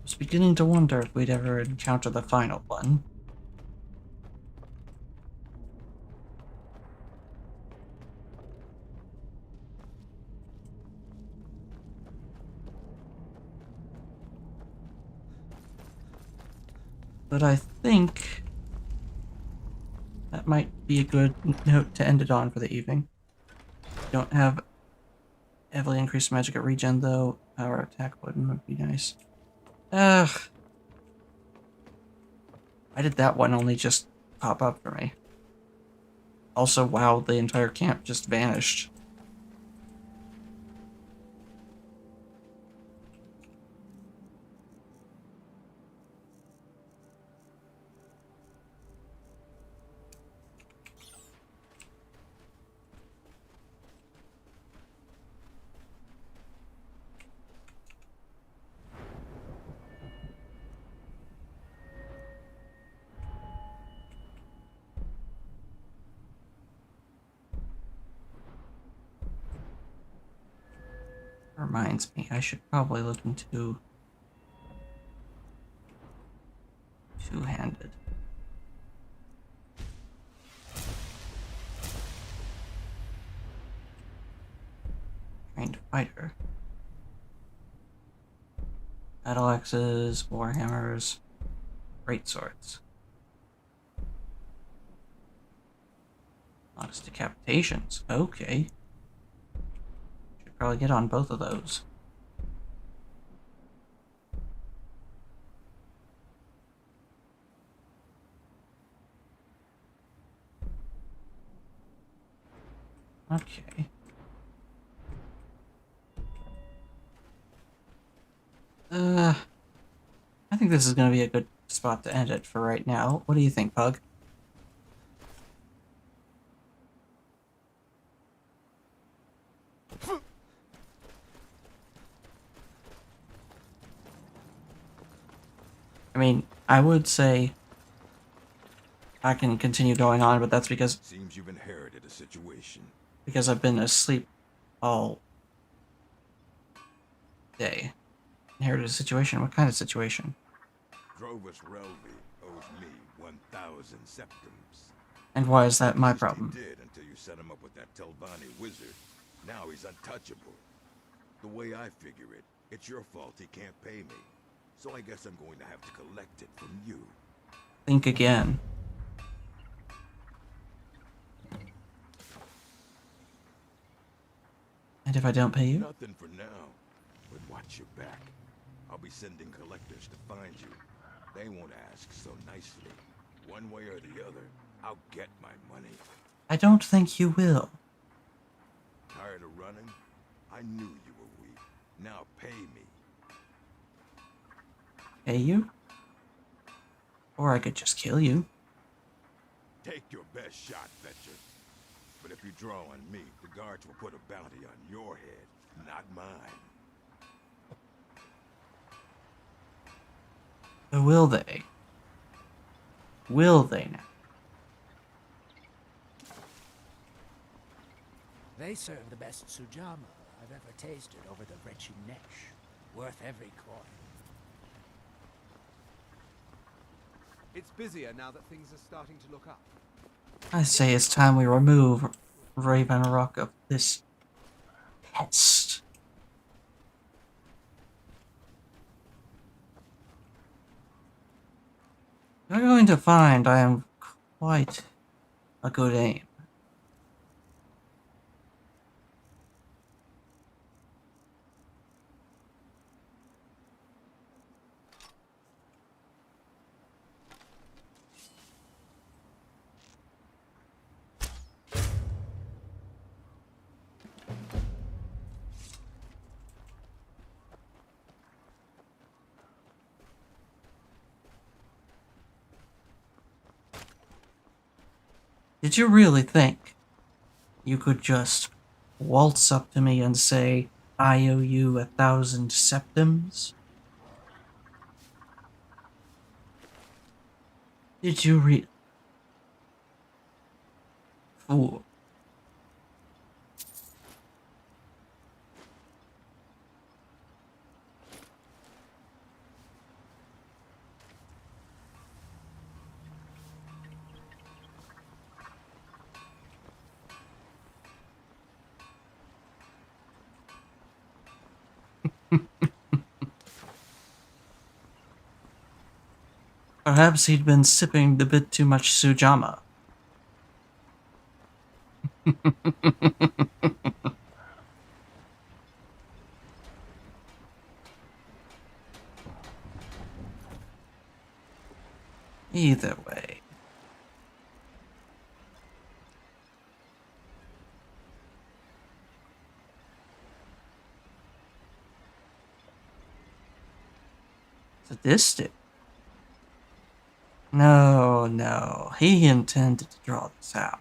I was beginning to wonder if we'd ever encounter the final one. But I think that might be a good note to end it on for the evening. Don't have heavily increased magic at regen, though. Power attack would be nice. Ugh. Why did that one only just pop up for me? Also, wow, the entire camp just vanished. Reminds me, I should probably look into two-handed. Fighter. Battle axes, warhammers, great swords. Honest decapitations. Okay. Should probably get on both of those. Okay. I think this is going to be a good spot to end it for right now. What do you think, Pug? I mean, I would say I can continue going on, but that's because Seems you've inherited a situation. I've been asleep all day. Inherited a situation? What kind of situation? Drovus Relvi owes me 1,000 septums. And why is that my At least problem? He did until you set him up with that Telvanni wizard. Now he's untouchable. The way I figure it, it's your fault he can't pay me. So I guess I'm going to have to collect it from you. Think again. And if I don't pay you? Nothing for now, but watch your back. I'll be sending collectors to find you. They won't ask so nicely. One way or the other, I'll get my money. I don't think you will. Tired of running? I knew you were weak. Now pay me. Pay you? Or I could just kill you. Take your best shot, Fetcher. But if you draw on me, the guards will put a bounty on your head, not mine. Or will they? Will they now? They serve the best sujama I've ever tasted over the Rechi Nesh. Worth every coin. It's busier now that things are starting to look up. I say it's time we remove Raven Rock of this pest. You're going to find I am quite a good aim. Did you really think you could just waltz up to me and say, I owe you 1,000 septums? Did you Fool. Perhaps he'd been sipping a bit too much Sujama. Either way. Sadistic. No, he intended to draw this out.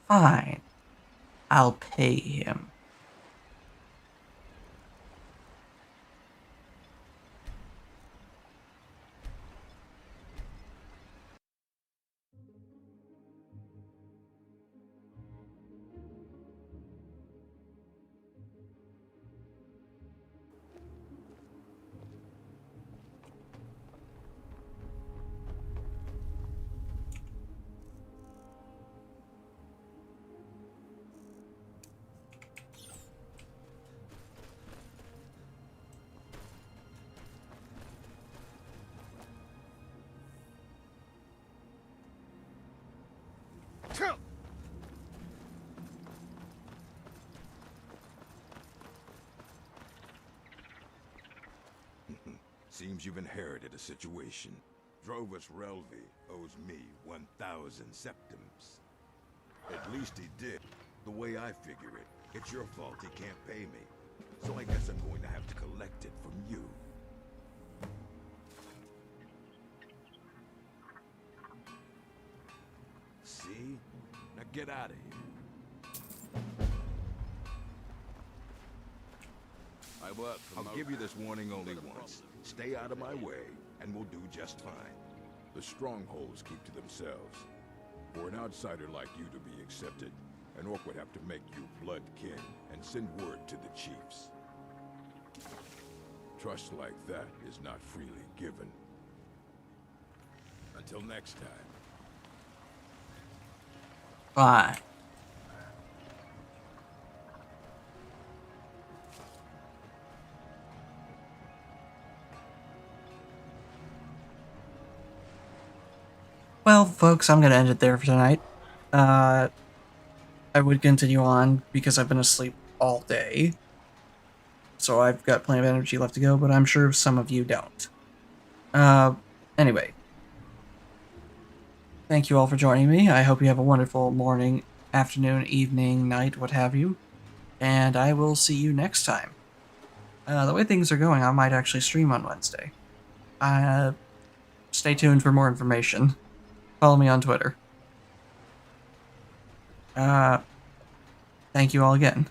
Fine, I'll pay him. Seems you've inherited a situation. Drovus Relvi owes me 1,000 septims. At least he did. The way I figure it, it's your fault he can't pay me. So I guess I'm going to have to collect it from you. See? Now get out of here. I work for I'll give you this warning only once. Stay out of my way, and we'll do just fine. The strongholds keep to themselves. For an outsider like you to be accepted, an orc would have to make you blood kin and send word to the chiefs. Trust like that is not freely given. Until next time. Bye. Well, folks, I'm going to end it there for tonight. I would continue on because I've been asleep all day. So I've got plenty of energy left to go, but I'm sure some of you don't. Anyway. Thank you all for joining me. I hope you have a wonderful morning, afternoon, evening, night, what have you. And I will see you next time. The way things are going, I might actually stream on Wednesday. Stay tuned for more information. Follow me on Twitter. Thank you all again.